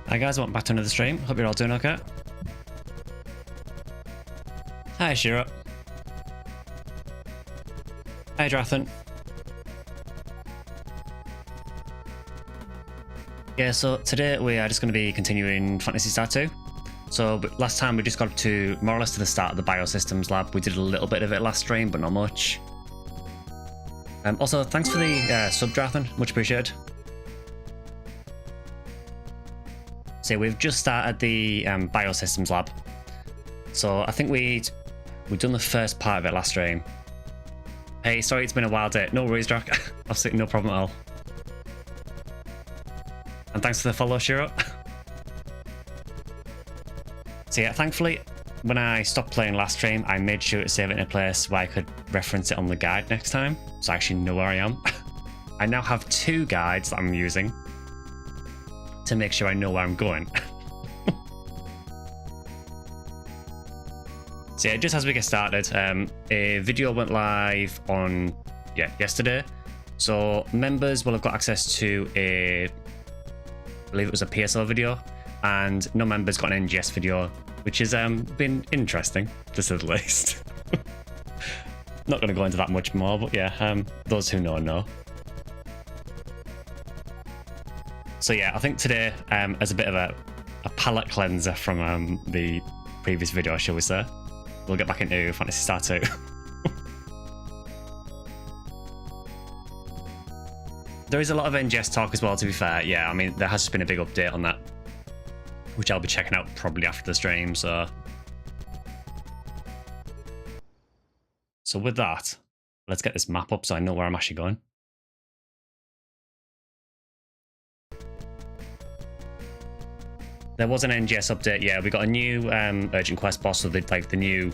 Hi guys, welcome back to another stream. Hope you're all doing okay. Hi Shiro. Hi Drathan. Yeah, so today we are just going to be continuing Phantasy Star II. So last time we just got up to more or less to the start of the biosystems lab. We did a little bit of it last stream, but not much. Also, thanks for the sub, Drathan. Much appreciated. So we've just started the biosystems lab. So I think we've done the first part of it last stream. Hey, sorry it's been a wild day. No worries, Drac. Absolutely no problem at all. And thanks for the follow, Shiro. So yeah, thankfully, when I stopped playing last stream, I made sure to save it in a place where I could reference it on the guide next time, so I actually know where I am. I now have 2 guides that I'm using to make sure I know where I'm going. So yeah, just as we get started, a video went live on yesterday. So members will have got access to I believe it was a PSO video, and non-members got an NGS video, which has been interesting, to say the least. Not going to go into that much more, but yeah, those who know. So yeah, I think today, as a bit of a palate cleanser from the previous video, shall we say, we'll get back into Phantasy Star II. There is a lot of NGS talk as well, to be fair. Yeah, I mean, there has just been a big update on that, which I'll be checking out probably after the stream, so with that, let's get this map up so I know where I'm actually going. There was an NGS update, yeah. We got a new urgent quest boss, so the new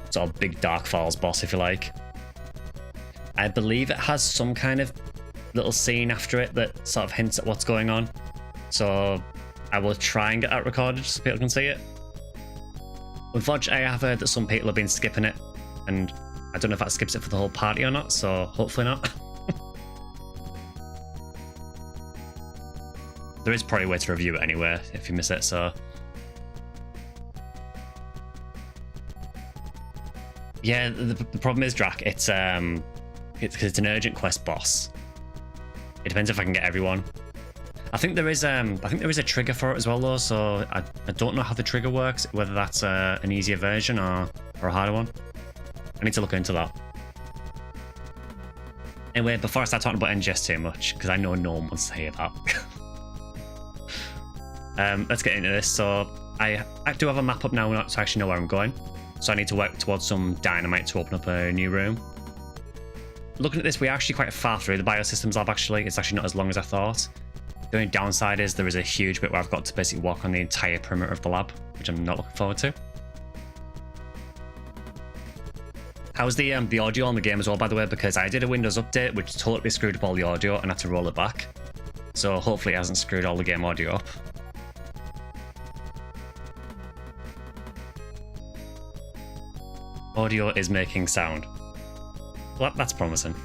sort of big Dark Falls boss, if you like. I believe it has some kind of little scene after it that sort of hints at what's going on. So I will try and get that recorded so people can see it. Unfortunately, I have heard that some people have been skipping it, and I don't know if that skips it for the whole party or not, so hopefully not. There is probably a way to review it anyway if you miss it, so. Yeah, the problem is, Drac, it's an urgent quest boss. It depends if I can get everyone. I think there is a trigger for it as well though, so I don't know how the trigger works, whether that's an easier version or a harder one. I need to look into that. Anyway, before I start talking about NGS too much, because I know no one wants to hear that. Let's get into this. So I do have a map up now to actually know where I'm going. So I need to work towards some dynamite to open up a new room. Looking at this, we're actually quite far through the biosystems lab actually. It's actually not as long as I thought. The only downside is there is a huge bit where I've got to basically walk on the entire perimeter of the lab, which I'm not looking forward to. How's the audio on the game as well, by the way? Because I did a Windows update which totally screwed up all the audio and had to roll it back. So hopefully it hasn't screwed all the game audio up. Audio is making sound. Well, that's promising.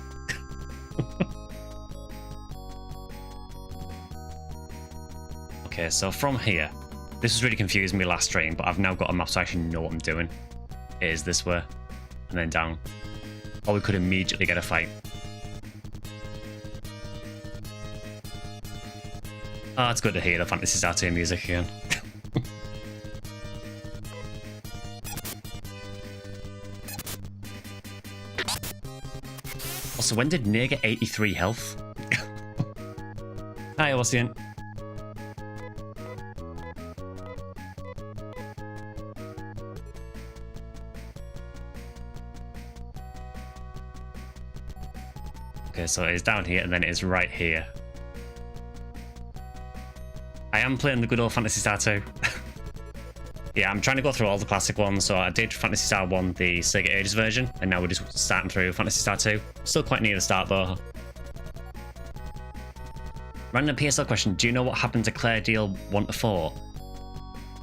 Okay, so from here, this was really confusing me last stream, but I've now got a map so I actually know what I'm doing. It is this way, and then down. Or we could immediately get a fight. Oh, it's good to hear the Phantasy Star II music again. Also, when did Nea get 83 health? Hi, Ossian. Okay, so it is down here and then it is right here. I am playing the good old Phantasy Star II. Yeah, I'm trying to go through all the classic ones. So I did Phantasy Star 1, the Sega Ages version, and now we're just starting through Phantasy Star 2. Still quite near the start though. Random PSL question, do you know what happened to Claire Deal 1 to 4?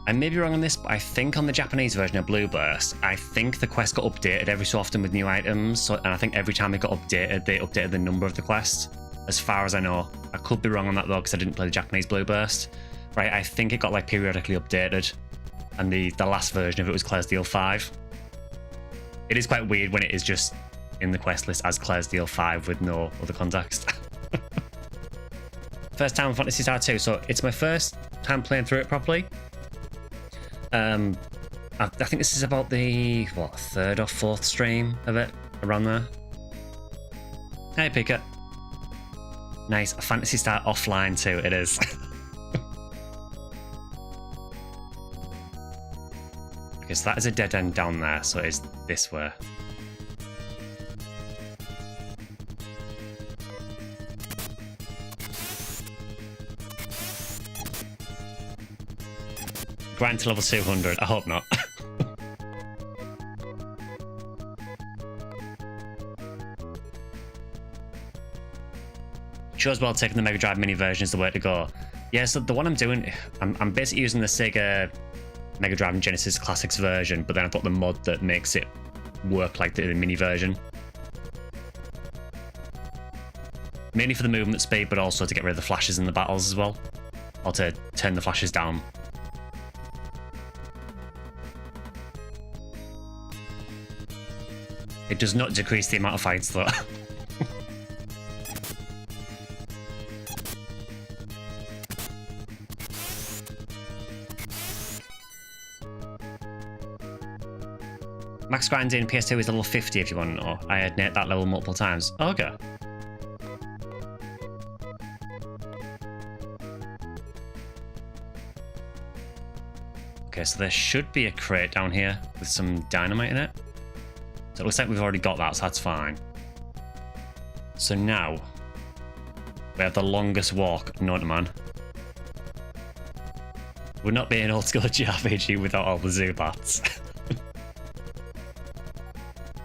I may be wrong on this, but I think on the Japanese version of Blue Burst, I think the quest got updated every so often with new items, and I think every time it got updated, they updated the number of the quest, as far as I know. I could be wrong on that though, because I didn't play the Japanese Blue Burst. Right, I think it got like periodically updated, and the last version of it was Clydesdale 5. It is quite weird when it is just in the quest list as Clydesdale 5 with no other context. First time on Phantasy Star II, so it's my first time playing through it properly. I think this is about the, what, 3rd or 4th stream of it, around there. Hey, Pika. Nice, Phantasy Star offline too, it is. Okay, so that is a dead end down there, so it is this way. Grind to level 200, I hope not. Sure as well taking the Mega Drive mini version is the way to go. Yeah, so the one I'm doing, I'm basically using the Sega Mega Drive and Genesis Classics version, but then I've got the mod that makes it work like the mini version. Mainly for the movement speed, but also to get rid of the flashes in the battles as well. Or to turn the flashes down. It does not decrease the amount of fights though. Max grind in PS2 is level 50 if you want to know. I had hit that level multiple times. Oh, okay. Okay, so there should be a crate down here with some dynamite in it. So it looks like we've already got that, so that's fine. So now, we have the longest walk known to man. Would not be an old school JRPG without all the Zubats.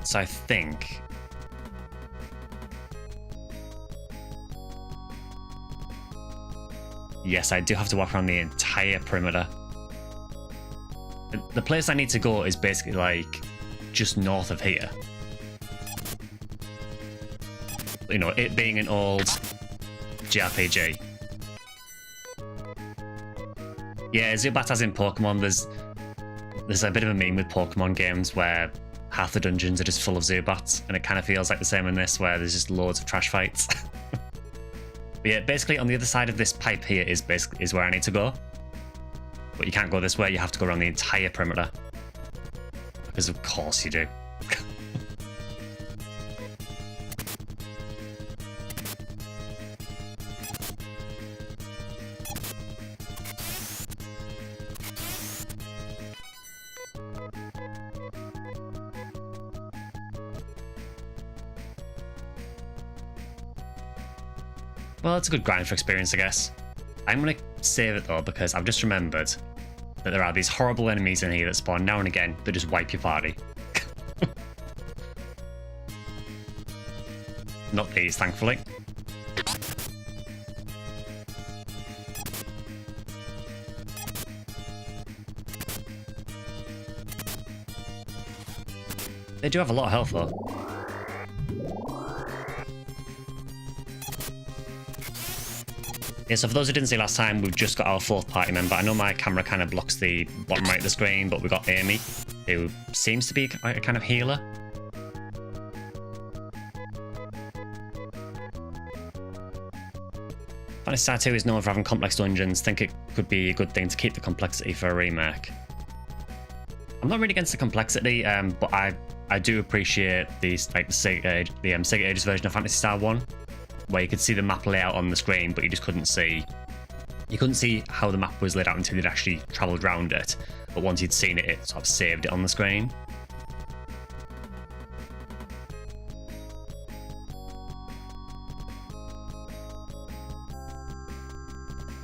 So I think... Yes, I do have to walk around the entire perimeter. The place I need to go is basically like just north of here. You know, it being an old JRPG. Yeah, Zubat as in Pokemon, there's a bit of a meme with Pokemon games where half the dungeons are just full of Zubats, and it kind of feels like the same in this, where there's just loads of trash fights. But yeah, basically on the other side of this pipe here is where I need to go. But you can't go this way, you have to go around the entire perimeter. Because of course you do. Well, it's a good grind for experience, I guess. I'm going to save it though, because I've just remembered that there are these horrible enemies in here that spawn now and again that just wipe your party. Not these, thankfully. They do have a lot of health though. Yeah, so for those who didn't see last time, we've just got our 4th party member. I know my camera kind of blocks the bottom right of the screen, but we've got Amy, who seems to be a kind of healer. Phantasy Star II is known for having complex dungeons. Think it could be a good thing to keep the complexity for a remake. I'm not really against the complexity, but I do appreciate these like the Sega Ages version of Phantasy Star 1. Where you could see the map layout on the screen, but you just couldn't see... You couldn't see how the map was laid out until you'd actually travelled around it. But once you'd seen it, it sort of saved it on the screen.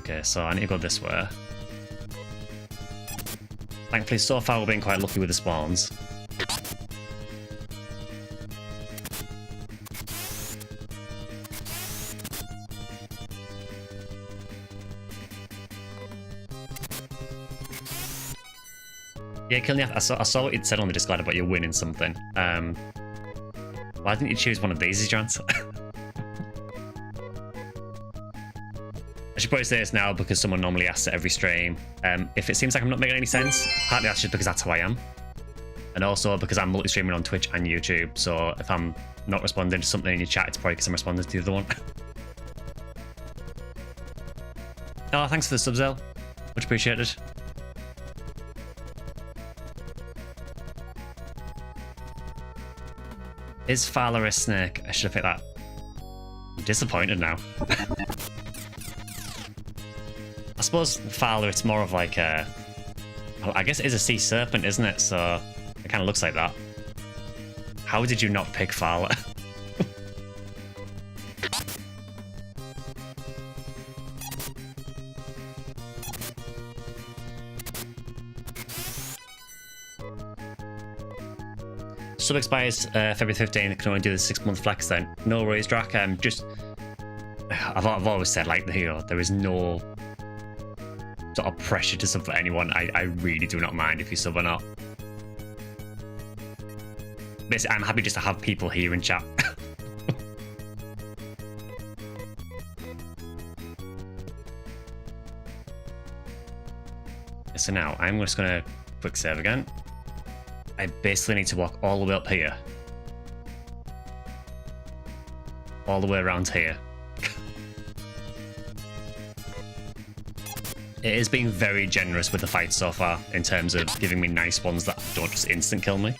Okay, so I need to go this way. Thankfully, so far we're being quite lucky with the spawns. Yeah, Killing, I saw what it said on the Discord about you winning something. Why didn't you choose one of these as your answer? I should should probably say this now because someone normally asks it every stream. If it seems like I'm not making any sense, partly that's just because that's how I am. And also because I'm multi-streaming on Twitch and YouTube, so if I'm not responding to something in your chat, it's probably because I'm responding to the other one. Oh, thanks for the sub, Zell. Much appreciated. Is Fowler a snake? I should have picked that. I'm disappointed now. I suppose Fowler, it's more of like a... I guess it is a sea serpent, isn't it? So it kind of looks like that. How did you not pick Fowler? Sub expires February 15th. Can only do the 6-month flex then. No worries, Drac. I've always said, like, you know, there is no sort of pressure to sub for anyone. I really do not mind if you sub or not. Basically, I'm happy just to have people here in chat. So now I'm just gonna quick save again. I basically need to walk all the way up here. All the way around here. It is being very generous with the fight so far in terms of giving me nice ones that don't just instant kill me.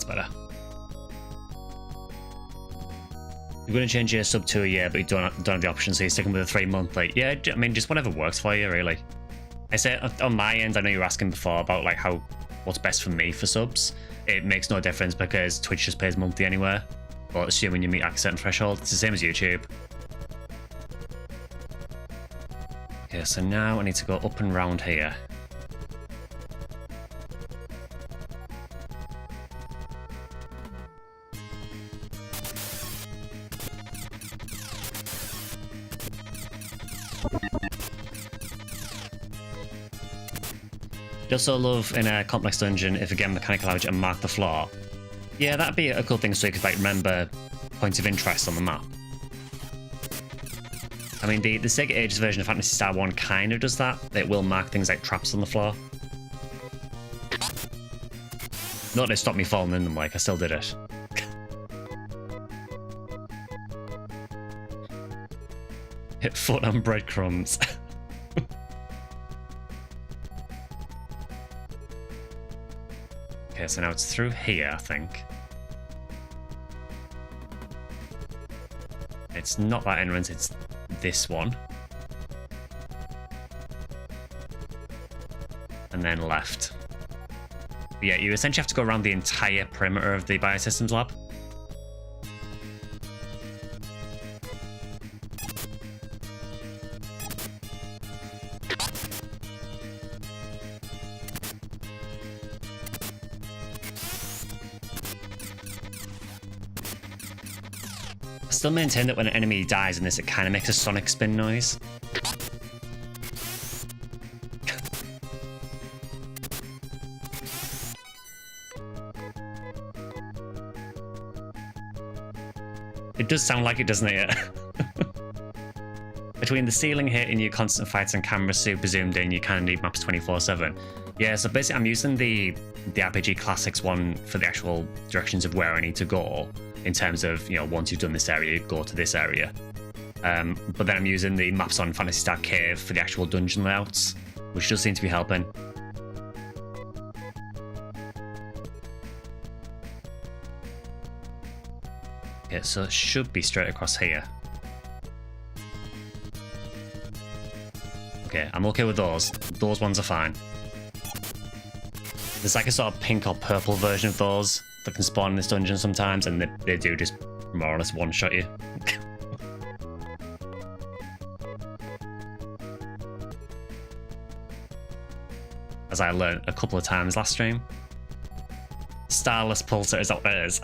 Better. You're going to change your sub to a year, but you don't have the option, so you're sticking with a 3-month. Like, yeah, I mean, just whatever works for you, really. I say on my end, I know you were asking before about like what's best for me for subs. It makes no difference because Twitch just pays monthly anywhere. But assuming you meet a certain threshold, it's the same as YouTube. Okay, so now I need to go up and round here. Just also love in a complex dungeon if again mechanic allowed you to mark the floor. Yeah, that'd be a cool thing so you could like remember points of interest on the map. I mean, the Sega Ages version of Phantasy Star 1 kind of does that. It will mark things like traps on the floor. Not that it stopped me falling in them, like, I still did it. Hit foot on breadcrumbs. Okay, so now it's through here, I think. It's not that entrance, it's this one. And then left. But yeah, you essentially have to go around the entire perimeter of the Biosystems lab. I still maintain that when an enemy dies in this, it kind of makes a sonic spin noise. It does sound like it, doesn't it? Between the ceiling hitting you, constant fights, and camera super zoomed in, you kind of need maps 24/7. Yeah, so basically I'm using the RPG Classics one for the actual directions of where I need to go. In terms of, you know, once you've done this area, you go to this area. But then I'm using the maps on Phantasy Star Cave for the actual dungeon layouts, which does seem to be helping. Okay, so it should be straight across here. Okay, I'm okay with those. Those ones are fine. There's like a sort of pink or purple version of those that can spawn in this dungeon sometimes, and they do just more or less one-shot you. As I learned a couple of times last stream. Starless Pulsar is what it is.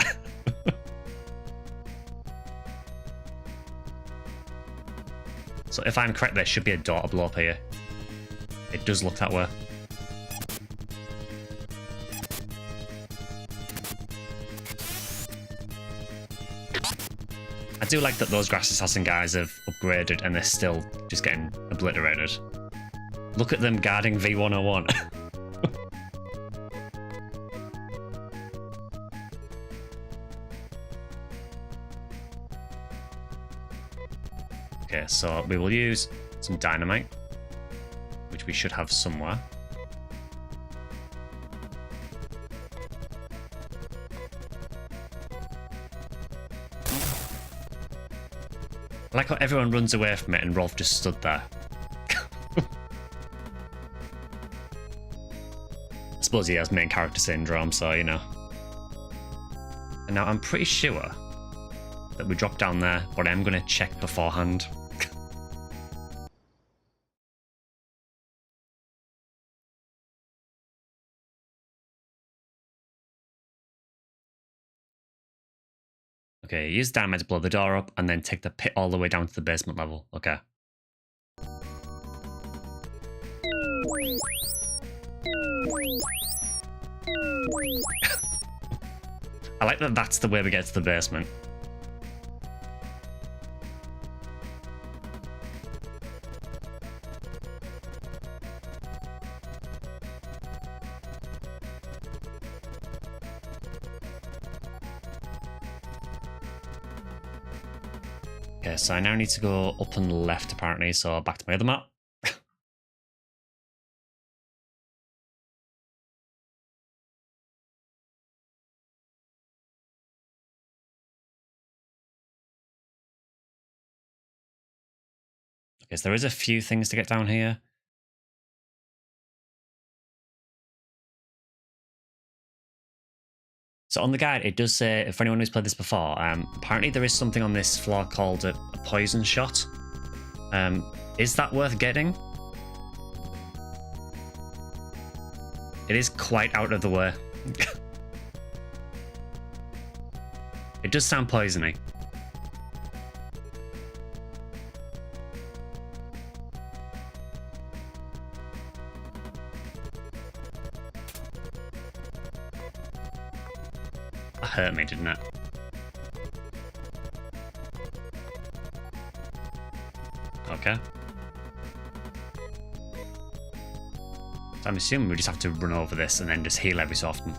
So if I'm correct, there should be a daughter blow up here. It does look that way. I do like that those grass assassin guys have upgraded and they're still just getting obliterated. Look at them guarding V101. Okay, so we will use some dynamite, which we should have somewhere. I like how everyone runs away from it and Rolf just stood there. I suppose he has main character syndrome, so you know. And now I'm pretty sure that we drop down there, but I'm going to check beforehand. Okay, use dynamite to blow the door up and then take the pit all the way down to the basement level. Okay. I like that that's the way we get to the basement. Okay, so I now need to go up and left apparently, so back to my other map. Okay, so there is a few things to get down here. So on the guide, it does say, if anyone who's played this before, apparently there is something on this floor called a poison shot. Is that worth getting? It is quite out of the way. It does sound poisony. That hurt me, didn't it? Okay. So I'm assuming we just have to run over this and then just heal every so often.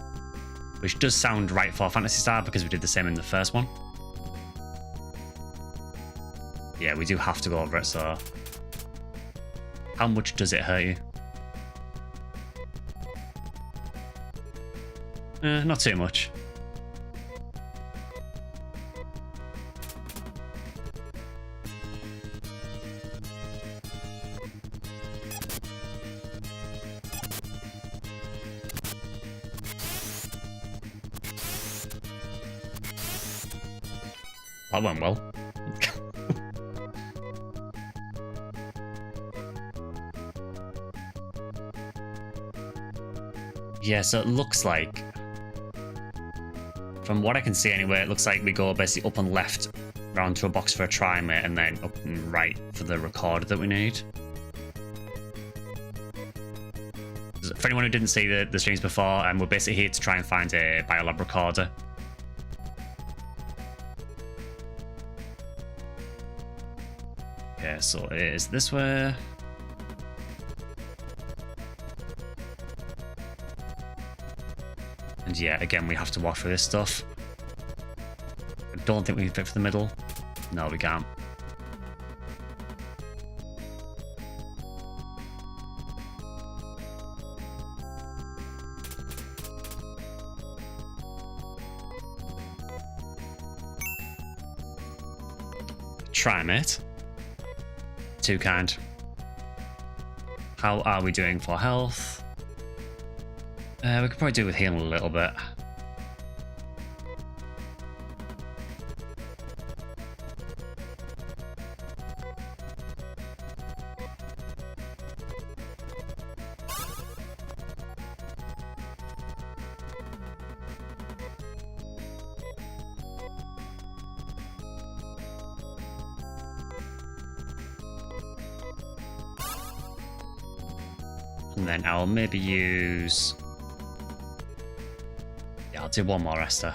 Which does sound right for Phantasy Star because we did the same in the first one. Yeah, we do have to go over it, so... How much does it hurt you? Not too much. That went well. Yeah, so it looks like, from what I can see anyway, it looks like we go basically up and left round to a box for a trimate and then up and right for the recorder that we need. For anyone who didn't see the streams before, we're basically here to try and find a biolab recorder. Okay, so it is this way. And yeah, again, we have to walk through this stuff. I don't think we can fit for the middle. No, we can't. Try, mate. Too kind. How are we doing for health? We could probably do with healing a little bit. And then I'll maybe use... Yeah, I'll do one more Esther.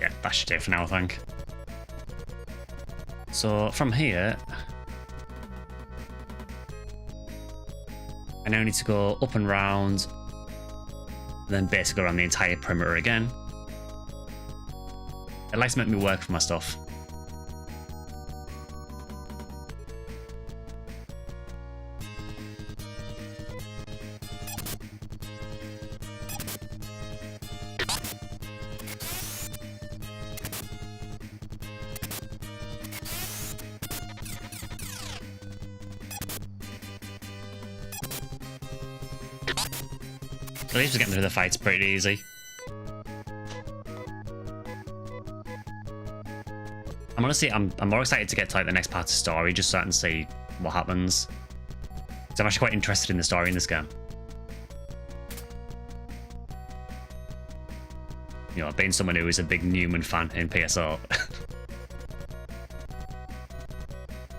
Yeah, that should do for now, I think. So from here, I now need to go up and round, then basically around the entire perimeter again. It likes to make me work for my stuff. At least we're getting through the fights pretty easy. I'm more excited to get to like the next part of the story, just so I can see what happens. So I'm actually quite interested in the story in this game. You know, being someone who is a big Newman fan in PSO.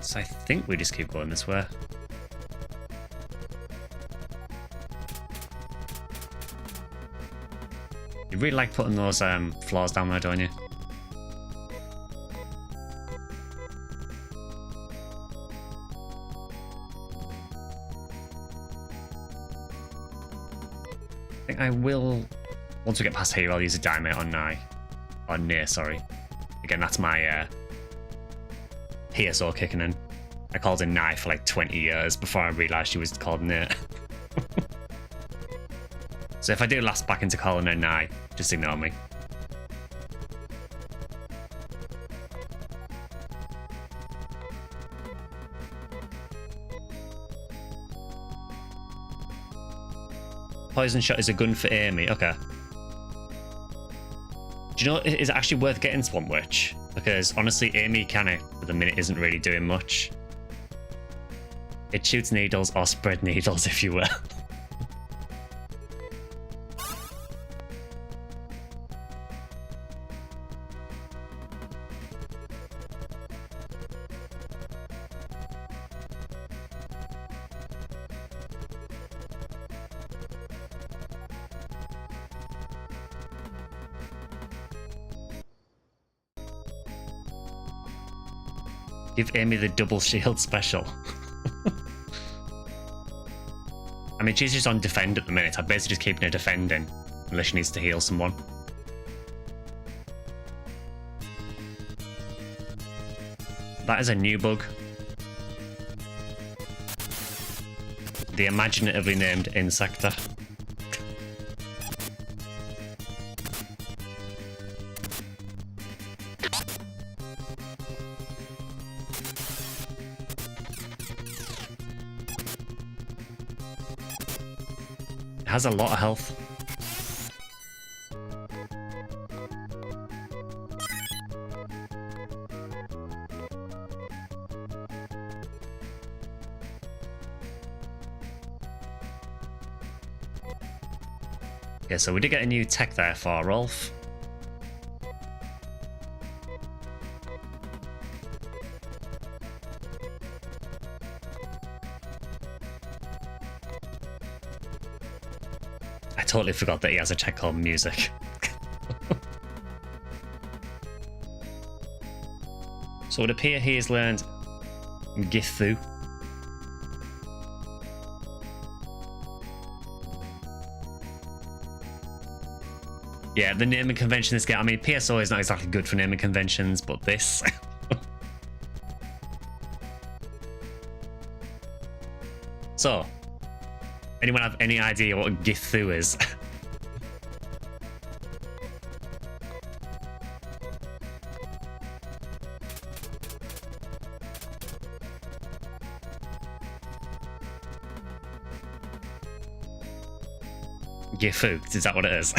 So I think we just keep going this way. You really like putting those floors down there, don't you? I think I will, once we get past here, I'll use a timeout on near, sorry. Again, that's my PSO kicking in. I called it Nye for like 20 years before I realised she was called Near. So if I do last back into calling her Nye, just ignore me. Poison shot is a gun for Amy. Okay. Do you know, is it actually worth getting Swamp Witch? Because honestly, Amy kind of, at the minute, isn't really doing much. It shoots needles or spread needles, if you will. Give Amy the double shield special. I mean, she's just on defend at the minute. I'm basically just keeping her defending, unless she needs to heal someone. That is a new bug. The imaginatively named Insector. Has a lot of health. Yeah, so we did get a new tech there for Rolf. I totally forgot that he has a tech called Music. So it would appear he has learned Githu. Yeah, the naming convention in this game, I mean, PSO is not exactly good for naming conventions, but this... So, anyone have any idea what Githu is? Gifu, is that what it is?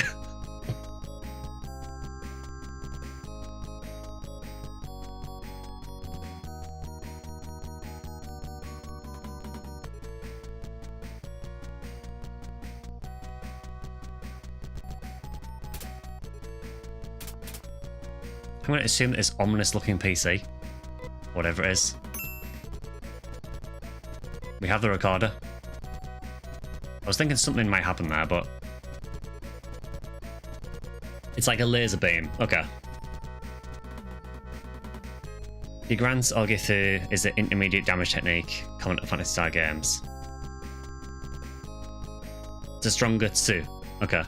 I'm going to assume that it's ominous looking PC. Whatever it is. We have the recorder. I was thinking something might happen there, but... It's like a laser beam. Okay. The grants Orgithu is the intermediate damage technique common to Phantasy Star games. It's a stronger Tsu. Okay.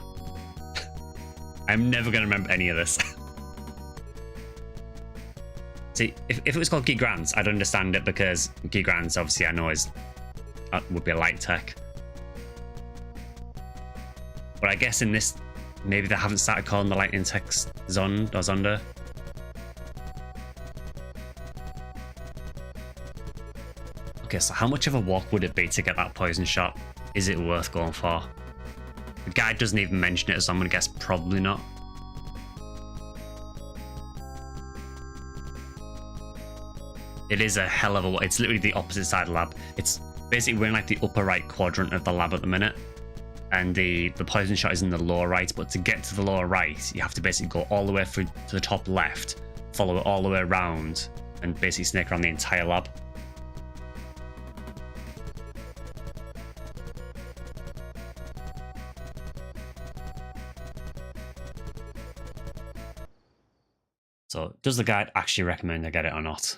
I'm never going to remember any of this. See, if it was called Gigrants, I'd understand it because Gigrants, obviously, I know would be a light tech. But I guess in this, maybe they haven't started calling the lightning techs Zond or Zonda. Okay, so how much of a walk would it be to get that poison shot? Is it worth going for? The guide doesn't even mention it, so I'm going to guess probably not. It is a hell of a walk. It's literally the opposite side of the lab. It's basically we're in like the upper right quadrant of the lab at the minute. And the poison shot is in the lower right, but to get to the lower right, you have to basically go all the way through to the top left, follow it all the way around, and basically snake around the entire lab. So, does the guide actually recommend I get it or not?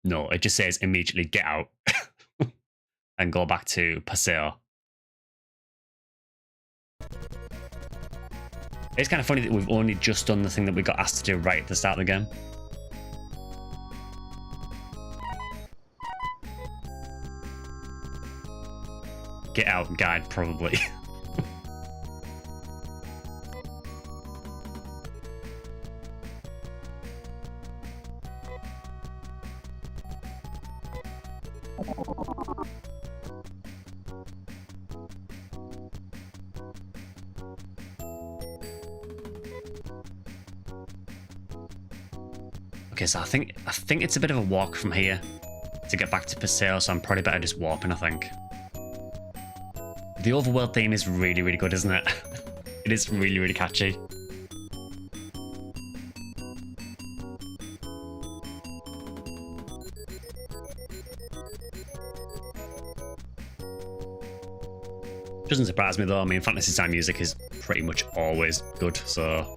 No, it just says immediately get out and go back to Paseo. It's kind of funny that we've only just done the thing that we got asked to do right at the start of the game. Get out guide, probably. Okay, so I think it's a bit of a walk from here to get back to Paseo, so I'm probably better just warping, I think. The overworld theme is really, really good, isn't it? It is really, really catchy. Doesn't surprise me though. I mean, Phantasy Star music is pretty much always good, so...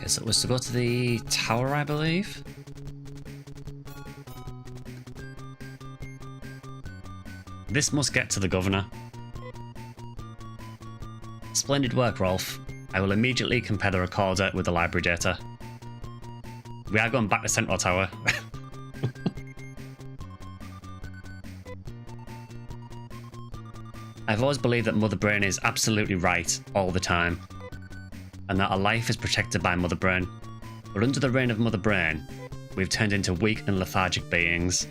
So it was to go to the tower, I believe. This must get to the governor. Splendid work, Rolf. I will immediately compare the recorder with the library data. We are going back to Central Tower. I've always believed that Mother Brain is absolutely right all the time, and that our life is protected by Mother Brain. But under the reign of Mother Brain, we've turned into weak and lethargic beings.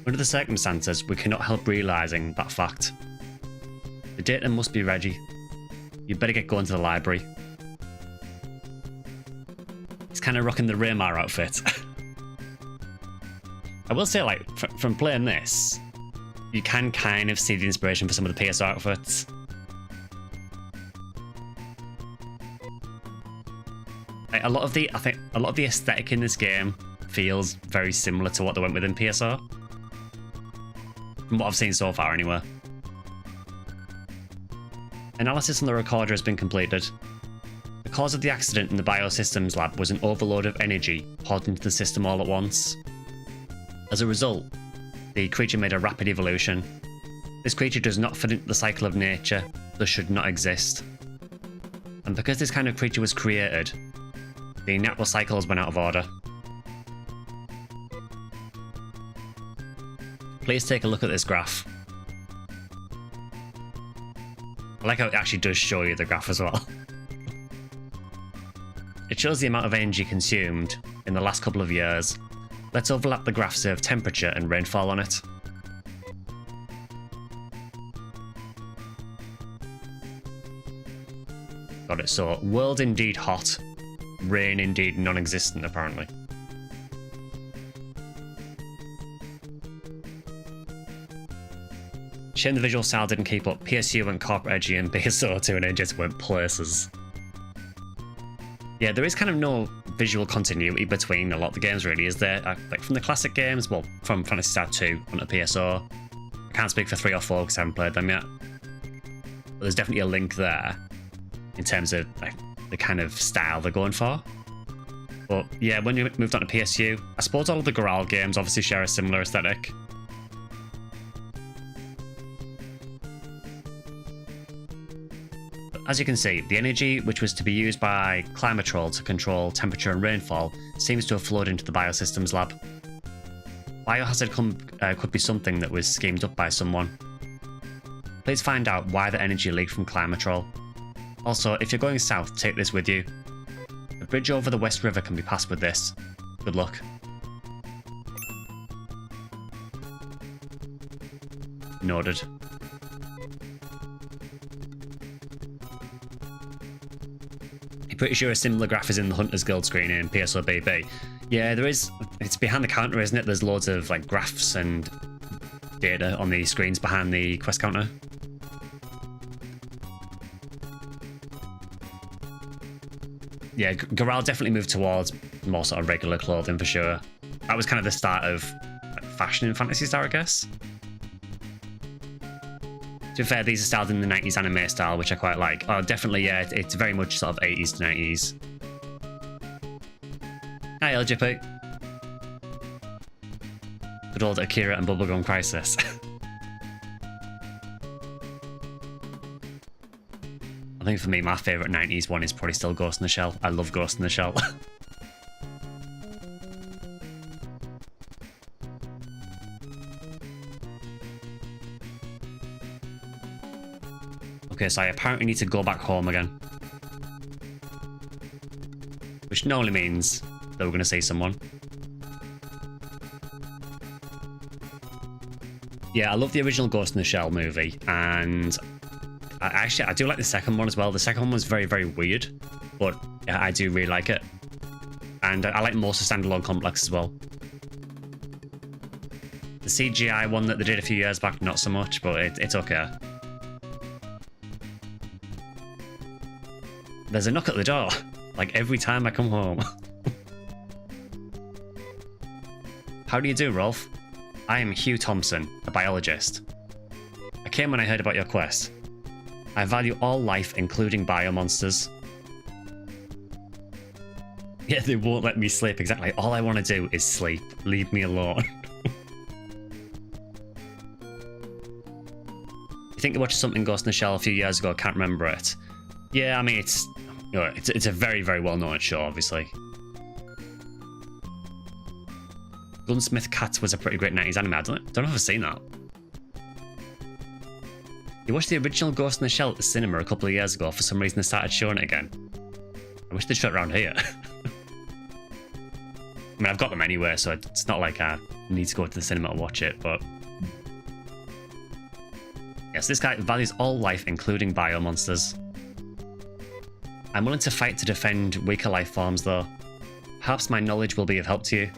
Under the circumstances, we cannot help realising that fact. The data must be ready. You'd better get going to the library. He's kind of rocking the Raymar outfit. I will say, like, from playing this, you can kind of see the inspiration for some of the PSO outfits. Like, I think a lot of the aesthetic in this game feels very similar to what they went with in PSO. From what I've seen so far, anyway. Analysis on the recorder has been completed. The cause of the accident in the biosystems lab was an overload of energy poured into the system all at once. As a result, the creature made a rapid evolution. This creature does not fit into the cycle of nature, thus should not exist. And because this kind of creature was created, the natural cycles went out of order. Please take a look at this graph. I like how it actually does show you the graph as well. It shows the amount of energy consumed in the last couple of years. Let's overlap the graphs of temperature and rainfall on it. Got it, so world indeed hot, rain indeed non-existent apparently. Shame the visual style didn't keep up. PSU went corporate edgy and PSO2 and it just went places. Yeah, there is kind of no visual continuity between a lot of the games really, is there? Like from the classic games, well, from Phantasy Star II onto PSO. I can't speak for 3 or 4 because I haven't played them yet. But there's definitely a link there in terms of like the kind of style they're going for. But yeah, when you moved on to PSU, I suppose all of the Goral games obviously share a similar aesthetic. As you can see, the energy which was to be used by Climatrol to control temperature and rainfall seems to have flowed into the Biosystems lab. Biohazard could be something that was schemed up by someone. Please find out why the energy leaked from Climatrol. Also, if you're going south, take this with you. The bridge over the West River can be passed with this. Good luck. Noted. I'm pretty sure a similar graph is in the Hunters Guild screen in PSOBB. Yeah, there is. It's behind the counter, isn't it? There's loads of like graphs and data on the screens behind the quest counter. Yeah, Goral definitely moved towards more sort of regular clothing for sure. That was kind of the start of like, fashion in Phantasy Star, I guess. To be fair, these are styled in the 90s anime style, which I quite like. Oh, definitely, yeah, it's very much sort of 80s to 90s. Hi, LGP. Good old Akira and Bubblegum Crisis. I think for me, my favourite 90s one is probably still Ghost in the Shell. I love Ghost in the Shell. Okay, so I apparently need to go back home again. Which normally means that we're going to see someone. Yeah, I love the original Ghost in the Shell movie, and I do like the second one as well. The second one was very, very weird, but yeah, I do really like it. And I like most of Standalone Complex as well. The CGI one that they did a few years back, not so much, but it's okay. There's a knock at the door, like every time I come home. How do you do, Rolf? I am Hugh Thompson, a biologist. I came when I heard about your quest. I value all life, including biomonsters. Yeah, they won't let me sleep, exactly. All I want to do is sleep. Leave me alone. You think you watched something Ghost in the Shell a few years ago, can't remember it. Yeah, I mean, it's a very, very well-known show, obviously. Gunsmith Cat was a pretty great 90s anime. I don't know if I've seen that. You watched the original Ghost in the Shell at the cinema a couple of years ago. For some reason, they started showing it again. I wish they'd shut it around here. I mean, I've got them anyway, so it's not like I need to go to the cinema to watch it, but... Yes, this guy values all life, including biomonsters. I'm willing to fight to defend weaker life forms, though. Perhaps my knowledge will be of help to you.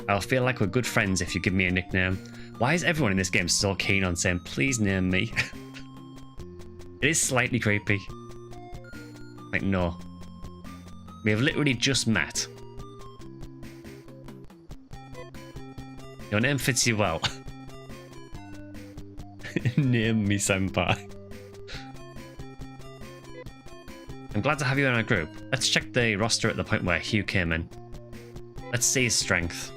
I'll feel like we're good friends if you give me a nickname. Why is everyone in this game so keen on saying, please name me? It is slightly creepy. Like, no. We have literally just met. Your name fits you well. Name me, senpai. I'm glad to have you in our group. Let's check the roster at the point where Hugh came in. Let's see his strength.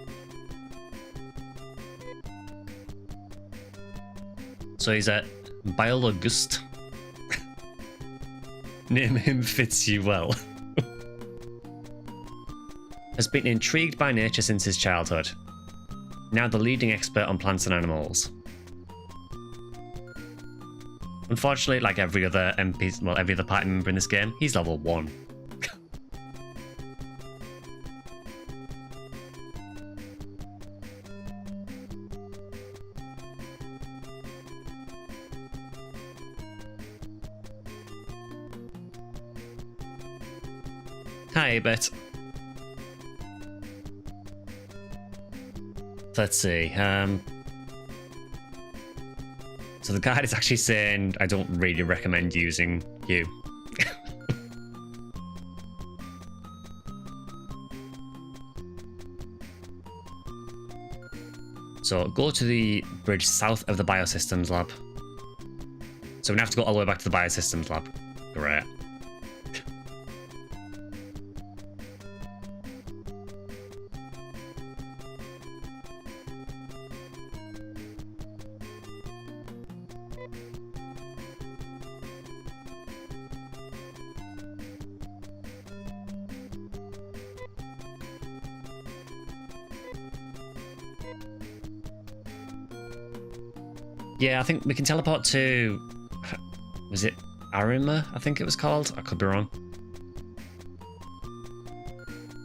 So he's a biologist. Name him fits you well. Has been intrigued by nature since his childhood. Now the leading expert on plants and animals. Unfortunately, like every other MP, well, every other party member in this game, he's level 1. Hi, bet. Let's see. So the guide is actually saying I don't really recommend using you. So go to the bridge south of the Biosystems lab. So we have to go all the way back to the Biosystems lab. Great. Yeah, I think we can teleport to... Was it Arima, I think it was called? I could be wrong.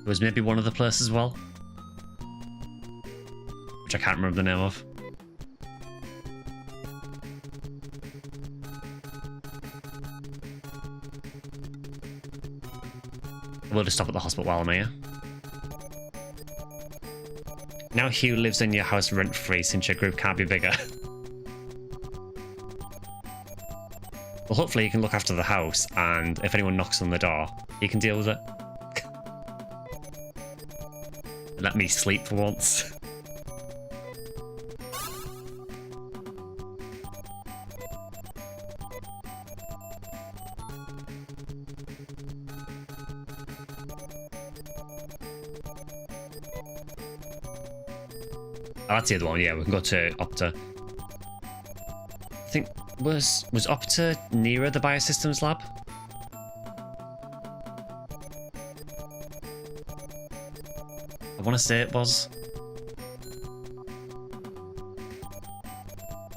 It was maybe one of the places as well. Which I can't remember the name of. We'll just stop at the hospital while I'm here. Now Hugh lives in your house rent-free since your group can't be bigger. Well, hopefully you can look after the house, and if anyone knocks on the door, you can deal with it. Let me sleep for once. Oh, that's the other one, yeah, we can go to Opta. I think, was Opta nearer the Biosystems lab? I want to say it was.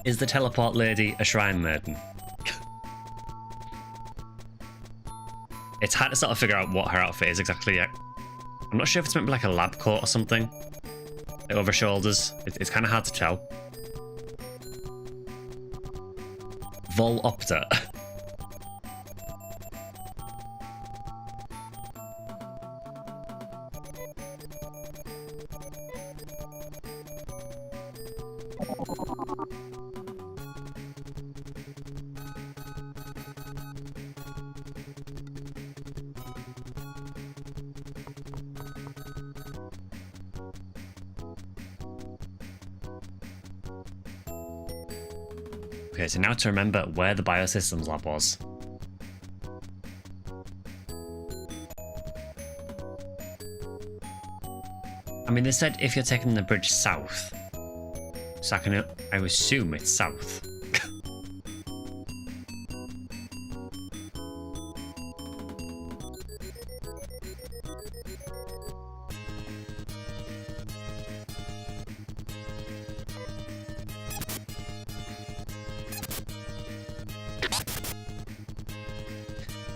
Is the teleport lady a shrine maiden? It's hard to sort of figure out what her outfit is exactly yet. I'm not sure if it's meant to be like a lab coat or something. Like over shoulders. It's kind of hard to tell. Vol Opta. Okay, so now to remember where the Biosystems lab was. I mean, they said if you're taking the bridge south, so I assume it's south.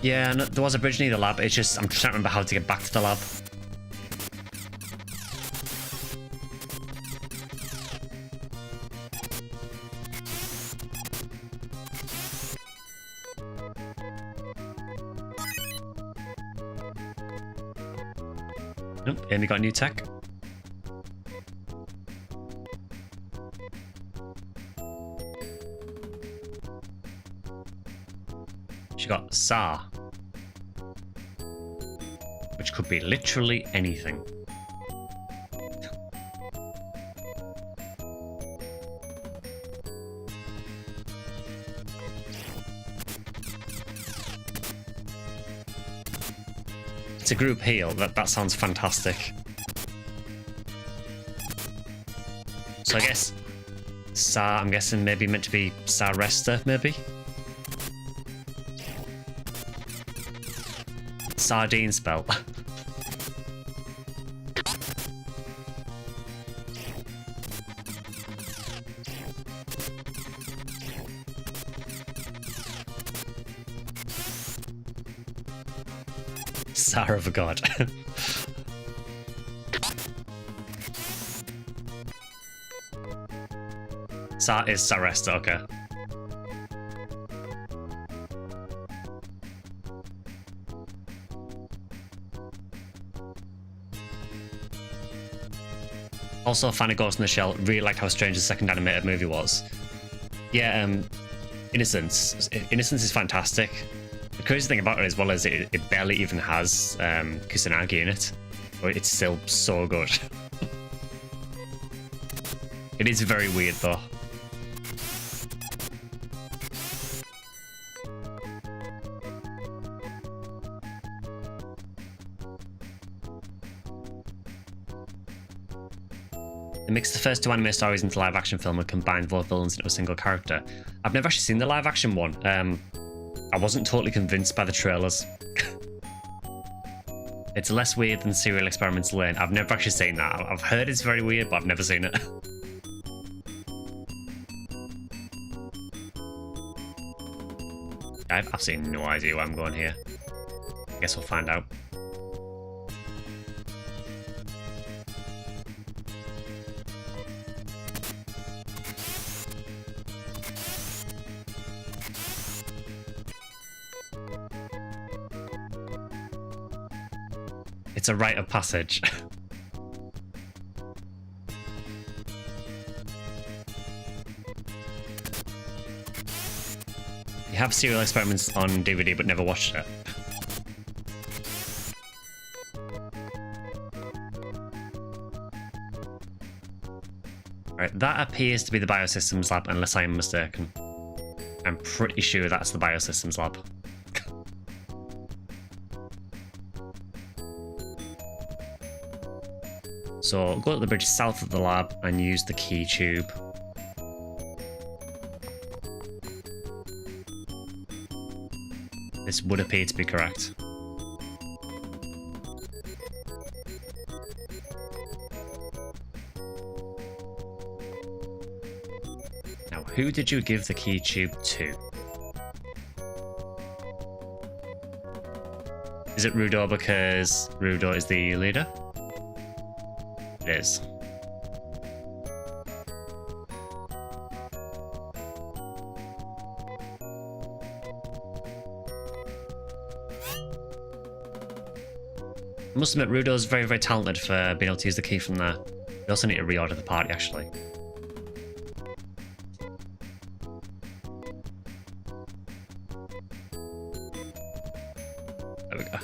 Yeah, no, there was a bridge near the lab. It's just, I'm just trying to remember how to get back to the lab. Nope, Amy got a new tech. She got SAR, which could be literally anything. It's a group heal. That sounds fantastic. So I guess SAR, I'm guessing maybe meant to be SAR Resta, maybe? Sardine spell. Sar of a god. Sar is Saresta, okay. Also, fan of Ghost in the Shell. Really liked how strange the second animated movie was. Yeah, Innocence. Innocence is fantastic. The crazy thing about it as well is it barely even has Kusanagi in it. But it's still so good. It is very weird though. They mixed the first two anime stories into live action film and combined both villains into a single character. I've never actually seen the live action one. I wasn't totally convinced by the trailers. It's less weird than Serial Experiments Lane. I've never actually seen that. I've heard it's very weird, but I've never seen it. I've absolutely no idea where I'm going here. I guess we'll find out. It's a rite of passage. You have Serial Experiments on DVD but never watched it. Right, that appears to be the Biosystems lab unless I am mistaken. I'm pretty sure that's the Biosystems lab. So go to the bridge south of the lab and use the key tube. This would appear to be correct. Now, who did you give the key tube to? Is it Rudo because Rudo is the leader? It is. I must admit, Rudo's very, very talented for being able to use the key from there. We also need to reorder the party, actually. There we go.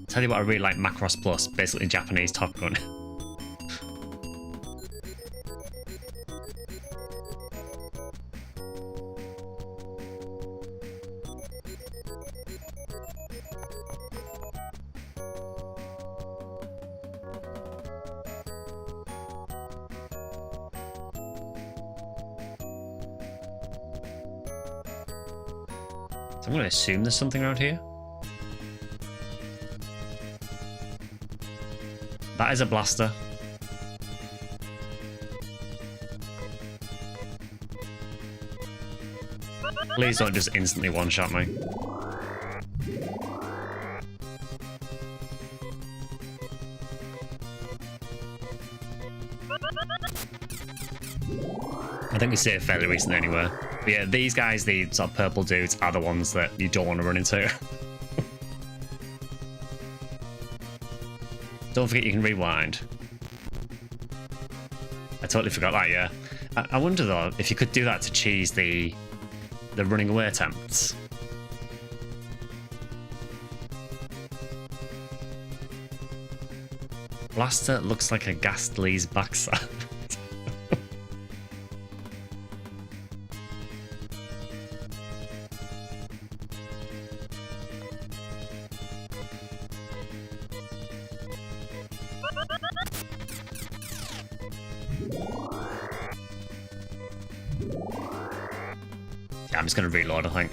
Tell you what, I really like Macross Plus, basically Japanese Top Gun. So I'm going to assume there's something around here. That is a blaster. Please don't just instantly one-shot me. I think we see it fairly recently anyway. But yeah, these guys, the sort of purple dudes, are the ones that you don't want to run into. Don't forget you can rewind. I totally forgot that, yeah. I wonder though, if you could do that to cheese the running away attempts. Blaster looks like a Ghastly's backside. Yeah, I'm just going to reload, I think.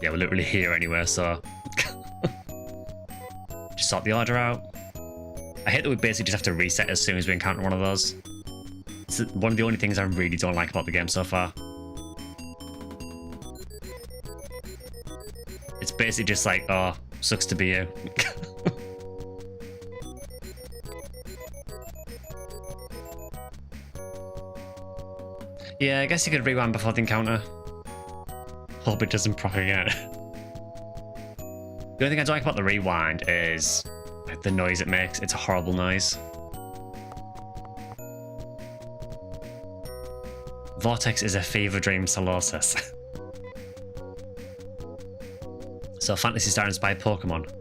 Yeah, we're literally here anyway, so... just sort the order out. I hate that we basically just have to reset as soon as we encounter one of those. It's one of the only things I really don't like about the game so far. It's basically just like, oh, sucks to be you. Yeah, I guess you could rewind before the encounter. Hope it doesn't proc again. The only thing I don't like about the rewind is like, the noise it makes. It's a horrible noise. Vortex is a fever dream, Solosis. So Phantasy Star inspired Pokemon.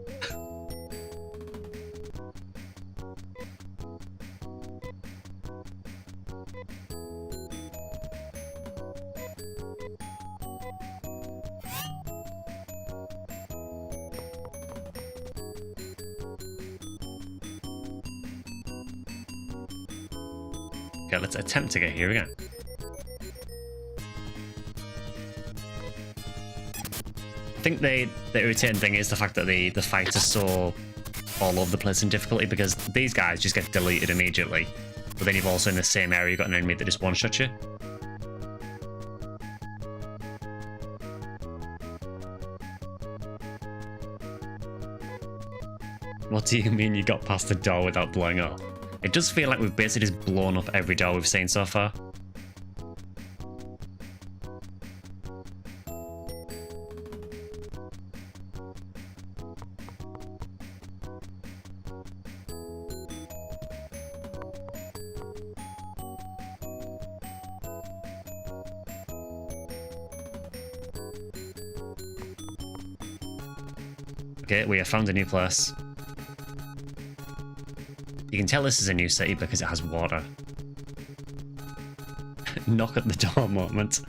Okay, let's attempt to get here again. I think the irritating thing is the fact that the fights are so all over the place in difficulty, because these guys just get deleted immediately. But then you've also in the same area you've got an enemy that just one-shots you. What do you mean you got past the door without blowing up? It does feel like we've basically just blown up every door we've seen so far. Okay, we have found a new place. You can tell this is a new city because it has water. Knock at the door moment.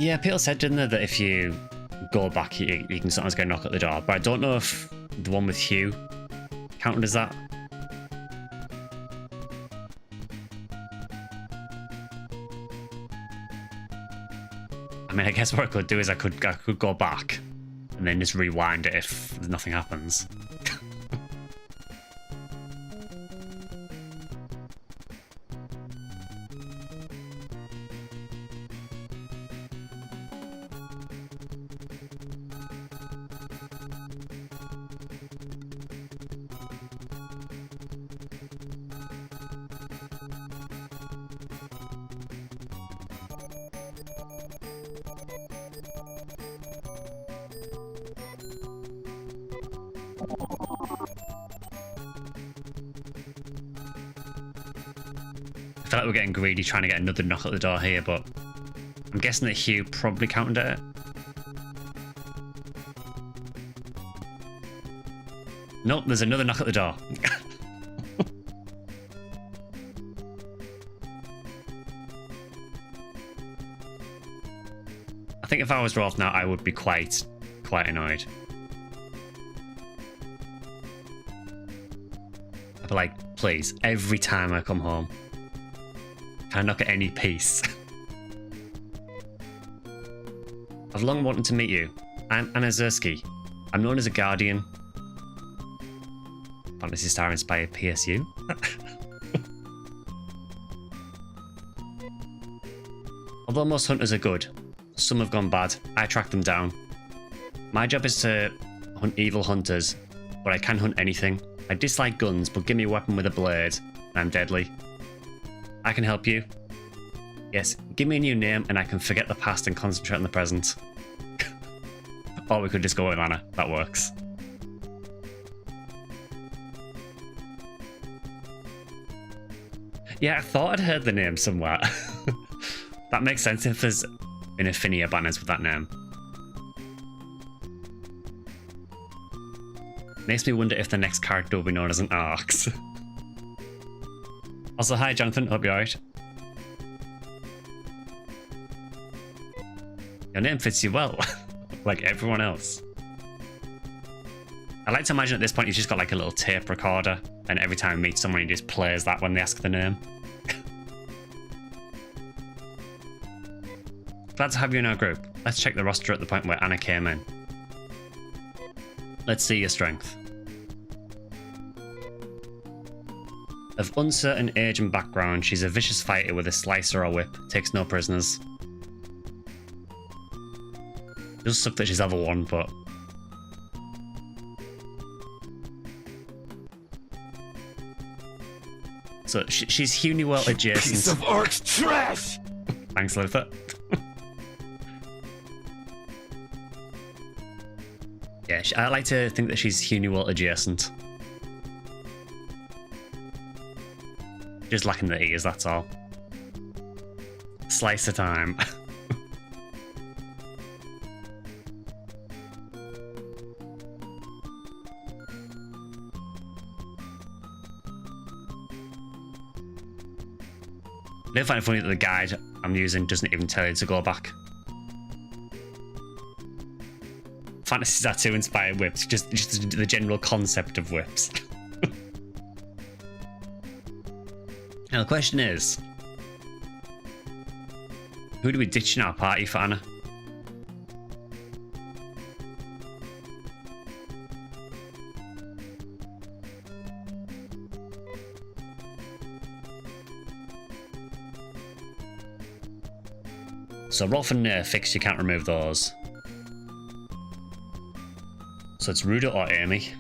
Yeah, people said, didn't they, that if you go back, you can sometimes go knock at the door. But I don't know if the one with Hugh counted as that. I mean, I guess what I could do is I could go back and then just rewind it if nothing happens. I feel like we're getting greedy trying to get another knock at the door here, but I'm guessing that Hugh probably counted it. Nope, there's another knock at the door. I think if I was Rolf now, I would be quite annoyed. I'd be like, please, every time I come home, can I knock at any piece? I've long wanted to meet you. I'm Anna Zersky. I'm known as a guardian. Phantasy Star inspired PSU. Although most hunters are good, some have gone bad. I track them down. My job is to hunt evil hunters, but I can hunt anything. I dislike guns, but give me a weapon with a blade, and I'm deadly. I can help you. Yes, give me a new name and I can forget the past and concentrate on the present. Or we could just go with Anna. That works. Yeah, I thought I'd heard the name somewhere. That makes sense if there's an Affinia banners with that name. Makes me wonder if the next character will be known as an Arx. Also, hi Jonathan, hope you're alright. Your name fits you well, like everyone else. I like to imagine at this point you've just got like a little tape recorder, and every time you meet someone, he just plays that when they ask the name. Glad to have you in our group. Let's check the roster at the point where Anna came in. Let's see your strength. Of uncertain age and background, she's a vicious fighter with a slicer or whip. Takes no prisoners. It does suck that she's level 1, but... So, she's Huniwell adjacent. Piece of art trash! Thanks, Luther. Yeah, I like to think that she's Huniwell adjacent. Just lacking the ears, that's all. Slice of time. I find it funny that the guide I'm using doesn't even tell you to go back. Phantasy Star II inspired whips, just the general concept of whips. Now the question is, who do we ditch in our party for Anna? So Rolf and Fix, you can't remove those. So it's Rudo or Amy,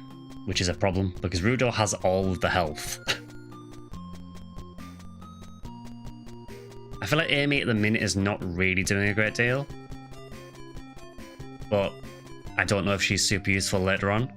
which is a problem because Rudo has all of the health. I feel like Amy at the minute is not really doing a great deal, but I don't know if she's super useful later on.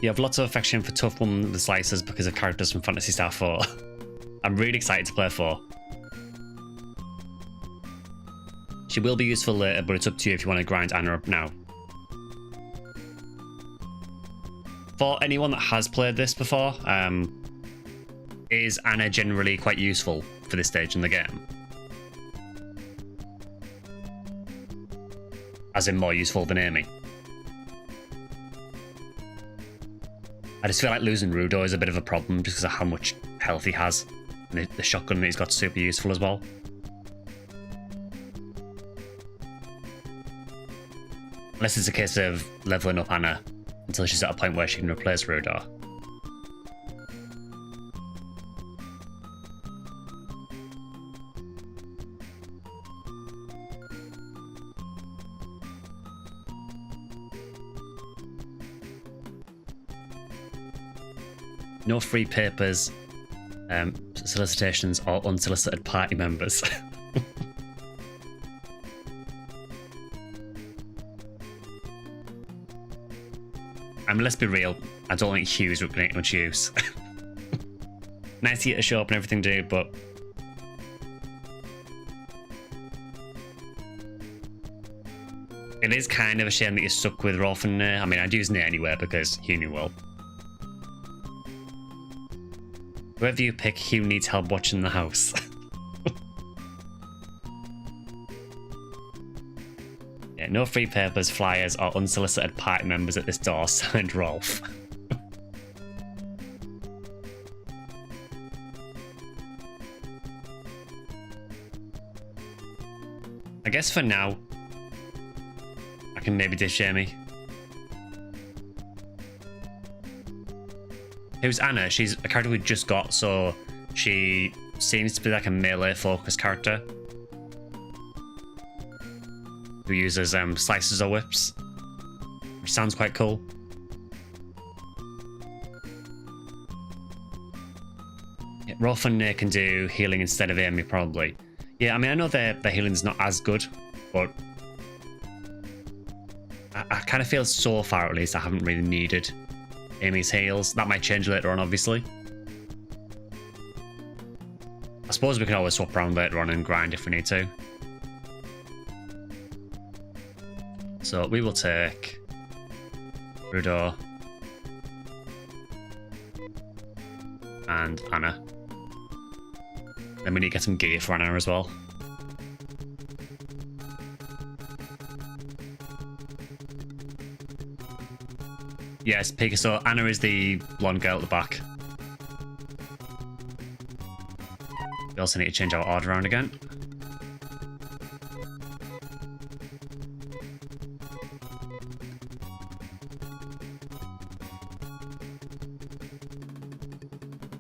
You have lots of affection for Tough Woman with the Slicers because of characters from Phantasy Star 4. I'm really excited to play 4. She will be useful later, but it's up to you if you want to grind Anna up now. For anyone that has played this before, is Anna generally quite useful for this stage in the game? As in more useful than Amy? I just feel like losing Rudo is a bit of a problem just because of how much health he has. And the shotgun that he's got super useful as well. Unless it's a case of leveling up Anna until she's at a point where she can replace Rudo. No free papers, solicitations, or unsolicited party members. I mean, let's be real, I don't think Hugh's going to get much use. Nice to get a show up and everything, dude, but... It is kind of a shame that you're stuck with Rolf and I mean, I'd use Nate anywhere because Hugh knew well. Whoever you pick, Hugh needs help watching the house. Yeah, no free papers, flyers, or unsolicited party members at this door, signed Rolf. I guess for now, I can maybe dish Amy. Who's Anna? She's a character we just got, so she seems to be like a melee focused character who uses slices or whips, which sounds quite cool. Yeah, Rolf and Nate can do healing instead of Amy, probably. Yeah, I mean, I know their healing's not as good, but I kind of feel so far at least I haven't really needed Amy's heals. That might change later on, obviously. I suppose we can always swap around later on and grind if we need to. So we will take Rudo and Anna. Then we need to get some gear for Anna as well. Yes, Pika. So Anna is the blonde girl at the back. We also need to change our order around again.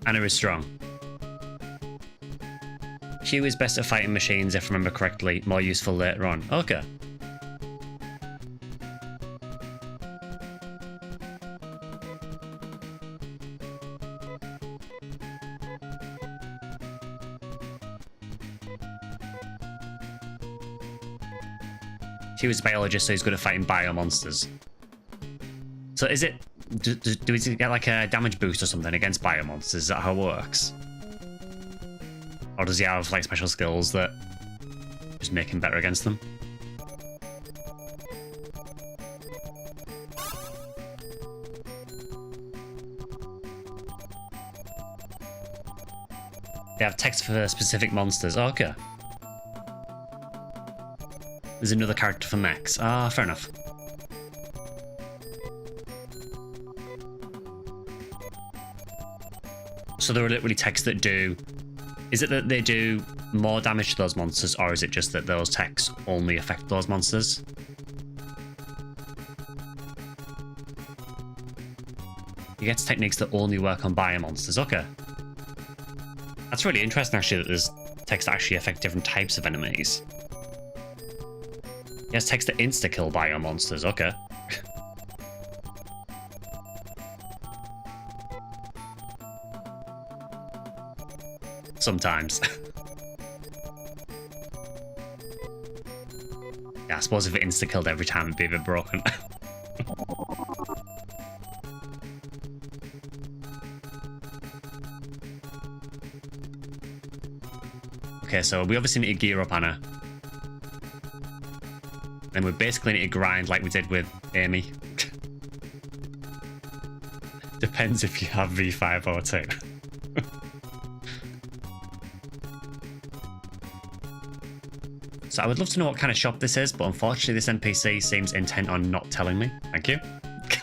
Anna is strong. Q is best at fighting machines, if I remember correctly. More useful later on. Okay. Q is a biologist, so he's good at fighting bio monsters. So is it... Do we get like a damage boost or something against bio monsters? Is that how it works? Or does he have like special skills that just make him better against them? They have text for specific monsters. Oh, okay. There's another character for mechs. Ah, fair enough. So there are literally texts that do... Is it that they do more damage to those monsters, or is it just that those texts only affect those monsters? He gets techniques that only work on bio monsters. Okay. That's really interesting, actually, that there's texts that actually affect different types of enemies. He has texts that insta-kill bio monsters. Okay. Sometimes. Yeah, I suppose if it insta-killed every time, it'd be a bit broken. Okay, so we obviously need to gear up Anna. And we basically need to grind like we did with Amy. Depends if you have V5 or 2. So I would love to know what kind of shop this is, but unfortunately this NPC seems intent on not telling me. Thank you. I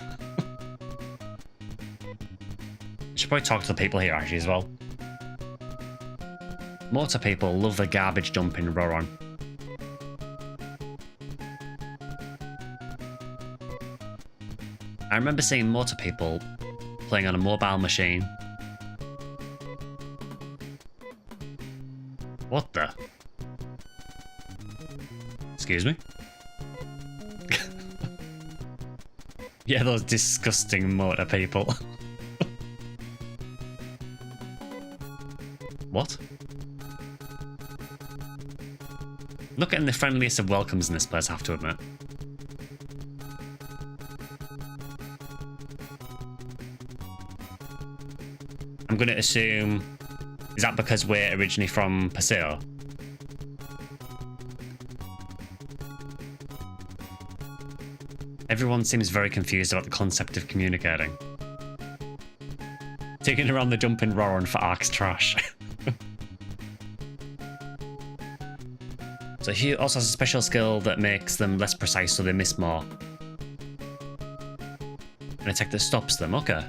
should probably talk to the people here actually as well. Motor people love the garbage dump in Roron. I remember seeing motor people playing on a mobile machine. What the? Excuse me? Yeah, those disgusting motor people. What? Not getting the friendliest of welcomes in this place, I have to admit. I'm going to assume... Is that because we're originally from Paseo? Everyone seems very confused about the concept of communicating. Taking around the dump in Roron for Ark's trash. So he also has a special skill that makes them less precise so they miss more. An attack that stops them, okay.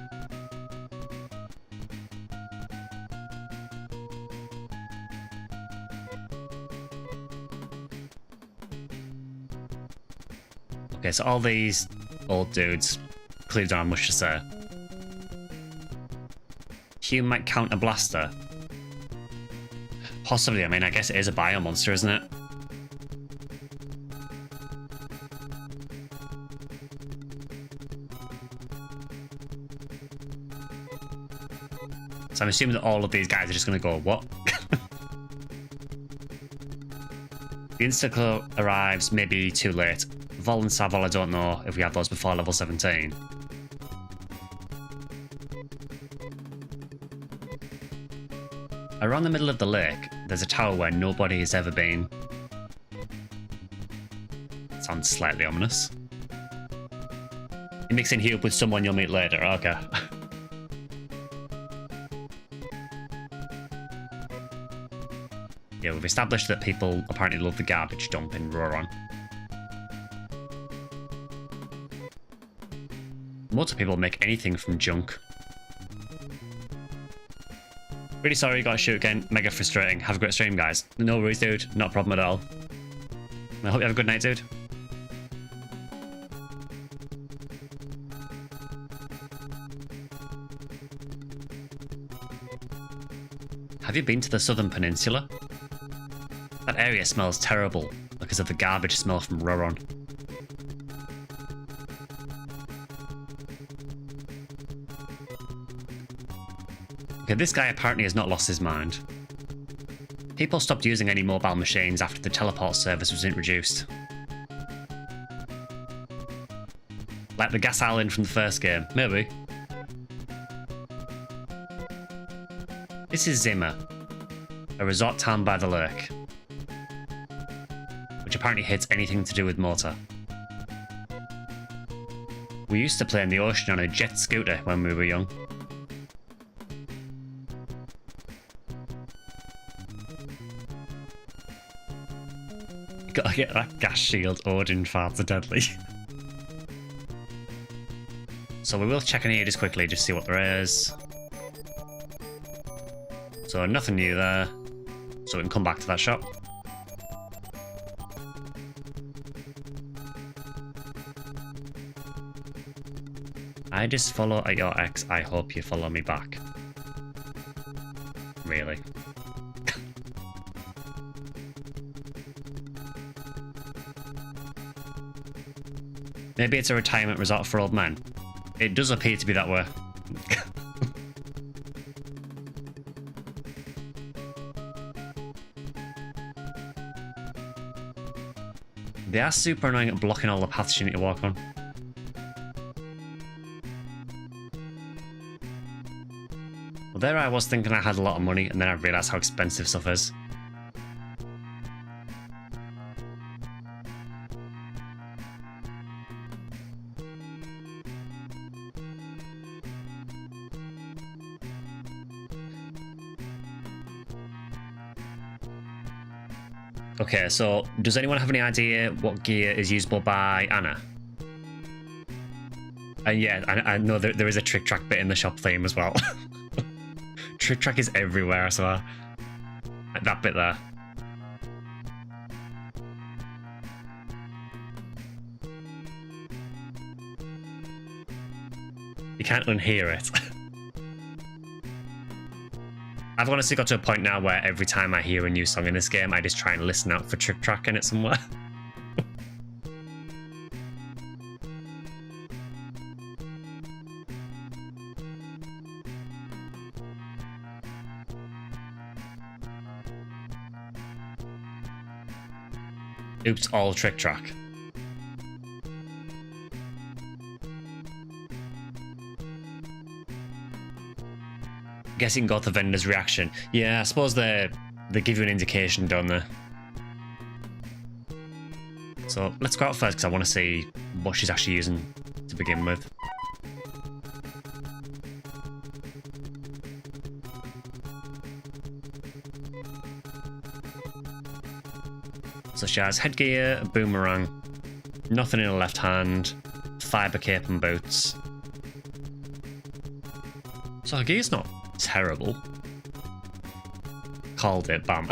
Okay, so all these old dudes clearly don't have much to say. Hugh might count a blaster. Possibly, I mean, I guess it is a bio monster, isn't it? So I'm assuming that all of these guys are just going to go, what? The Instaclo arrives maybe too late. Vol and Savol, I don't know if we have those before level 17. Around the middle of the lake, there's a tower where nobody has ever been. Sounds slightly ominous. You're mixing Hugh up with someone you'll meet later, okay. Yeah, we've established that people apparently love the garbage dump in Roron. Motor people make anything from junk. Really sorry you got to shoot again. Mega frustrating. Have a great stream, guys. No worries, dude. Not a problem at all. I hope you have a good night, dude. Have you been to the Southern Peninsula? That area smells terrible because of the garbage smell from Roron. Okay, this guy apparently has not lost his mind. People stopped using any mobile machines after the teleport service was introduced. Like the gas island from the first game, maybe. This is Zimmer, a resort town by the lake, which apparently hates anything to do with motor. We used to play in the ocean on a jet scooter when we were young. Gotta get that gas shield. Odin farts are deadly. So we will check in here just quickly, just see what there is. So nothing new there. So we can come back to that shop. I just follow at your ex. I hope you follow me back. Really? Maybe it's a retirement resort for old men. It does appear to be that way. They are super annoying at blocking all the paths you need to walk on. Well, there I was thinking I had a lot of money, and then I realised how expensive stuff is. Okay, so does anyone have any idea what gear is usable by Anna? And yeah, I know there is a trick track bit in the shop theme as well. Trick track is everywhere, I swear. Like that bit there. You can't unhear it. I've honestly got to a point now where every time I hear a new song in this game, I just try and listen out for trick track in it somewhere. Oops, all trick track. Guess you can go to the vendor's reaction. Yeah, I suppose they give you an indication, don't they? So let's go out first because I want to see what she's actually using to begin with. So she has headgear, a boomerang, nothing in her left hand, fibre cape and boots. So her gear's not terrible. Called it, bam.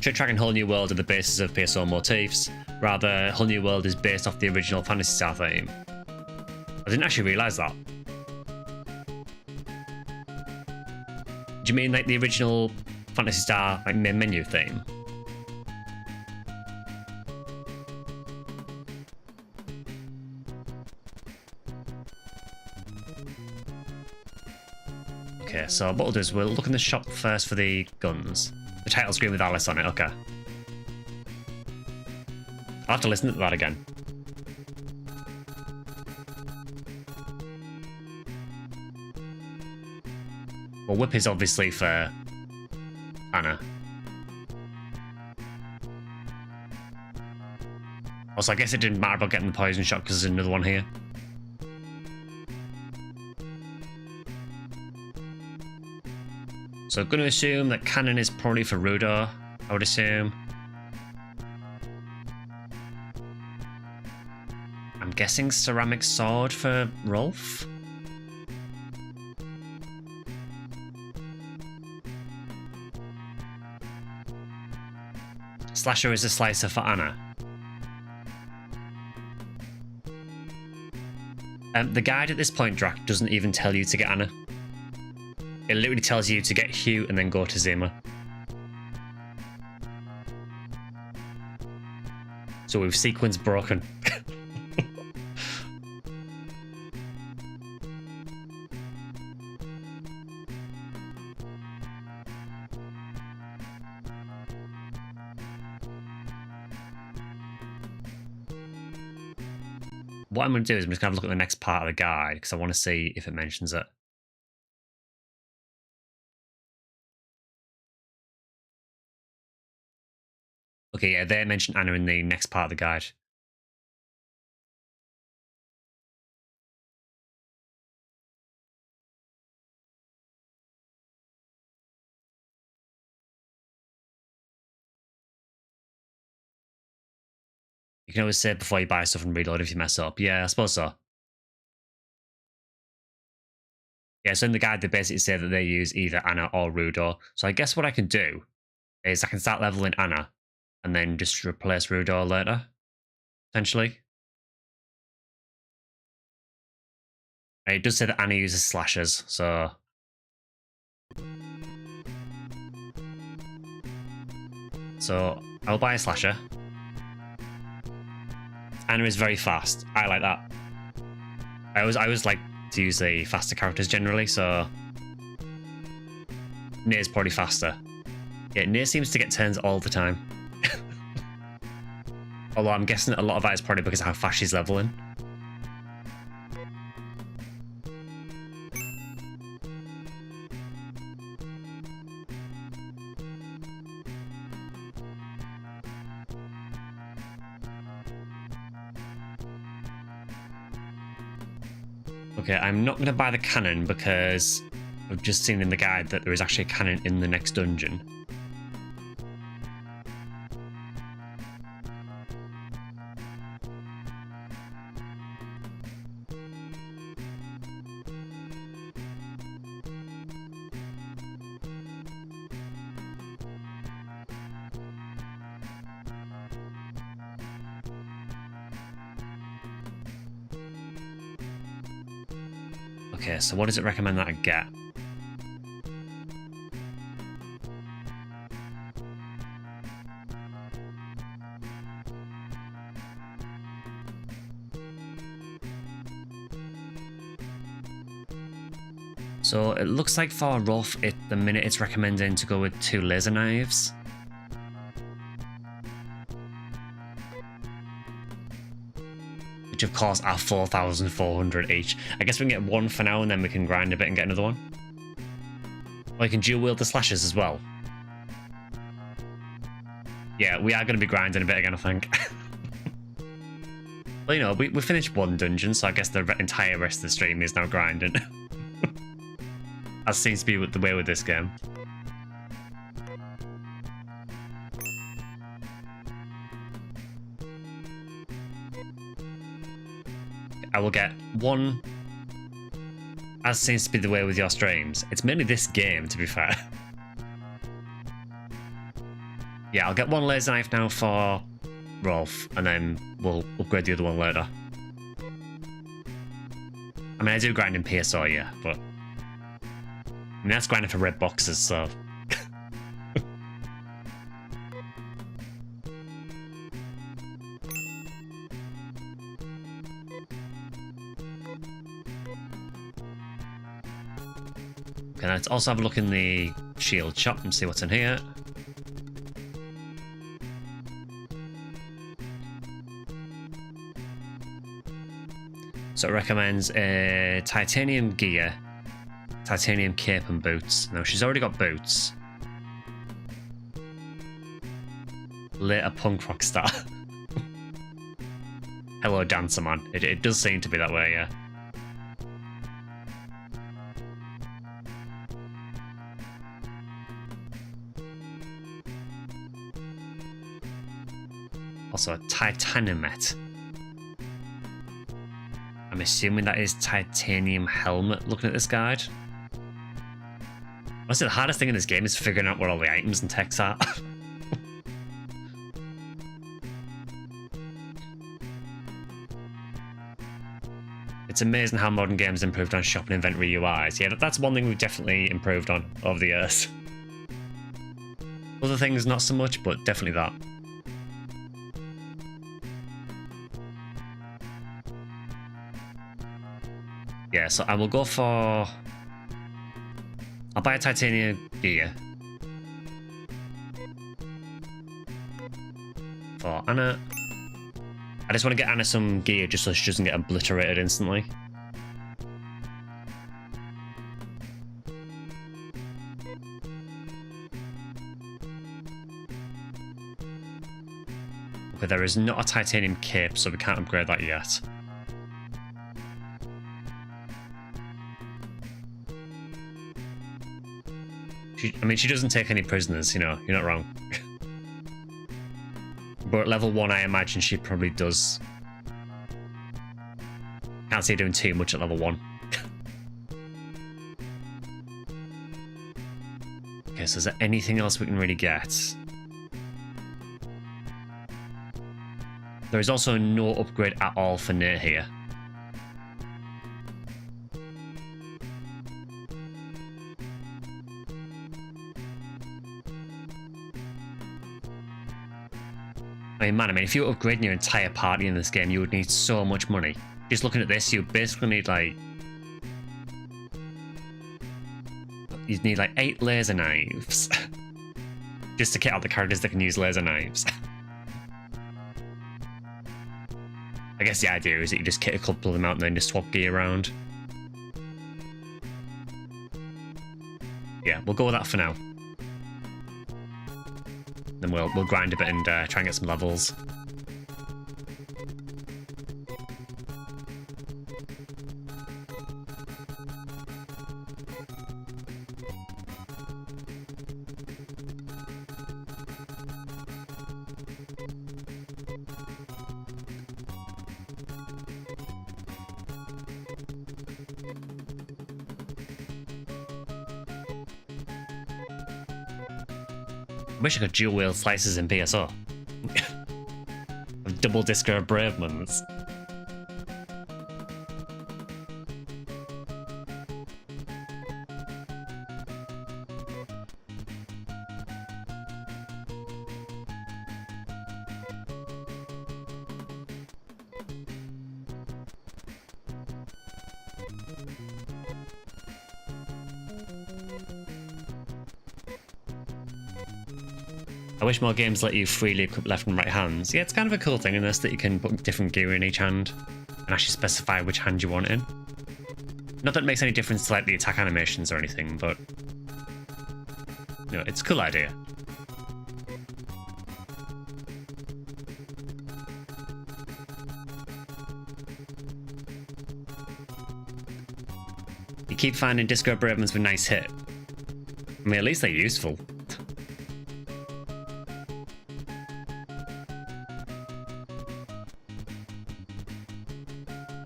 Trick Track and Whole New World are the basis of PSO motifs. Rather, Whole New World is based off the original Phantasy Star theme. I didn't actually realise that. Do you mean like the original Phantasy Star like main menu theme? Okay, so what we'll do is we'll look in the shop first for the guns. The title screen with Alice on it, okay. I'll have to listen to that again. Well, whip is obviously for Anna. Also, I guess it didn't matter about getting the poison shot because there's another one here. So I'm going to assume that cannon is probably for Rudo, I would assume. I'm guessing ceramic sword for Rolf. Slasher is a slicer for Anna. The guide at this point, Drac, doesn't even tell you to get Anna. It literally tells you to get Hugh and then go to Zima. So we've sequence broken. What I'm going to do is I'm just going to have a look at the next part of the guide because I want to see if it mentions it. Okay, yeah, they mention Anna in the next part of the guide. You can always save before you buy stuff and reload if you mess up. Yeah, I suppose so. Yeah, so in the guide, they basically say that they use either Anna or Rudor. So I guess what I can do is I can start leveling Anna and then just replace Rudor later, potentially. It does say that Anna uses slashers, so... So, I'll buy a slasher. Anna is very fast. I like that. I always like to use the faster characters generally, so... Near's probably faster. Yeah, Near seems to get turns all the time. Although I'm guessing a lot of that is probably because of how fast she's leveling. Okay, I'm not going to buy the cannon because I've just seen in the guide that there is actually a cannon in the next dungeon. Okay, so what does it recommend that I get? So it looks like for Rolf, at the minute it's recommending to go with 2 laser knives. Which of course are 4,400 each. I guess we can get 1 for now and then we can grind a bit and get another one. Or you can dual wield the slashers as well. Yeah, we are going to be grinding a bit again, I think. Well, you know, we finished 1 dungeon, so I guess the entire rest of the stream is now grinding. That seems to be the way with this game. I will get 1, as seems to be the way with your streams. It's mainly this game, to be fair. Yeah, I'll get 1 laser knife now for Rolf, and then we'll upgrade the other one later. I mean, I do grind in PSO, yeah, but... I mean, that's grinding for red boxes, so... Okay, let's also have a look in the shield shop and see what's in here. So it recommends a titanium gear, titanium cape and boots. Now she's already got boots. Later punk rock star. Hello dancer man. It does seem to be that way, yeah. Also, Titanimet. I'm assuming that is titanium helmet, looking at this guide. Honestly, the hardest thing in this game is figuring out where all the items and texts are. It's amazing how modern games improved on shopping inventory UIs. Yeah, that's one thing we've definitely improved on over the years. Other things, not so much, but definitely that. Yeah, so I will go for... I'll buy a titanium gear. For Anna. I just want to get Anna some gear just so she doesn't get obliterated instantly. Okay, there is not a titanium cape, so we can't upgrade that yet. I mean, she doesn't take any prisoners, you know, you're not wrong. But at level 1, I imagine she probably does. Can't see her doing too much at level 1. Okay, so is there anything else we can really get? There is also no upgrade at all for Nate here. I mean, man, if you're upgrading your entire party in this game, you would need so much money. Just looking at this, you basically need like... You'd need like 8 laser knives. Just to kit out the characters that can use laser knives. I guess the idea is that you just kit a couple of them out and then just swap gear around. Yeah, we'll go with that for now. Then we'll grind a bit and try and get some levels. I wish I could dual wield slices in PSO. Double disco of brave moments. I wish more games let you freely equip left and right hands. Yeah, it's kind of a cool thing in this that you can put different gear in each hand and actually specify which hand you want it in. Not that it makes any difference to like the attack animations or anything, but you know, it's a cool idea. You keep finding disco bravements with nice hit. I mean, at least they're useful.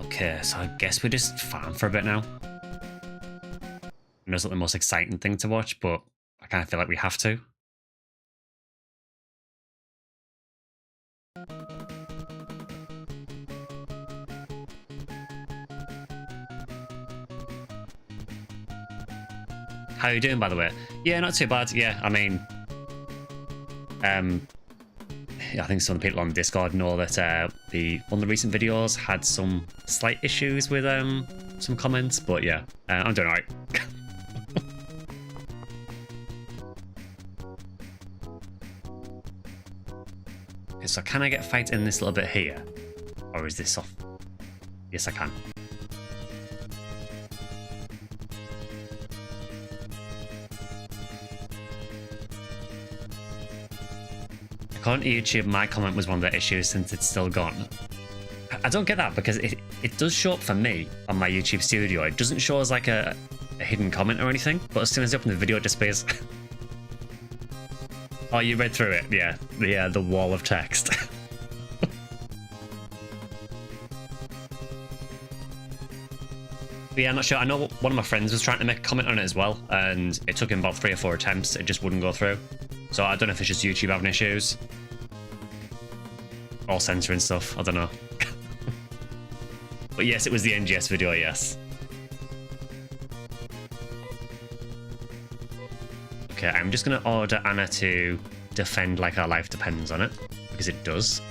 Okay, so I guess we just farm for a bit now. I know it's not the most exciting thing to watch, but I kind of feel like we have to. How are you doing, by the way? Yeah, not too bad. Yeah, I mean, I think some of the people on Discord know that one of the recent videos had some slight issues with some comments, but yeah, I'm doing alright. Okay, so can I get fights in this little bit here? Or is this off? Yes, I can. According to YouTube, my comment was one of the issues since it's still gone. I don't get that because it does show up for me on my YouTube studio. It doesn't show as like a hidden comment or anything, but as soon as you open the video, it displays. Oh, you read through it? Yeah, the wall of text. But yeah, I'm not sure. I know one of my friends was trying to make a comment on it as well, and it took him about 3 or 4 attempts. It just wouldn't go through. So I don't know if it's just YouTube having issues. Or censoring stuff. I don't know. But yes, it was the NGS video, yes. Okay, I'm just going to order Anna to defend like our life depends on it, because it does.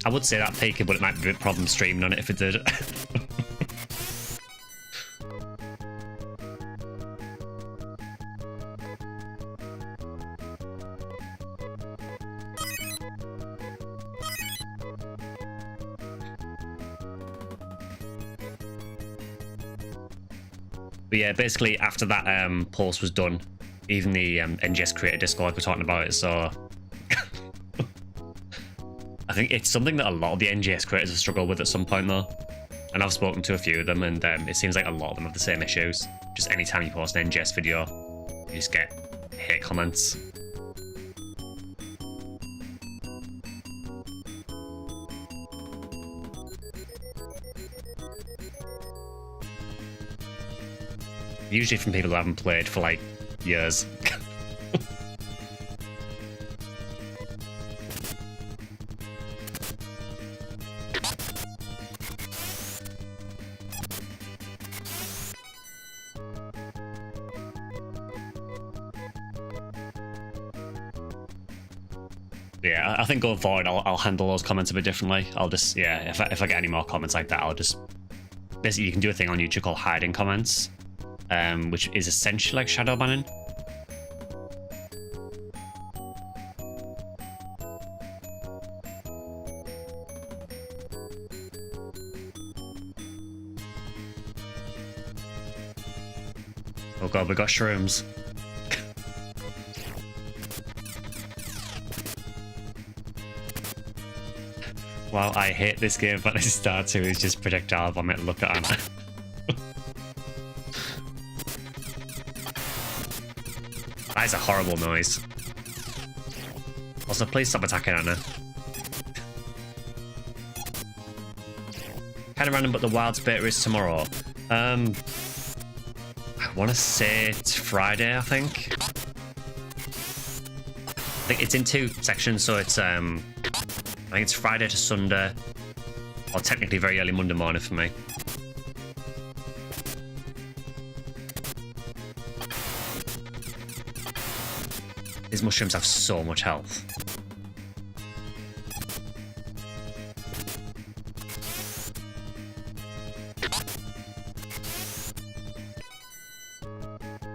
I would say that peaky, but it might be a bit problem streaming on it if it did. But yeah, basically after that post was done, even the NGS creator Discord were talking about it, so I think it's something that a lot of the NGS creators have struggled with at some point though. And I've spoken to a few of them, and it seems like a lot of them have the same issues. Just anytime you post an NGS video, you just get hate comments. Usually from people who haven't played for like years. Yeah, I think going forward, I'll handle those comments a bit differently. I'll just, yeah, if I get any more comments like that, I'll just... Basically, you can do a thing on YouTube called hiding comments, which is essentially like shadow banning. Oh god, we got shrooms. Wow, I hate this game, Phantasy Star II is just projectile vomit. Look at Anna. That is a horrible noise. Also, please stop attacking Anna. Kind of random, but the Wilds beta is tomorrow. I want to say it's Friday, I think. I think it's in 2 sections, so it's I think it's Friday to Sunday, or technically very early Monday morning for me. These mushrooms have so much health.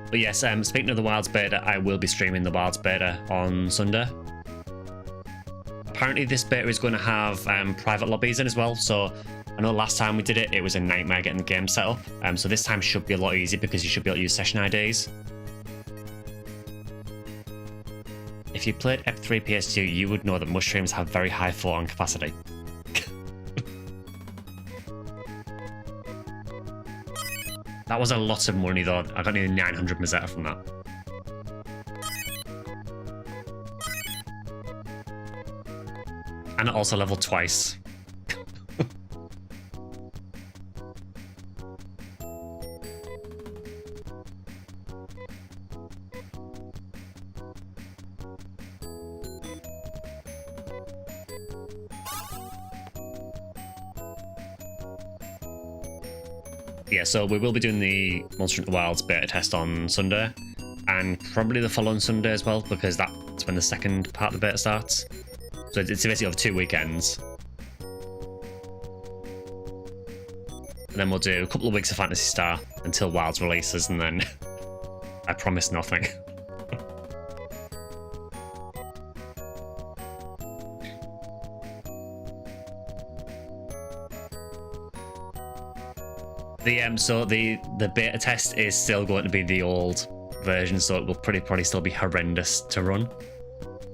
But yes, speaking of the Wilds beta, I will be streaming the Wilds beta on Sunday. Apparently this beta is going to have private lobbies in as well, so I know last time we did it, it was a nightmare getting the game set up, so this time should be a lot easier because you should be able to use session IDs. If you played EP3 PS2, you would know that mushrooms have very high photon capacity. That was a lot of money though, I got nearly 900 Mazetta from that. And it also leveled twice. Yeah, so we will be doing the Monster Hunter Wilds beta test on Sunday, and probably the following Sunday as well, because that's when the second part of the beta starts. So it's basically over 2 weekends. And then we'll do a couple of weeks of Phantasy Star until Wilds releases, and then I promise nothing. So the beta test is still going to be the old version, so it will probably still be horrendous to run.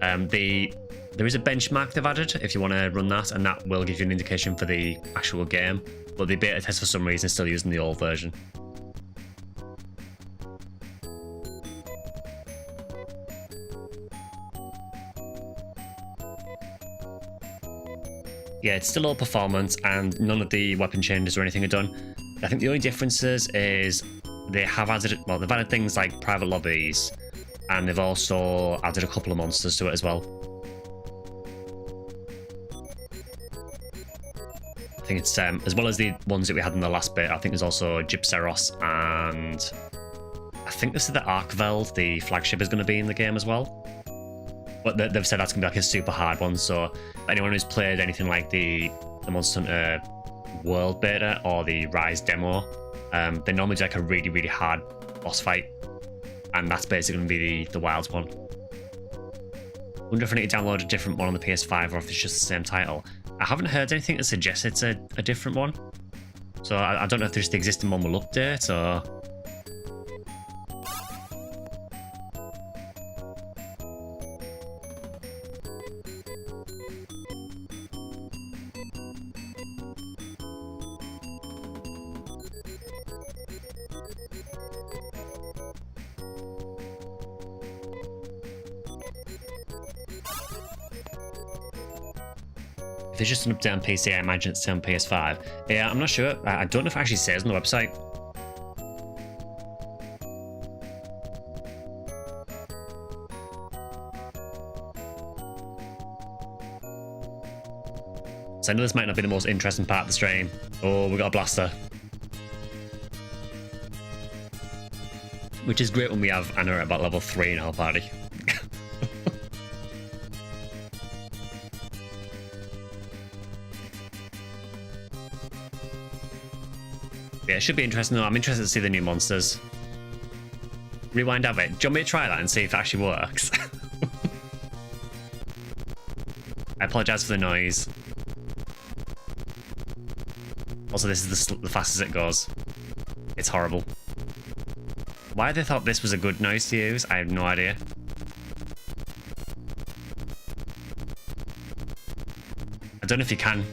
There is a benchmark they've added if you want to run that, and that will give you an indication for the actual game. But the beta test for some reason is still using the old version. Yeah, it's still all performance, and none of the weapon changes or anything are done. I think the only differences is they have added, well, they've added things like private lobbies, and they've also added a couple of monsters to it as well. I think it's, as well as the ones that we had in the last bit, I think there's also Gypseros, and I think this is the Arkveld, the flagship, is going to be in the game as well. But they've said that's going to be like a super hard one, so anyone who's played anything like the Monster Hunter World Beta or the Rise demo, they normally do like a really, really hard boss fight, and that's basically going to be the Wilds one. Wonder if I need to download a different one on the PS5 or if it's just the same title. I haven't heard anything that suggests it's a different one, so I don't know if just the existing one will update or... If it's just an update on PC, I imagine it's still on PS5. Yeah, I'm not sure. I don't know if it actually says on the website. So I know this might not be the most interesting part of the stream. Oh, we got a blaster. Which is great when we have Anna at about level 3 in our party. Yeah, it should be interesting though. I'm interested to see the new monsters. Rewind of it. Do you want me to try that and see if it actually works? I apologise for the noise. Also, this is the fastest it goes. It's horrible. Why they thought this was a good noise to use, I have no idea. I don't know if you can.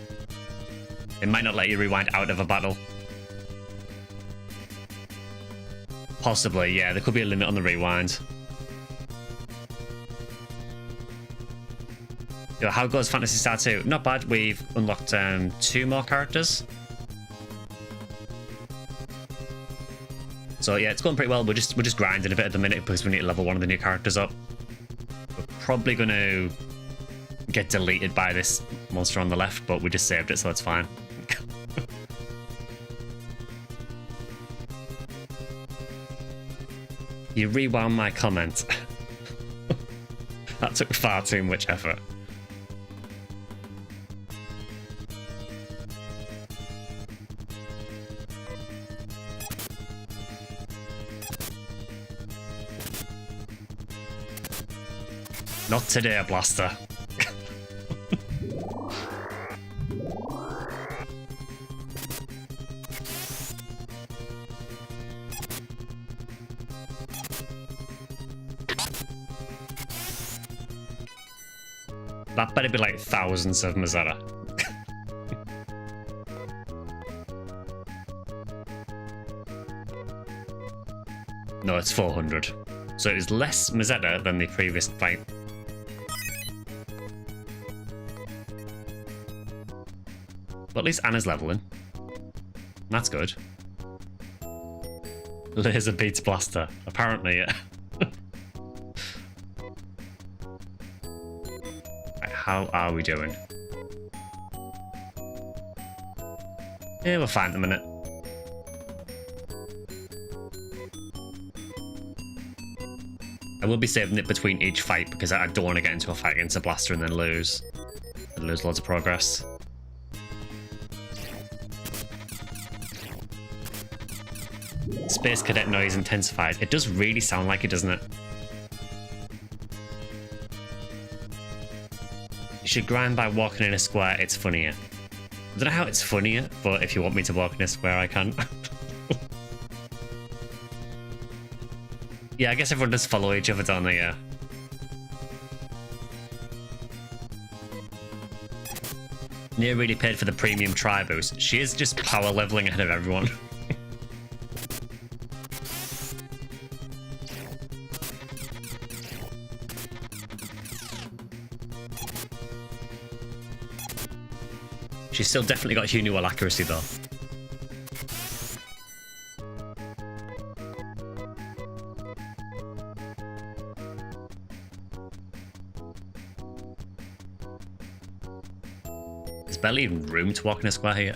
It might not let you rewind out of a battle. Possibly, yeah. There could be a limit on the rewind. Yo, how goes Phantasy Star II? Not bad. We've unlocked 2 more characters. So yeah, it's going pretty well. We're just grinding a bit at the minute because we need to level one of the new characters up. We're probably going to get deleted by this monster on the left, but we just saved it, so it's fine. You rewound my comment. That took far too much effort. Not today, a blaster. That better be like thousands of Mazetta. No, it's 400. So it was less Mazetta than the previous fight. But at least Anna's leveling. That's good. Laser beats blaster. Apparently, yeah. How are we doing? Yeah, we're fine at the minute. I will be saving it between each fight because I don't want to get into a fight against a blaster and then lose. And lose loads of progress. Space Cadet noise intensifies. It does really sound like it, doesn't it? You should grind by walking in a square, it's funnier. I don't know how it's funnier, but if you want me to walk in a square, I can. Yeah, I guess everyone does follow each other, don't they? Yeah. Nia really paid for the premium tri boost. She is just power leveling ahead of everyone. She's still definitely got Hunual accuracy though. There's barely even room to walk in a square here.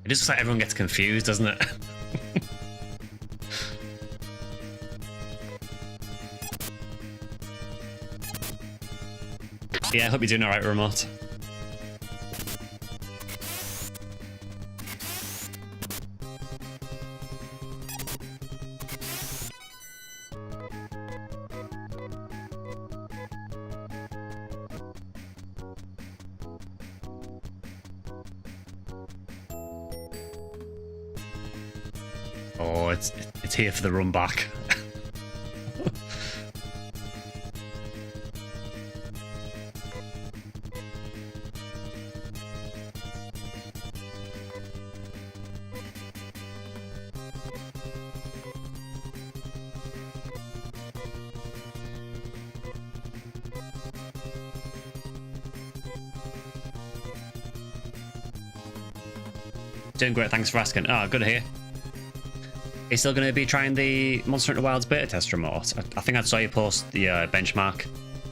It just looks like everyone gets confused, doesn't it? Yeah, I hope you're doing alright, remote. Oh, it's here for the run back. Doing great, thanks for asking. Oh, good to hear. Are you still going to be trying the Monster Hunter Wilds beta test remote? I think I saw you post the benchmark.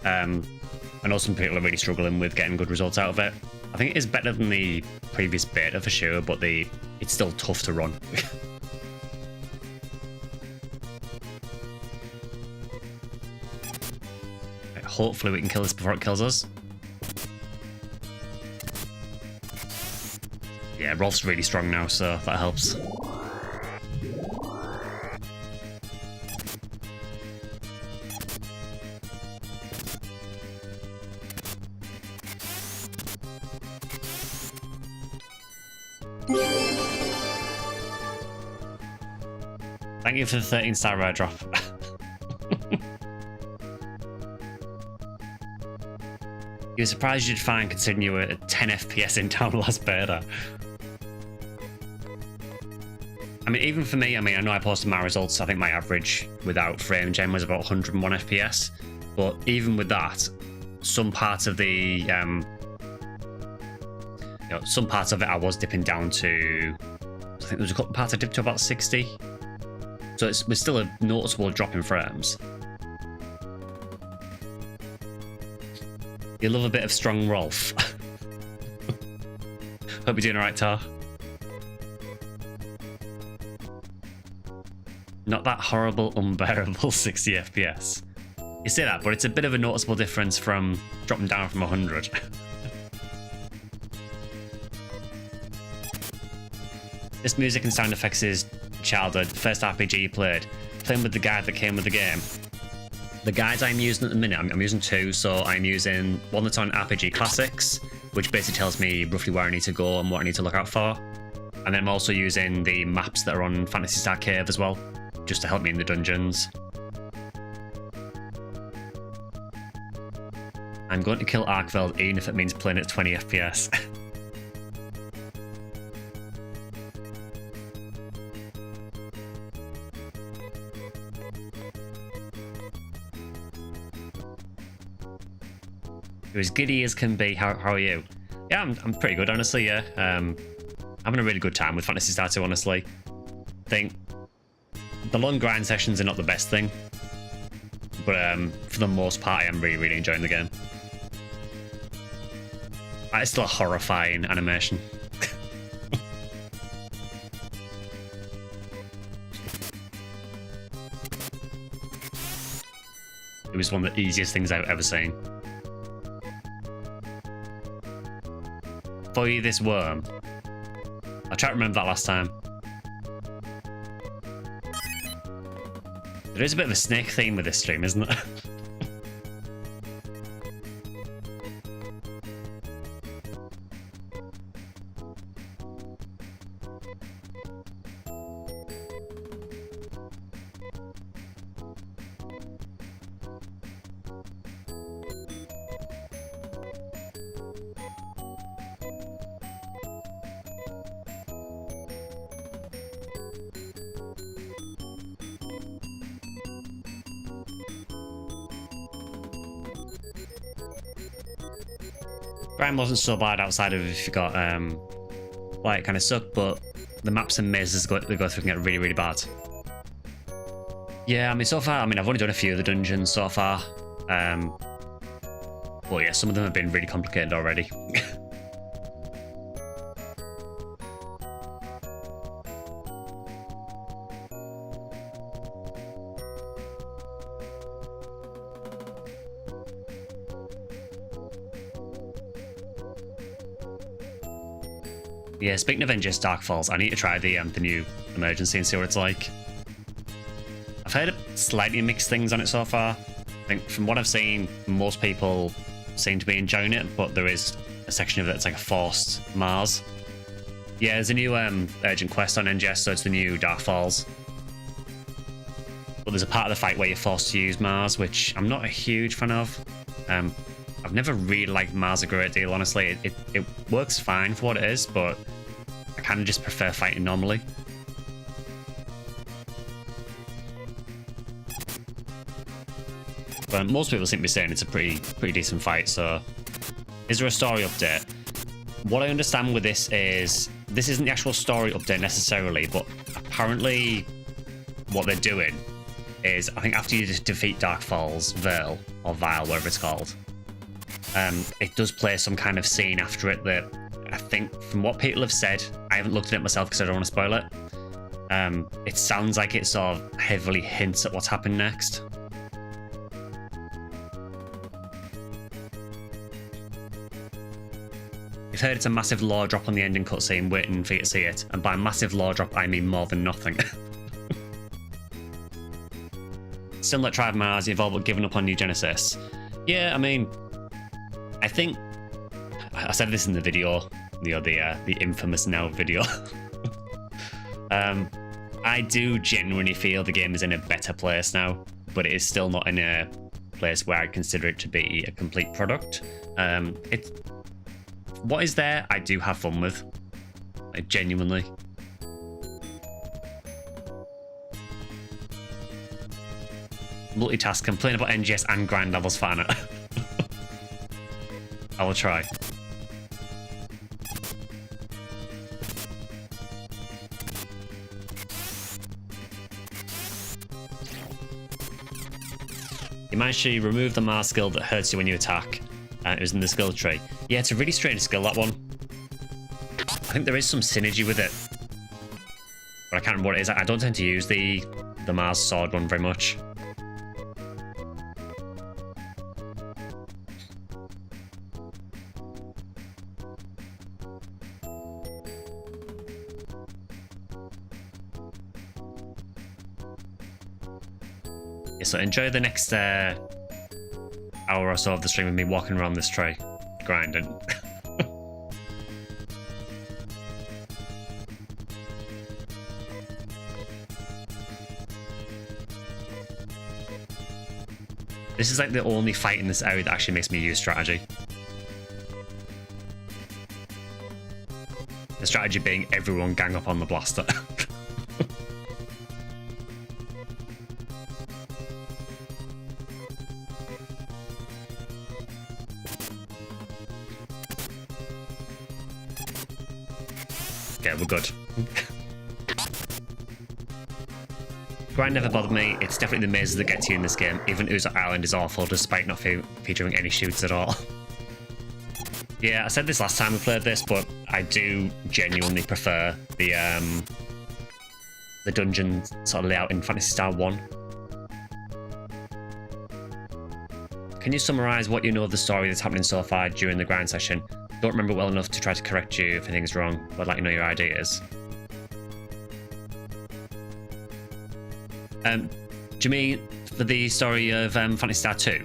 I know some people are really struggling with getting good results out of it. I think it is better than the previous beta for sure, but it's still tough to run. Hopefully we can kill this before it kills us. Yeah, Rolf's really strong now, so that helps. Thank you for the 13-star airdrop. You were surprised you'd find considering you were at 10 FPS in town last beta. I mean, even for me, I know I posted my results. I think my average without frame gen was about 101 FPS. But even with that, some parts of the, some parts of it I was dipping down to. I think there was a couple parts I dipped to about 60. So it was still a noticeable drop in frames. You love a bit of strong Rolf. Hope you're doing alright, Tar. Not that horrible, unbearable 60 FPS. You say that, but it's a bit of a noticeable difference from dropping down from 100. This music and sound effects is childhood. First RPG you played. Playing with the guide that came with the game. The guides I'm using at the minute, I'm using two. So I'm using one that's on RPG Classics, which basically tells me roughly where I need to go and what I need to look out for. And then I'm also using the maps that are on Phantasy Star Cave as well, just to help me in the dungeons. I'm going to kill Arkveld even if it means playing at 20 FPS. You're as giddy as can be. How are you? Yeah, I'm pretty good, honestly, yeah. Having a really good time with Phantasy Star II, honestly. I think the long grind sessions are not the best thing, but for the most part, I am really, really enjoying the game. It's still a horrifying animation. It was one of the easiest things I've ever seen. For you, this worm. I try to remember that last time. There is a bit of a snake theme with this stream, isn't there? Grind wasn't so bad outside of if you got like it kind of sucked, but the maps and mazes they go through can get really, really bad. Yeah, I mean, so far, I mean, I've only done a few of the dungeons so far. But yeah, some of them have been really complicated already. Yeah, speaking of NGS Darkfalls, I need to try the new emergency and see what it's like. I've heard slightly mixed things on it so far. I think from what I've seen, most people seem to be enjoying it, but there is a section of it that's like a forced Mars. Yeah, there's a new urgent quest on NGS, so it's the new Darkfalls. But there's a part of the fight where you're forced to use Mars, which I'm not a huge fan of. I've never really liked Mars a great deal, honestly. It works fine for what it is, but I kind of just prefer fighting normally. But most people seem to be saying it's a pretty decent fight, so... Is there a story update? What I understand with this is... This isn't the actual story update necessarily, but apparently what they're doing is, I think after you defeat Darkfalls, Veil, or Vile, whatever it's called, it does play some kind of scene after it that I think, from what people have said, I haven't looked at it myself because I don't want to spoil it. It sounds like it sort of heavily hints at what's happened next. You've heard it's a massive lore drop on the ending cutscene, waiting for you to see it, and by massive lore drop I mean more than nothing. Similar to Tribe Mars, you've all but given up on New Genesis. Yeah, I mean, I think I said this in the video, the infamous now video. I do genuinely feel the game is in a better place now, but it is still not in a place where I consider it to be a complete product. What is there, I do have fun with, like, genuinely. Multitask, complain about NGS and grind levels for Anna. I will try. You managed to remove the Mars skill that hurts you when you attack. It was in the skill tree. Yeah, it's a really strange skill, that one. I think there is some synergy with it, but I can't remember what it is. I don't tend to use the Mars sword one very much. Yeah, so enjoy the next hour or so of the stream with me walking around this tree, grinding. This is like the only fight in this area that actually makes me use strategy. The strategy being everyone gang up on the blaster. Okay, we're good. Grind never bothered me. It's definitely the mazes that get to you in this game. Even Uzo Island is awful despite not featuring any shoots at all. Yeah, I said this last time we played this, but I do genuinely prefer the dungeon sort of layout in Phantasy Star I. Can you summarise what you know of the story that's happening so far during the grind session? Don't remember well enough to try to correct you if anything's wrong, but I'd like to know your ideas. Do you mean for the story of Phantasy Star II?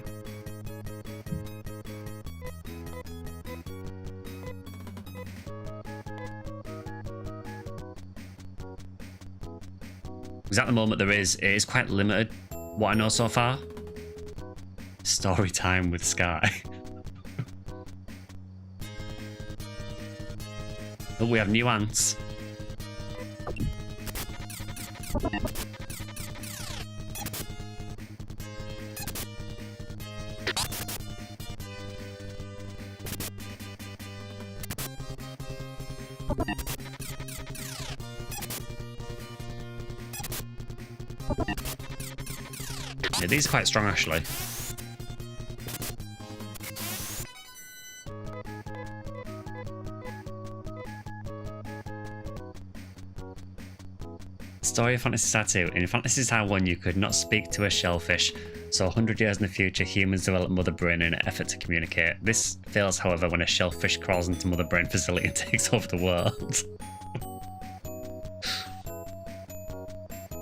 Because at the moment it is quite limited what I know so far. Story time with Sky. Oh, we have new ants. Yeah, these are quite strong, actually. Story of Phantasy Star II. In Phantasy Star I, you could not speak to a shellfish, so 100 years in the future, humans develop Mother Brain in an effort to communicate. This fails, however, when a shellfish crawls into Mother Brain facility and takes over the world.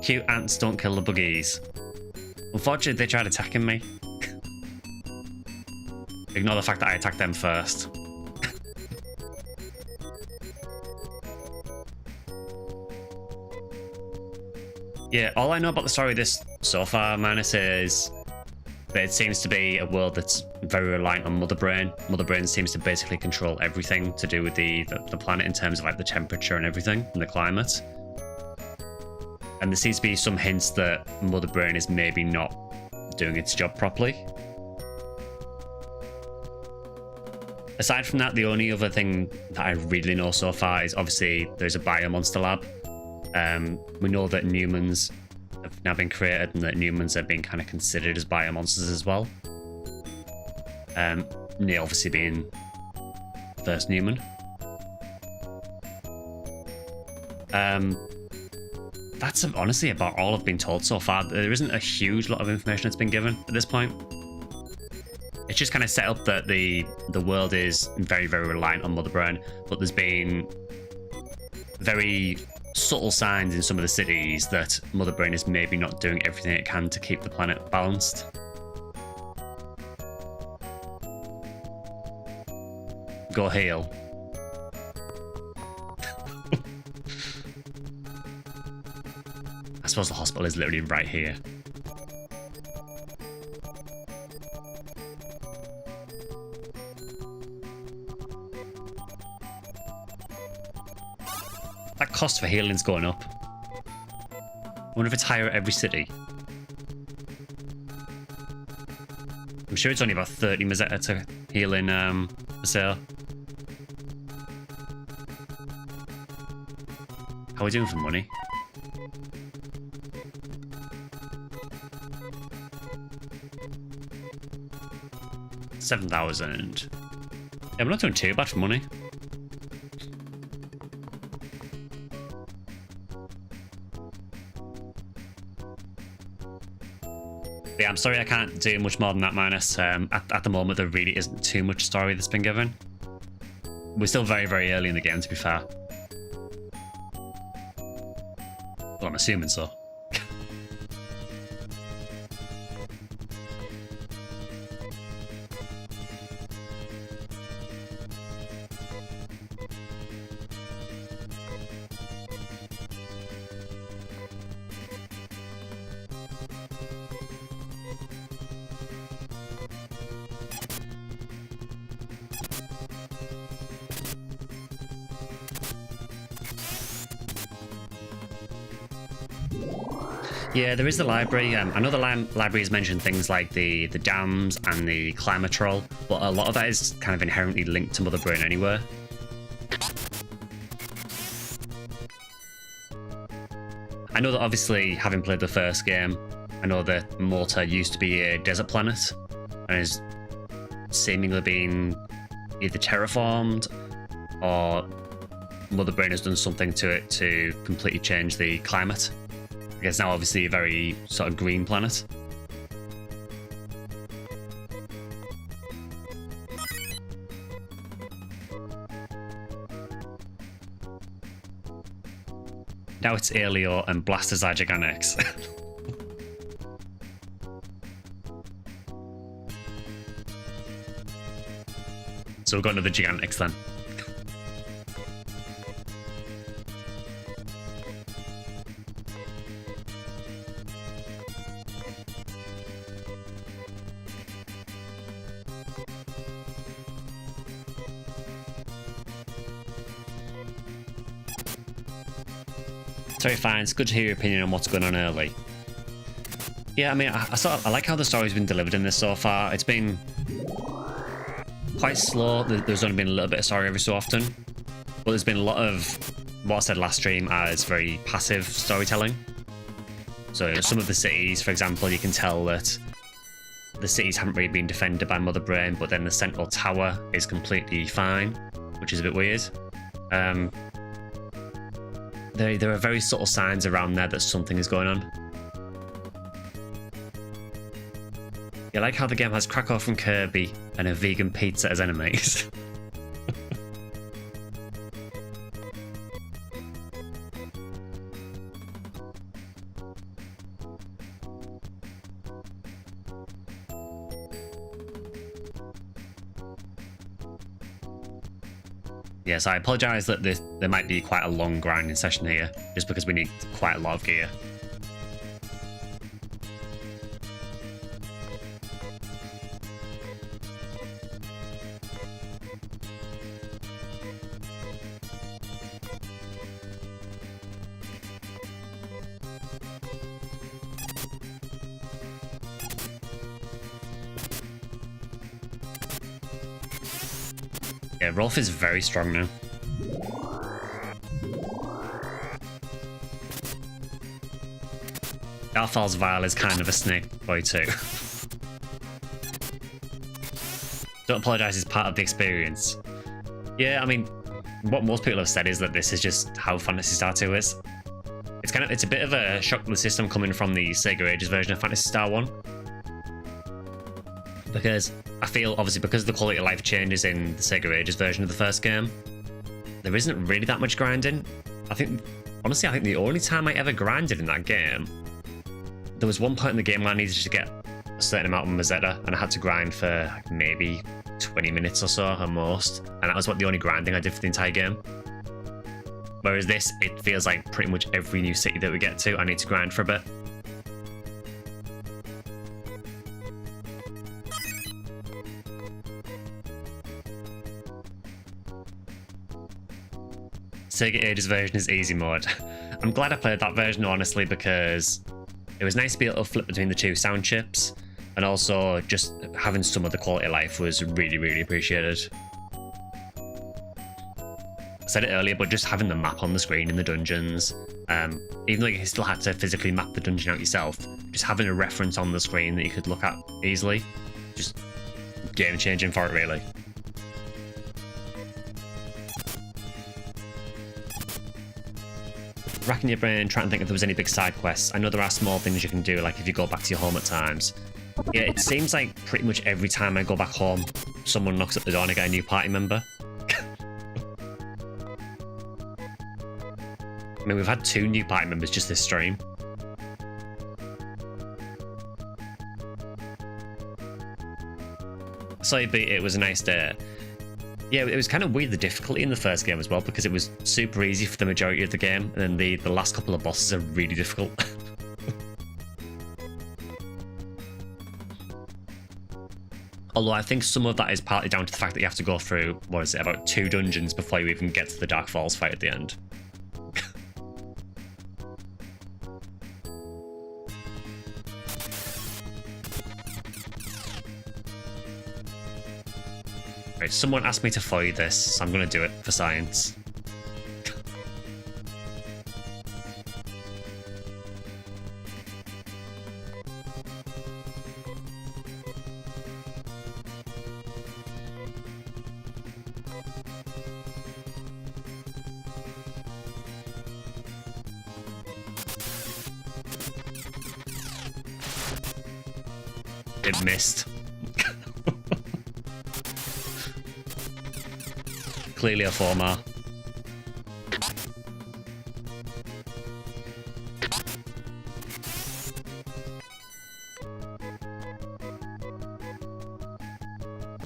Cute ants don't kill the buggies. Unfortunately, they tried attacking me. Ignore the fact that I attacked them first. Yeah, all I know about the story of this so far, Manus, is that it seems to be a world that's very reliant on Mother Brain. Mother Brain seems to basically control everything to do with the planet in terms of like the temperature and everything and the climate. And there seems to be some hints that Mother Brain is maybe not doing its job properly. Aside from that, the only other thing that I really know so far is obviously there's a biomonster lab. We know that Newmans have now been created and that Newmans are being kind of considered as biomonsters as well. Neo obviously being first Newman. That's honestly about all I've been told so far. There isn't a huge lot of information that's been given at this point. It's just kind of set up that the world is very, very reliant on Mother Brain, but there's been very subtle signs in some of the cities that Mother Brain is maybe not doing everything it can to keep the planet balanced. Go heal. I suppose the hospital is literally right here. That cost for healing's going up. I wonder if it's higher at every city. I'm sure it's only about 30 Mazetta to heal in Paseo. How are we doing for money? $7,000. Yeah, we're not doing too bad for money. Yeah, I'm sorry I can't do much more than that, Minus. At the moment, there really isn't too much story that's been given. We're still very, very early in the game, to be fair. Well, I'm assuming so. Yeah, there is the library. I know the library has mentioned things like the dams and the climatrol, but a lot of that is kind of inherently linked to Mother Brain anyway. I know that obviously, having played the first game, I know that Malta used to be a desert planet and is seemingly being either terraformed or Mother Brain has done something to it to completely change the climate. I guess now obviously a very sort of green planet. Now it's Alio and blasters are Gigantics. So we've got another Gigantics then. Very fine. It's good to hear your opinion on what's going on early. Yeah, I mean, I like how the story's been delivered in this so far. It's been quite slow. There's only been a little bit of story every so often, but there's been a lot of what I said last stream as very passive storytelling. So some of the cities, for example, you can tell that the cities haven't really been defended by Mother Brain, but then the central tower is completely fine, which is a bit weird. There are very subtle signs around there that something is going on. I like how the game has Krakow from Kirby and a vegan pizza as enemies. Yes, I apologise that there might be quite a long grinding session here, just because we need quite a lot of gear. Yeah, Rolf is very strong now. Garthal's Vial is kind of a snake boy too. Don't apologise, it's part of the experience. Yeah, I mean, what most people have said is that this is just how Phantasy Star II is. It's a bit of a shock to the system coming from the Sega Ages version of Phantasy Star 1. Because I feel, obviously, because the quality of life changes in the Sega Ages version of the first game, there isn't really that much grinding. Honestly, I think the only time I ever grinded in that game, there was one point in the game where I needed to get a certain amount of Mazetta, and I had to grind for like maybe 20 minutes or so at most, and that was the only grinding I did for the entire game. Whereas this, it feels like pretty much every new city that we get to, I need to grind for a bit. Sega Ages version is easy mode. I'm glad I played that version, honestly, because it was nice to be able to flip between the two sound chips, and also just having some of the quality of life was really, really appreciated. I said it earlier, but just having the map on the screen in the dungeons, even though you still had to physically map the dungeon out yourself, just having a reference on the screen that you could look at easily, just game changing for it, really. Racking your brain, trying to think if there was any big side quests. I know there are small things you can do, like if you go back to your home at times. Yeah, it seems like pretty much every time I go back home, someone knocks at the door and I get a new party member. I mean, we've had 2 new party members just this stream. So it was a nice day. Yeah, it was kind of weird, the difficulty in the first game as well, because it was super easy for the majority of the game, and then the last couple of bosses are really difficult. Although I think some of that is partly down to the fact that you have to go through, what is it, about 2 dungeons before you even get to the Dark Falls fight at the end. Right, someone asked me to foil this, so I'm going to do it for science. It missed. Clearly a 4-mar.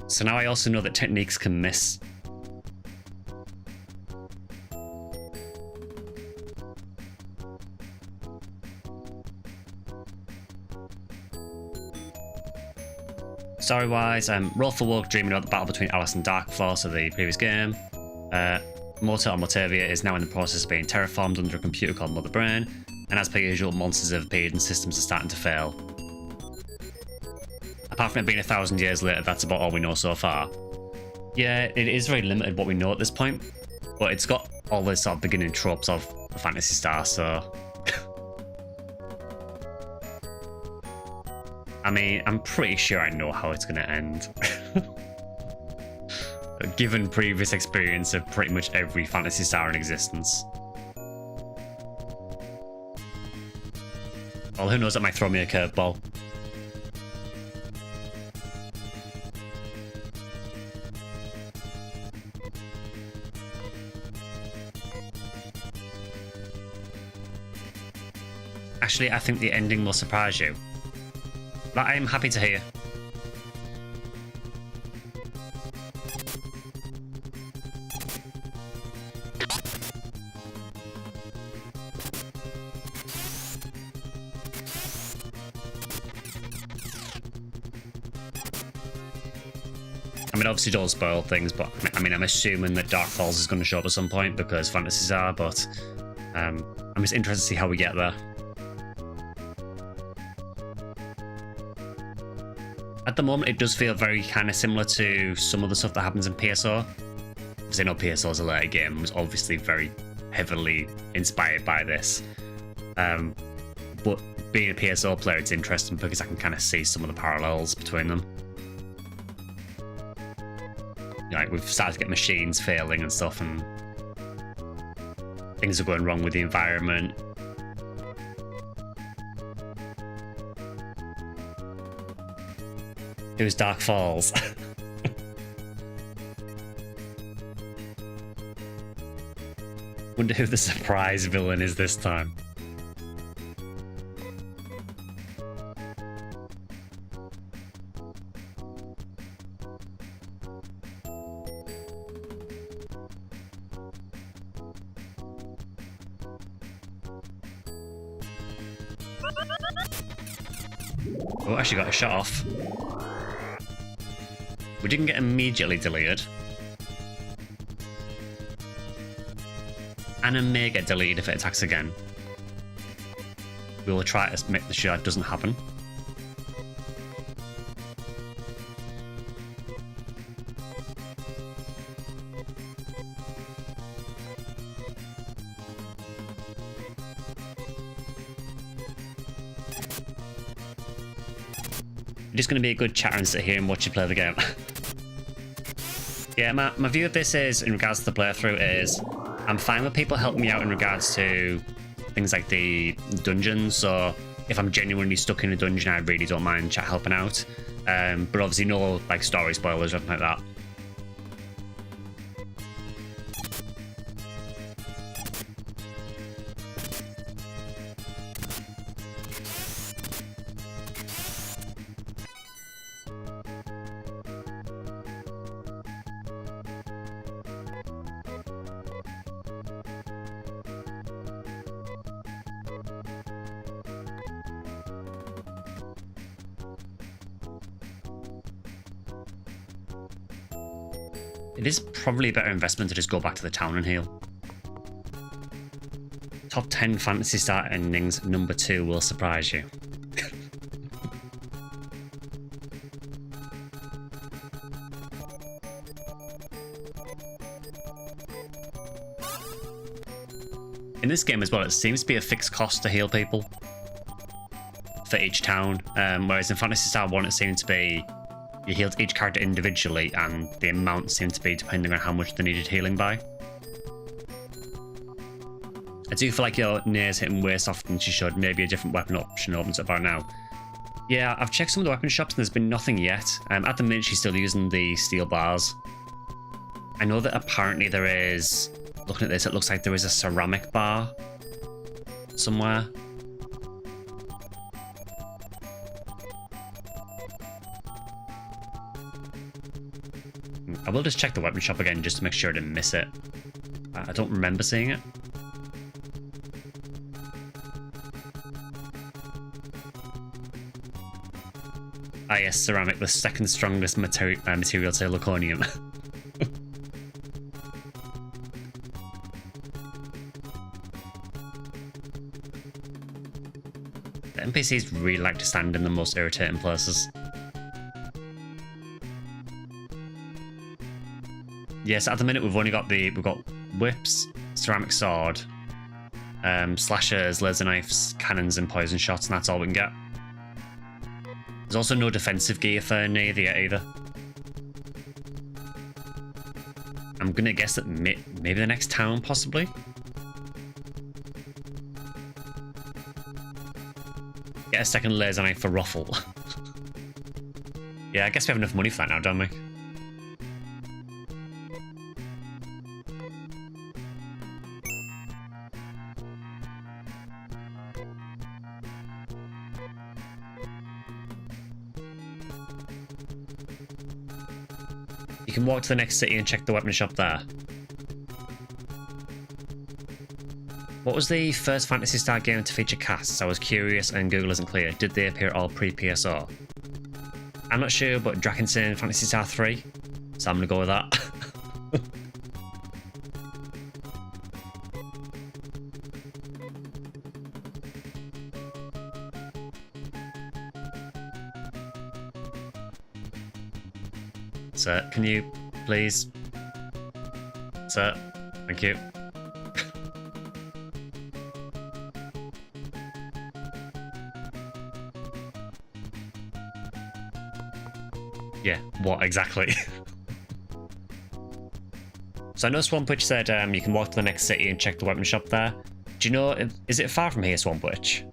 So now I also know that techniques can miss. Story-wise, Rolf awoke dreaming about the battle between Alice and Dark Force of the previous game. Morta or Motavia is now in the process of being terraformed under a computer called Mother Brain, and as per usual, monsters have appeared and systems are starting to fail. Apart from it being 1,000 years later, that's about all we know so far. Yeah, it is very limited what we know at this point, but it's got all the sort of beginning tropes of a Phantasy Star, so... I mean, I'm pretty sure I know how it's going to end. Given previous experience of pretty much every Phantasy Star in existence. Well, who knows, that might throw me a curveball. Actually, I think the ending will surprise you. That I am happy to hear. I mean, obviously don't spoil things, but I mean, I'm assuming that Dark Falls is going to show up at some point because Phantasy Star, but I'm just interested to see how we get there. At the moment, it does feel very kind of similar to some of the stuff that happens in PSO. Because I know PSO is a later game, was obviously very heavily inspired by this. But being a PSO player, it's interesting because I can kind of see some of the parallels between them. Like, we've started to get machines failing and stuff, and things are going wrong with the environment. It was Dark Falls. Wonder who the surprise villain is this time. Oh, actually got a shot off. We didn't get immediately deleted. And it may get deleted if it attacks again. We will try to make sure that doesn't happen. It is going to be a good chat and sit here and watch you play the game. Yeah, my view of this is, in regards to the playthrough, is I'm fine with people helping me out in regards to things like the dungeons. So if I'm genuinely stuck in a dungeon, I really don't mind chat helping out. But obviously no like story spoilers or anything like that. It is probably a better investment to just go back to the town and heal. Top 10 Phantasy Star endings, number 2 will surprise you. In this game as well, it seems to be a fixed cost to heal people for each town, whereas in Phantasy Star 1 it seemed to be you healed each character individually, and the amount seemed to be depending on how much they needed healing by. I do feel like your Nair's hitting waste often she should. Maybe a different weapon option opens up about now. Yeah, I've checked some of the weapon shops and there's been nothing yet. At the minute she's still using the steel bars. I know that apparently there is, looking at this, it looks like there is a ceramic bar somewhere. I will just check the weapon shop again just to make sure I didn't miss it. I don't remember seeing it. Ah yes, ceramic, the second strongest material to Laconium. The NPCs really like to stand in the most irritating places. Yes, at the minute we've got whips, ceramic sword, slashers, laser knives, cannons, and poison shots, and that's all we can get. There's also no defensive gear for neither yet either. I'm gonna guess that maybe the next town, possibly? Get a second laser knife for Ruffle. Yeah, I guess we have enough money for that now, don't we? You can walk to the next city and check the weapon shop there. What was the first Phantasy Star game to feature casts? I was curious and Google isn't clear. Did they appear at all pre-PSO? I'm not sure, but Drakensane Phantasy Star III, so I'm gonna go with that. Sir, can you please? Sir, thank you. Yeah, what exactly? So I know Swamp Witch said you can walk to the next city and check the weapon shop there. Do you know, is it far from here, Swamp Witch?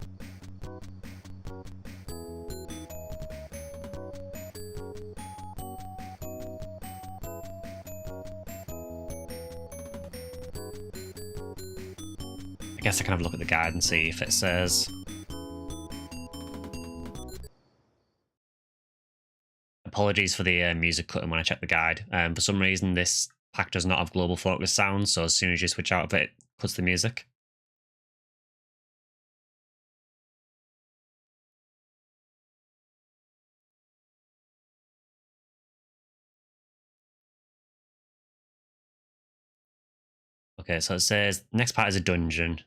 I guess I can have a look at the guide and see if it says. Apologies for the music cutting when I check the guide. For some reason, this pack does not have global focus sound, so as soon as you switch out of it, it cuts the music. Okay, so it says next part is a dungeon.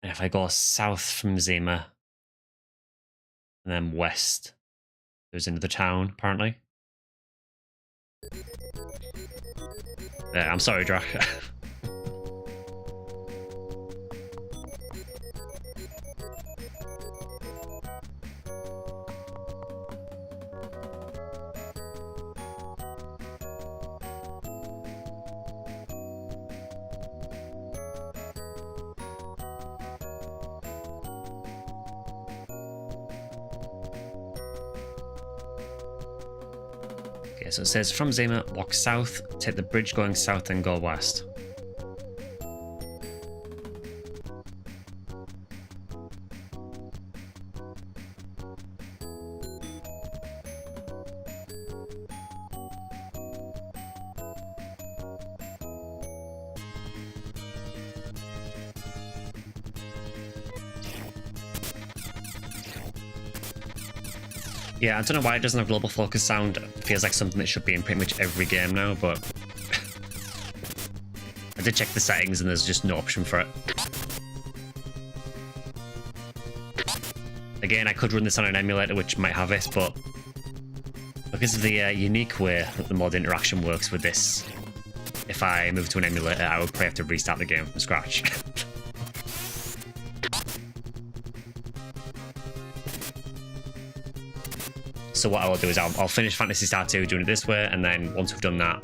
And if I go south from Zima and then west, there's another town, apparently. Yeah, I'm sorry, Drak. Okay, so it says from Zima, walk south, take the bridge going south, and go west. Yeah, I don't know why it doesn't have global focus sound. It feels like something that should be in pretty much every game now, but I did check the settings and there's just no option for it. Again, I could run this on an emulator, which might have it, but because of the unique way that the mod interaction works with this, if I move to an emulator, I would probably have to restart the game from scratch. So what I'll do is I'll finish Phantasy Star II doing it this way, and then once we've done that,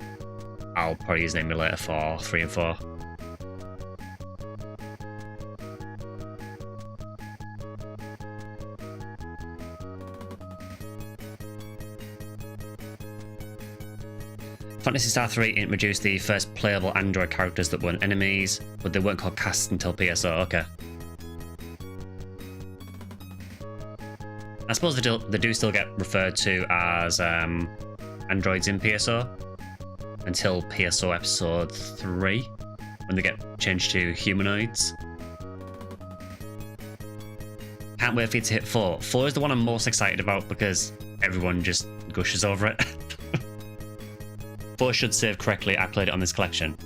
I'll probably use an emulator for 3 and 4. Phantasy Star III introduced the first playable android characters that weren't enemies, but they weren't called casts until PSO. Okay. I suppose they do still get referred to as androids in PSO until PSO episode 3, when they get changed to humanoids. Can't wait for you to hit 4. 4 is the one I'm most excited about because everyone just gushes over it. 4 should save correctly. I played it on this collection.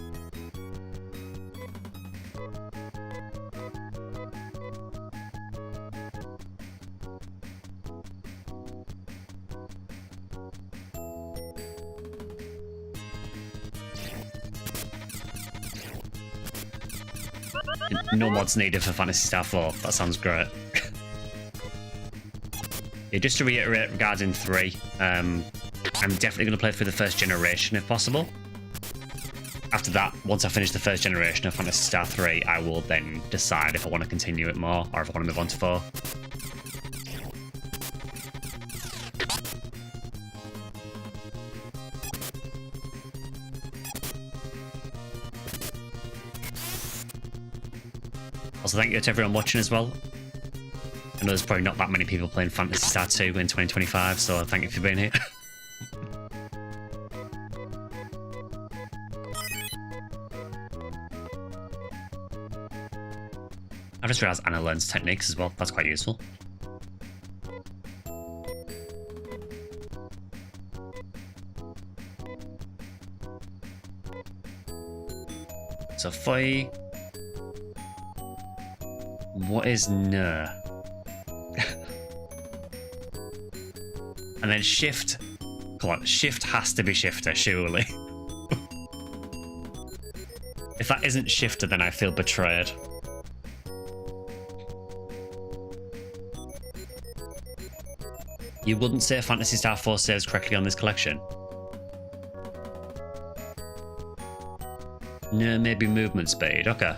No mods needed for Phantasy Star 4. That sounds great. Yeah, just to reiterate regarding 3, I'm definitely going to play through the first generation if possible. After that, once I finish the first generation of Phantasy Star 3, I will then decide if I want to continue it more or if I want to move on to 4. Also, thank you to everyone watching as well. I know there's probably not that many people playing Phantasy Star 2 in 2025, so thank you for being here. I've just realised Anna learns techniques as well. That's quite useful. So Foy. What is N? And then Shift. Come on, Shift has to be Shifter, surely. If that isn't Shifter, then I feel betrayed. You wouldn't say Phantasy Star 4 saves correctly on this collection? No, maybe movement speed. Okay.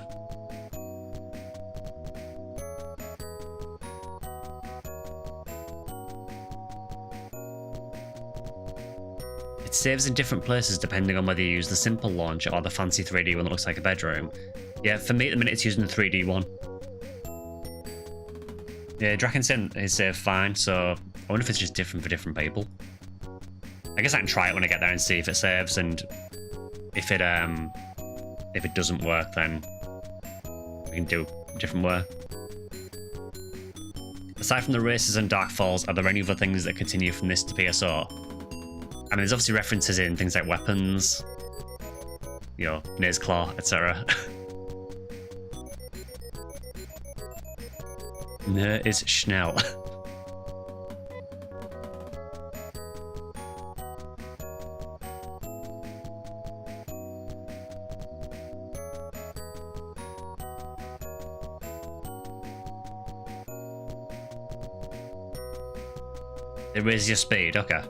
It saves in different places depending on whether you use the simple launch or the fancy 3D one that looks like a bedroom. Yeah, for me at the minute it's using the 3D one. Yeah, Drakensin is saved fine, so I wonder if it's just different for different people. I guess I can try it when I get there and see if it saves, and if it doesn't work, then we can do a different way. Aside from the races and Dark Falls, are there any other things that continue from this to PSO? I mean, there's obviously references in things like weapons, you know, Naze Claw, etc. No, is Schnell. It raises your speed, okay.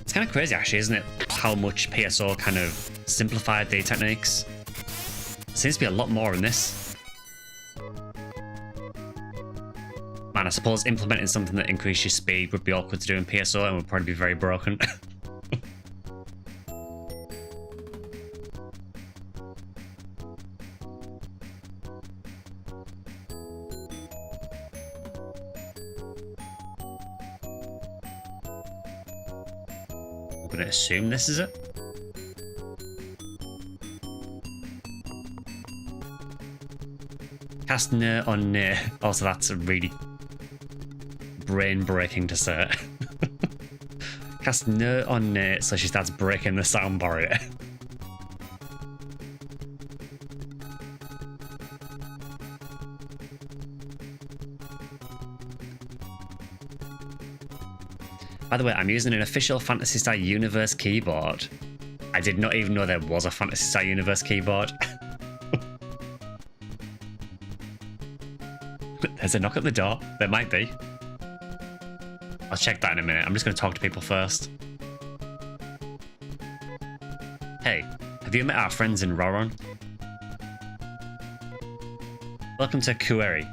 It's kind of crazy actually, isn't it? How much PSO kind of simplified the techniques. Seems to be a lot more in this. Man, I suppose implementing something that increases your speed would be awkward to do in PSO and would probably be very broken. I'm going to assume this is it. Cast Nair on Nair. Also, that's a really brain-breaking to say. Cast Nair on Nair, so she starts breaking the sound barrier. By the way, I'm using an official Phantasy Star Universe keyboard. I did not even know there was a Phantasy Star Universe keyboard. There's a knock at the door. There might be. I'll check that in a minute. I'm just going to talk to people first. Hey, have you met our friends in Roron? Welcome to Kueri.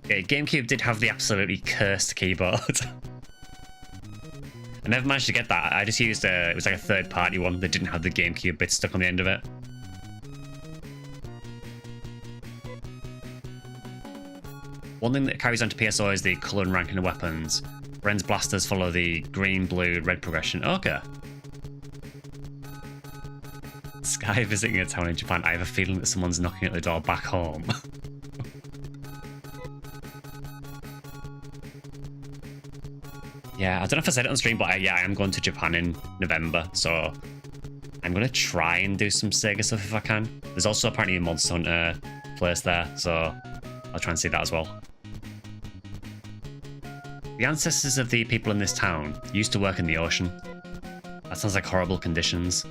Yeah, GameCube did have the absolutely cursed keyboard. I never managed to get that. I just used it was like a third-party one that didn't have the GameCube bit stuck on the end of it. One thing that carries on to PSO is the colour and ranking of weapons. Ren's blasters follow the green, blue, red progression. Okay. Sky visiting a town in Japan. I have a feeling that someone's knocking at the door back home. Yeah, I don't know if I said it on stream, but yeah, I am going to Japan in November, so I'm going to try and do some Sega stuff if I can. There's also apparently a Monster Hunter place there, so I'll try and see that as well. The ancestors of the people in this town used to work in the ocean. That sounds like horrible conditions.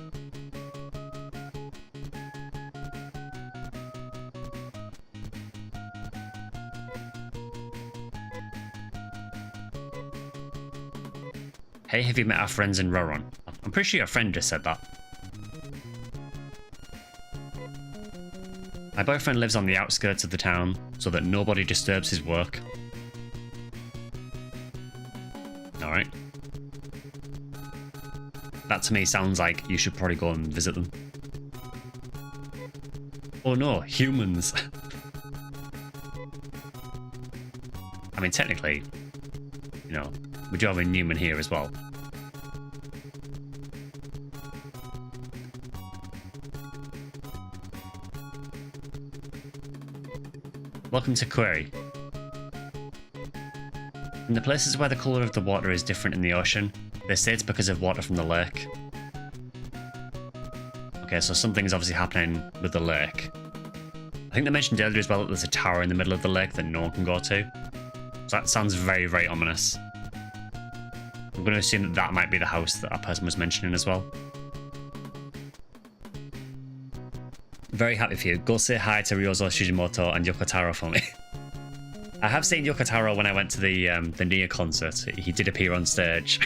Hey, have you met our friends in Roron? I'm pretty sure your friend just said that. My boyfriend lives on the outskirts of the town so that nobody disturbs his work. Alright. That to me sounds like you should probably go and visit them. Oh no, humans. I mean, technically, you know, we do have a Newman here as well. Welcome to Query. In the places where the colour of the water is different in the ocean, they say it's because of water from the lake. Okay, so something's obviously happening with the lake. I think they mentioned earlier as well that there's a tower in the middle of the lake that no one can go to. So that sounds very, very ominous. I'm going to assume that that might be the house that that person was mentioning as well. Very happy for you. Go say hi to Ryozo Shijimoto and Yoko Taro for me. I have seen Yoko Taro when I went to the Nia concert. He did appear on stage.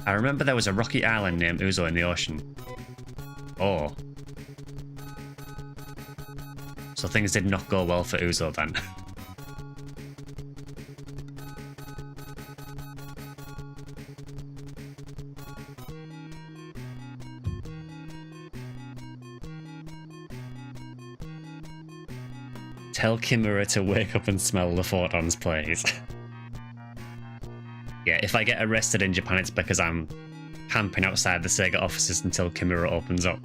I remember there was a rocky island named Uzo in the ocean. Oh. So things did not go well for Uzo then. Tell Kimura to wake up and smell the photons, please. Yeah, if I get arrested in Japan, it's because I'm camping outside the Sega offices until Kimura opens up.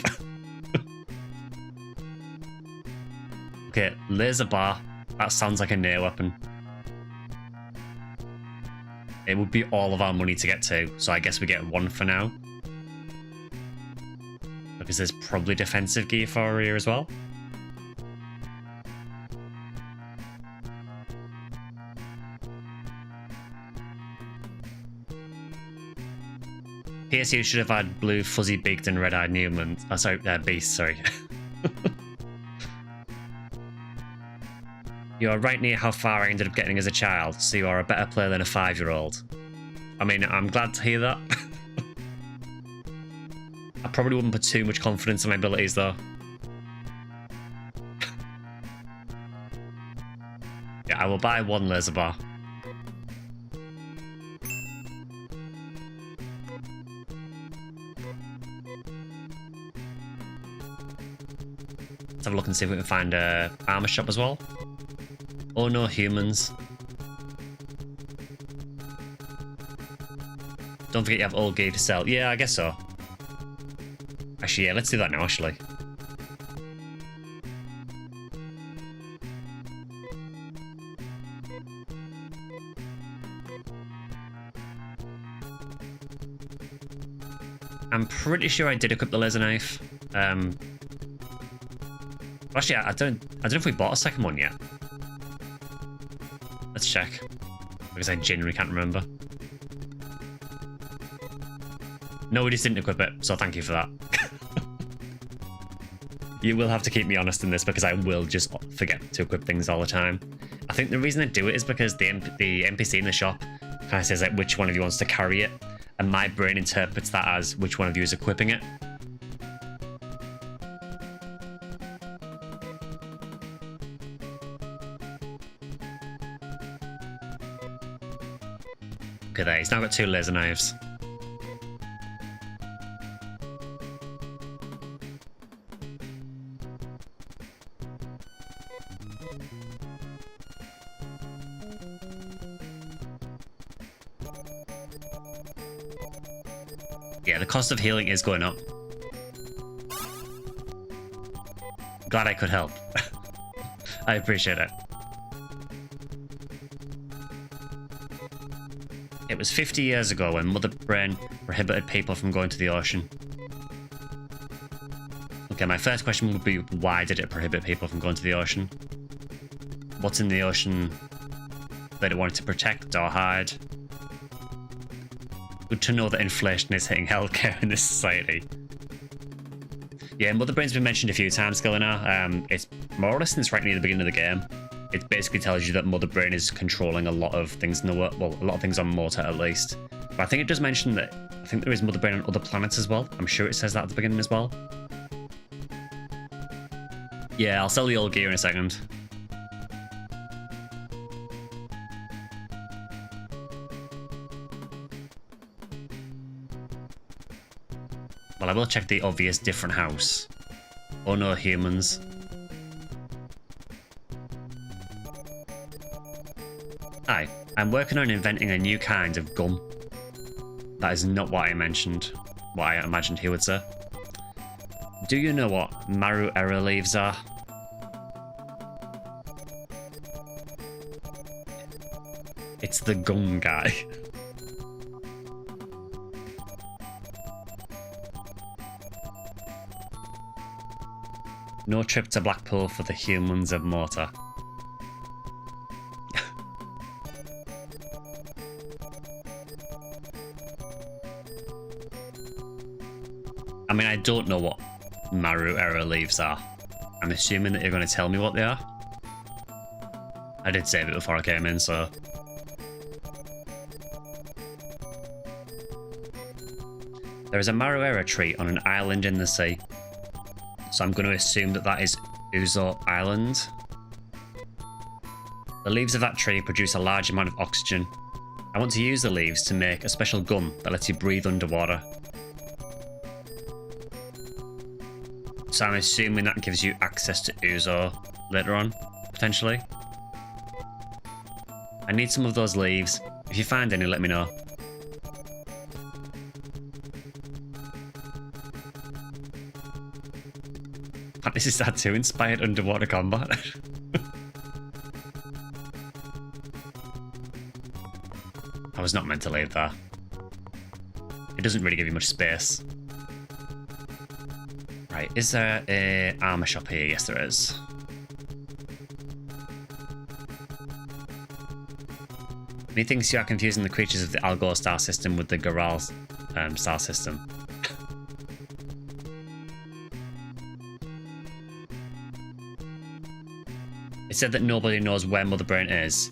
Okay, laser bar. That sounds like a near weapon. It would be all of our money to get to, so I guess we get one for now. Because there's probably defensive gear for her here as well. PSU should have had blue, fuzzy-beaked and red-eyed Newman. Oh, sorry, beast, sorry. You are right near how far I ended up getting as a child, so you are a better player than a 5-year-old. I mean, I'm glad to hear that. I probably wouldn't put too much confidence in my abilities, though. Yeah, I will buy one laser bar. Let's have a look and see if we can find a armor shop as well. Oh no, humans. Don't forget you have old gear to sell. Yeah, I guess so. Actually, yeah, let's do that now, actually. I'm pretty sure I did equip the laser knife. Actually, I don't know if we bought a second one yet. Let's check. Because I genuinely can't remember. No, we just didn't equip it, so thank you for that. You will have to keep me honest in this because I will just forget to equip things all the time. I think the reason I do it is because the NPC in the shop kind of says like which one of you wants to carry it, and my brain interprets that as which one of you is equipping it. Okay, there, he's now got 2 laser knives. Yeah, the cost of healing is going up. Glad I could help. I appreciate it. It was 50 years ago when Mother Brain prohibited people from going to the ocean. Okay, my first question would be, why did it prohibit people from going to the ocean? What's in the ocean that it wanted to protect or hide? Good to know that inflation is hitting healthcare in this society. Yeah, Mother Brain's been mentioned a few times, Gillina. It's more or less since right near the beginning of the game. It basically tells you that Mother Brain is controlling a lot of things in the world. Well, a lot of things on Morta at least. But I think it does mention that I think there is Mother Brain on other planets as well. I'm sure it says that at the beginning as well. Yeah, I'll sell the old gear in a second. Well, I will check the obvious different house. Oh no, humans. Hi, I'm working on inventing a new kind of gum. That is not what I mentioned. What I imagined he would say. Do you know what Maru Era leaves are? It's the gum guy. No trip to Blackpool for the humans of Morta. I mean, I don't know what Maru Era leaves are. I'm assuming that you're going to tell me what they are. I did save it before I came in, so... There is a Maru Era tree on an island in the sea. So I'm going to assume that that is Uzo Island. The leaves of that tree produce a large amount of oxygen. I want to use the leaves to make a special gum that lets you breathe underwater. So I'm assuming that gives you access to Uzo later on, potentially. I need some of those leaves. If you find any, let me know. Phantasy Star II inspired underwater combat. I was not meant to leave there. It doesn't really give you much space. Right, is there a armor shop here? Yes, there is. Methinks you are confusing the creatures of the Algor star system with the Goral star system. It said that nobody knows where Mother Brain is.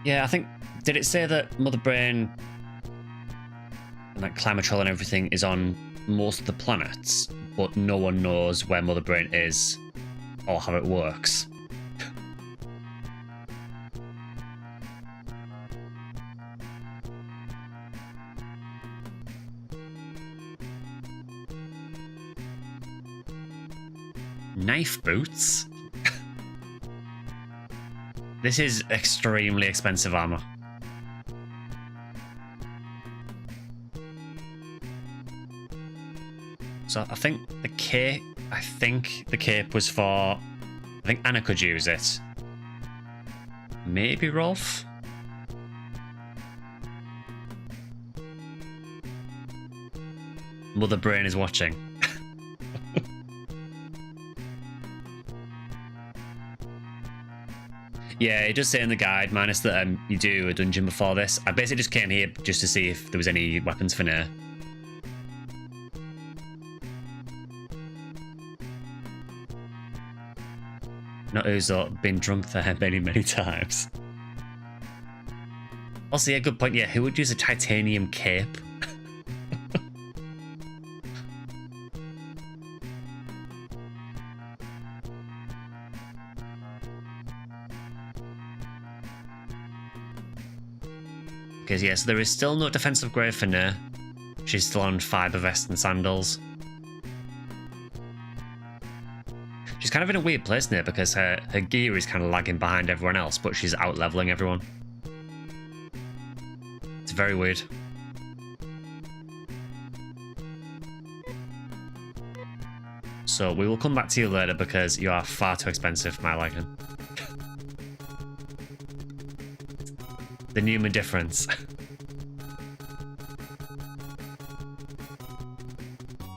Yeah, I think... Did it say that Mother Brain and like Climatrol and everything is on most of the planets, but no one knows where Mother Brain is or how it works? Knife boots? This is extremely expensive armor. So I think the cape was for... I think Anna could use it. Maybe Rolf? Mother Brain is watching. Yeah, it does say in the guide, minus that you do a dungeon before this. I basically just came here just to see if there was any weapons for now. Not Uzo, been drunk there many, many times. Also, yeah, good point. Yeah, who would use a titanium cape? Okay, yeah, so there is still no defensive grave for Nair. She's still on fiber vest and sandals. She's kind of in a weird place now because her gear is kind of lagging behind everyone else, but she's out-leveling everyone. It's very weird. So we will come back to you later because you are far too expensive for my liking. The Newman difference.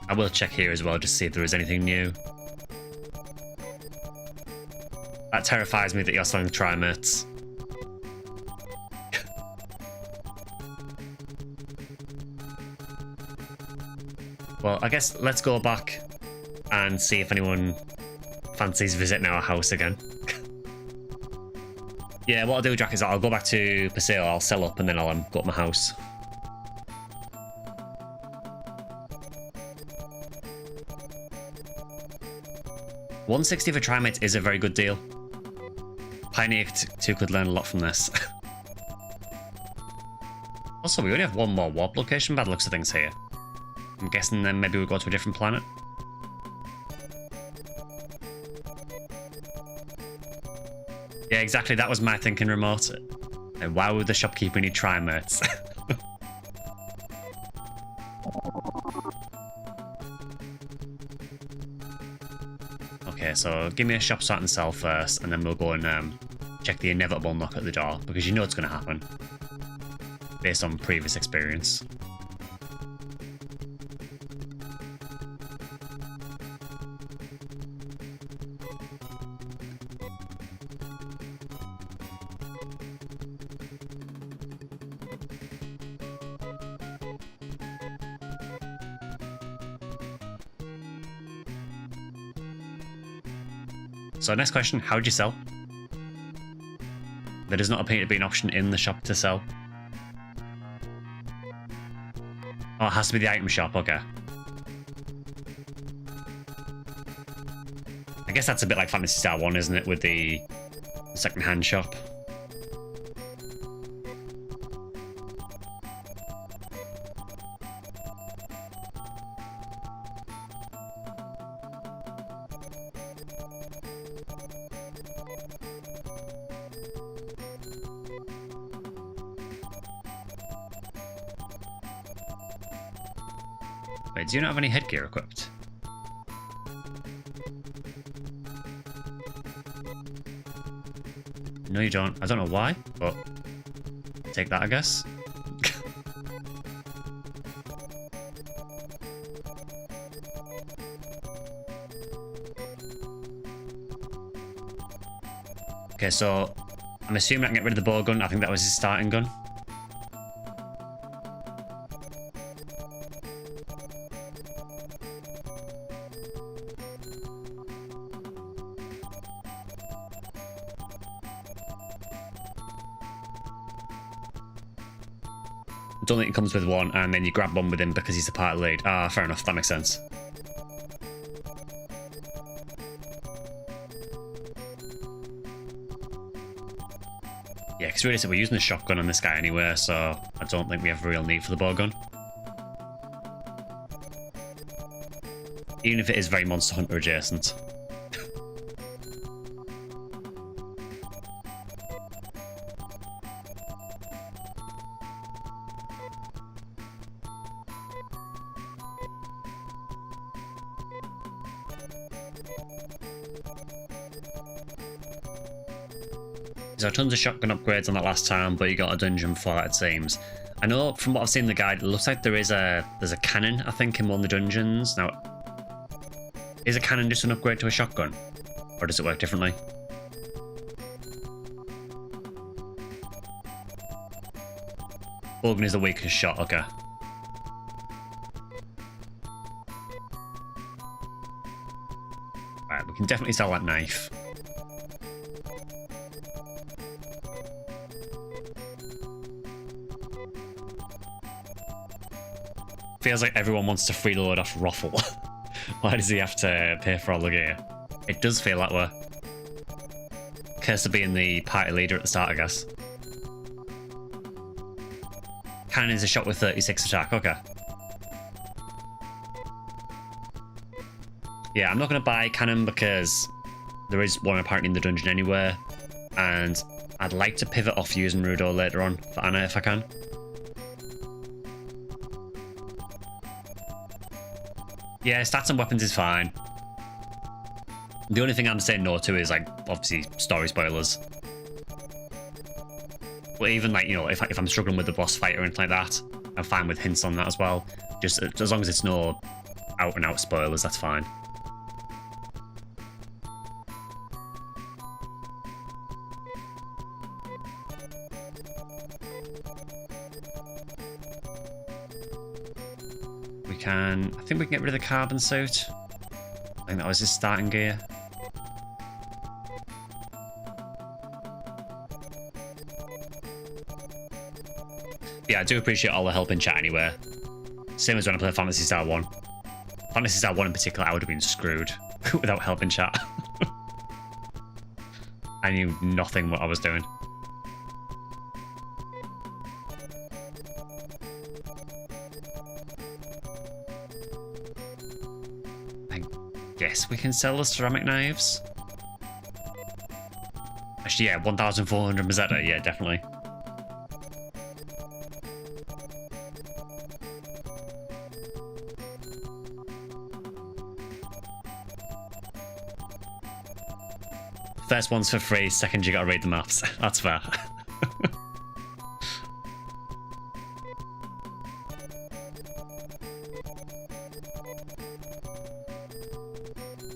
I will check here as well, just to see if there is anything new. That terrifies me that you're selling trimates. Well, I guess let's go back and see if anyone fancies visiting our house again. Yeah, what I'll do, Jack, is I'll go back to Paseo, I'll sell up, and then I'll go up my house. $160 for trimates is a very good deal. Pioneer 2 could learn a lot from this. Also, we only have one more warp location by the looks of things here. I'm guessing then maybe we'll go to a different planet. Yeah, exactly. That was my thinking, remote. And why would the shopkeeper need trimates? Okay, so give me a shop start and sell first, and then we'll go and check the inevitable knock at the door, because you know it's going to happen. Based on previous experience. So next question, how would you sell? There does not appear to be an option in the shop to sell. Oh, it has to be the item shop, okay. I guess that's a bit like Phantasy Star 1, isn't it, with the second-hand shop. Wait, do you not have any headgear equipped? No, you don't. I don't know why, but take that, I guess. Okay, so I'm assuming I can get rid of the bow gun. I think that was his starting gun. Don't think it comes with one, and then you grab one with him because he's the party lead. Ah, fair enough. That makes sense. Yeah, because really, so we're using the shotgun on this guy anyway, so I don't think we have a real need for the bow gun. Even if it is very Monster Hunter adjacent. So tons of shotgun upgrades on that last time, but you got a dungeon before that, it seems. I know from what I've seen in the guide, it looks like there's a cannon, I think, in one of the dungeons. Now, is a cannon just an upgrade to a shotgun? Or does it work differently? Bowgun is the weakest shot, okay. Right, we can definitely sell that knife. Feels like everyone wants to freeload off Ruffle. Why does he have to pay for all the gear? It does feel that way. Curse of being the party leader at the start, I guess. Cannon is a shot with 36 attack, okay. Yeah, I'm not going to buy cannon because there is one apparently in the dungeon anywhere. And I'd like to pivot off using Rudo later on for Anna if I can. Yeah, stats and weapons is fine. The only thing I'm saying no to is, like, obviously, story spoilers. But even, like, you know, if I'm struggling with the boss fight or anything like that, I'm fine with hints on that as well. Just as long as it's no out and out spoilers, that's fine. We can, I think we can get rid of the carbon suit. I think that was his starting gear. Yeah, I do appreciate all the help in chat anyway. Same as when I played Phantasy Star 1. Phantasy Star 1 in particular, I would have been screwed without help in chat. I knew nothing what I was doing. I guess we can sell the ceramic knives. Actually, yeah, 1,400 Mazetta, yeah, definitely. First one's for free, second you gotta read the maths. That's fair.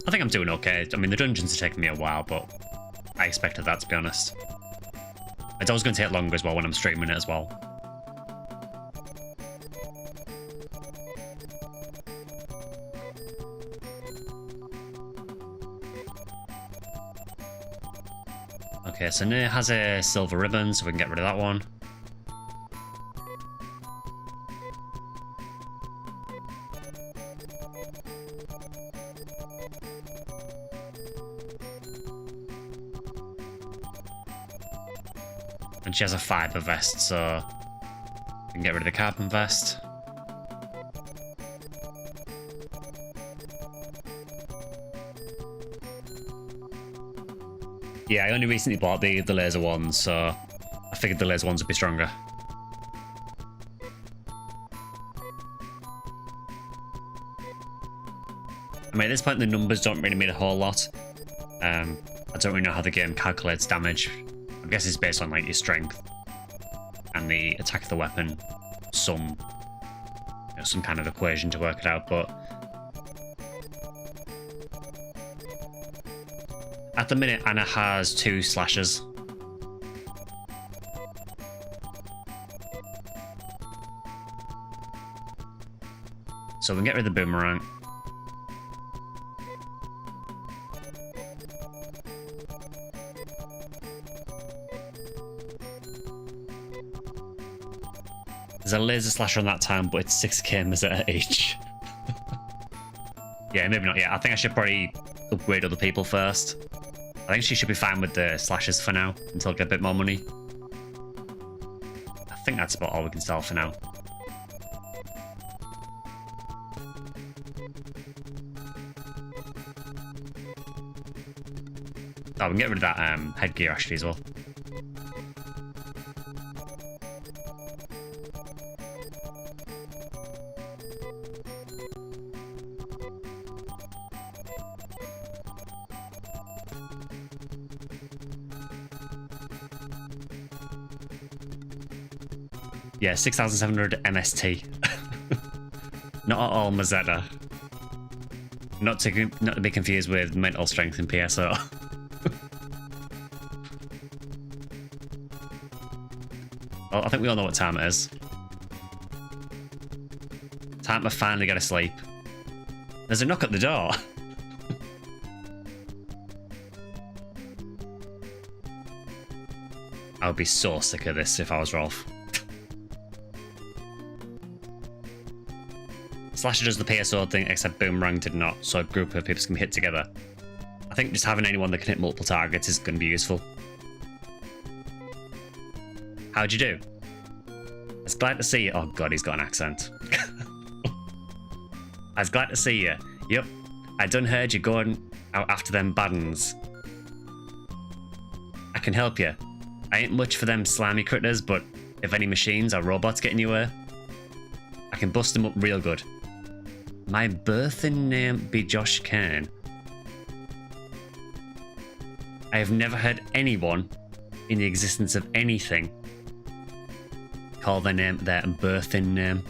I think I'm doing okay. I mean, the dungeons are taking me a while, but I expected that, to be honest. It's always going to take longer as well when I'm streaming it as well. Okay, so Nir has a silver ribbon, so we can get rid of that one. And she has a fiber vest, so we can get rid of the carbon vest. Yeah, I only recently bought the laser ones, so I figured the laser ones would be stronger. I mean, at this point, the numbers don't really mean a whole lot. I don't really know how the game calculates damage. I guess it's based on like your strength and the attack of the weapon, some kind of equation to work it out, but at the minute, Anna has 2 slashes. So we can get rid of the boomerang. There's a laser slasher on that time, but it's 6k Mazetta each. Yeah, maybe not yet. I think I should probably upgrade other people first. I think she should be fine with the slashes for now, until I get a bit more money. I think that's about all we can sell for now. Oh, we can get rid of that headgear actually as well. Yeah, 6,700 MST. Not at all Mazetta. Not to be confused with mental strength in PSO. Well, I think we all know what time it is. Time to finally get to sleep. There's a knock at the door. I would be so sick of this if I was Rolf. Slasher does the PSO thing, except Boomerang did not, so a group of people can hit together. I think just having anyone that can hit multiple targets is going to be useful. How'd you do? I was glad to see you. Oh god, he's got an accent. I was glad to see you. Yup, I done heard you going out after them bad uns. I can help you. I ain't much for them slimy critters, but if any machines or robots get in your way, I can bust them up real good. My birthing name be Josh Kane. I have never heard anyone in the existence of anything call their name their birthing name.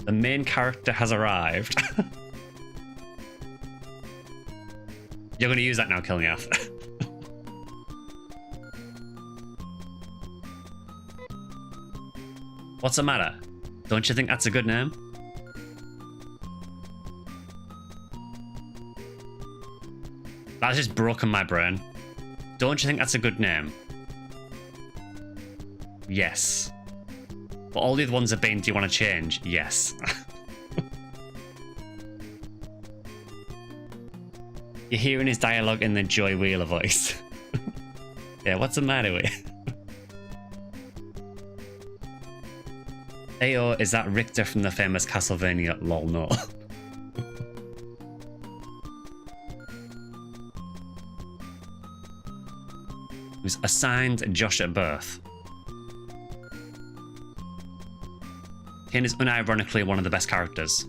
The main character has arrived. You're going to use that now, Kilniath. What's the matter? Don't you think that's a good name? That's just broken my brain. Don't you think that's a good name? Yes. But all the other ones have been, do you want to change? Yes. You're hearing his dialogue in the Joy Wheeler voice. Yeah, what's the matter with you? Ayo, is that Richter from the famous Castlevania? Lol, no. He was assigned Josh at birth. Kane is unironically one of the best characters.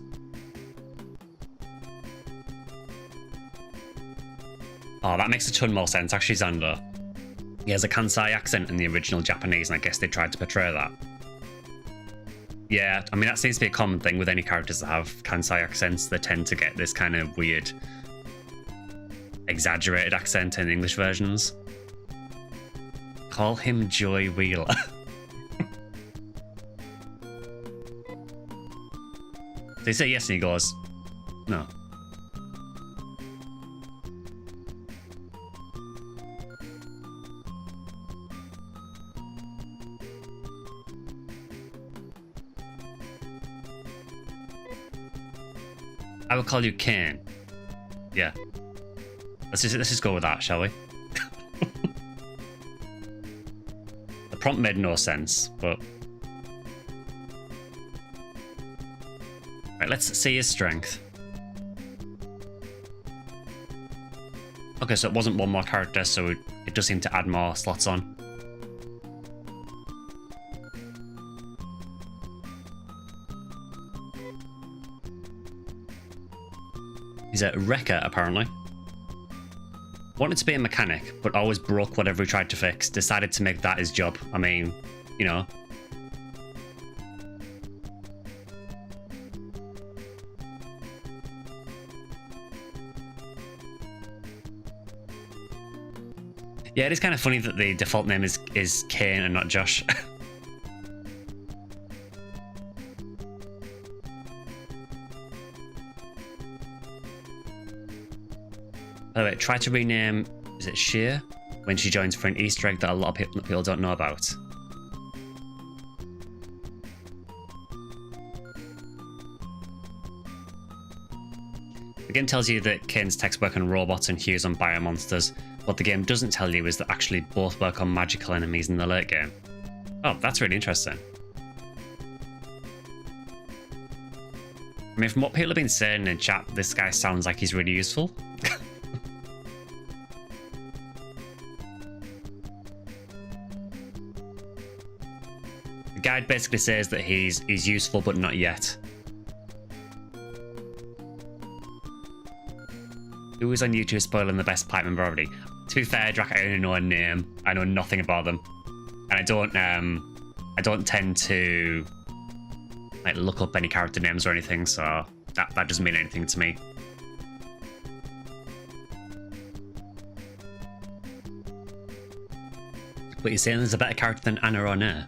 Oh, that makes a ton more sense, actually, Xander. He has a Kansai accent in the original Japanese, and I guess they tried to portray that. Yeah, I mean, that seems to be a common thing with any characters that have Kansai accents. They tend to get this kind of weird, exaggerated accent in English versions. Call him Joy Wheeler. They say yes and he goes, no. I would call you Kane. Yeah. Let's just go with that, shall we? The prompt made no sense, but... Right, let's see his strength. Okay, so it wasn't one more character, so it does seem to add more slots on. He's a wrecker, apparently. Wanted to be a mechanic, but always broke whatever he tried to fix. Decided to make that his job. I mean, you know. Yeah, it is kind of funny that the default name is Kane and not Josh. By the way, try to rename, is it Sheer? When she joins for an Easter egg that a lot of people don't know about. The game tells you that Kane's techs work on robots and Hugh's on biomonsters. What the game doesn't tell you is that actually both work on magical enemies in the late game. Oh, that's really interesting. I mean, from what people have been saying in chat, this guy sounds like he's really useful. The guide basically says that he's useful, but not yet. Who is on YouTube spoiling the best pipe member already? To be fair, Drac, I only know a name. I know nothing about them, and I don't tend to like look up any character names or anything, so that doesn't mean anything to me. But you're saying there's a better character than Anna or Nair?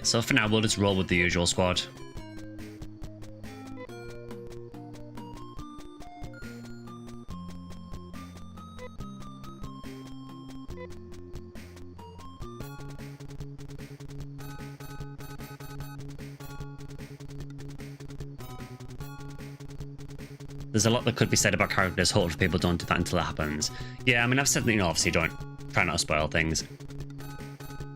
So for now, we'll just roll with the usual squad. There's a lot that could be said about characters. Hopefully people don't do that until it happens. Yeah, I mean, I've said that, you know, obviously don't try not to spoil things.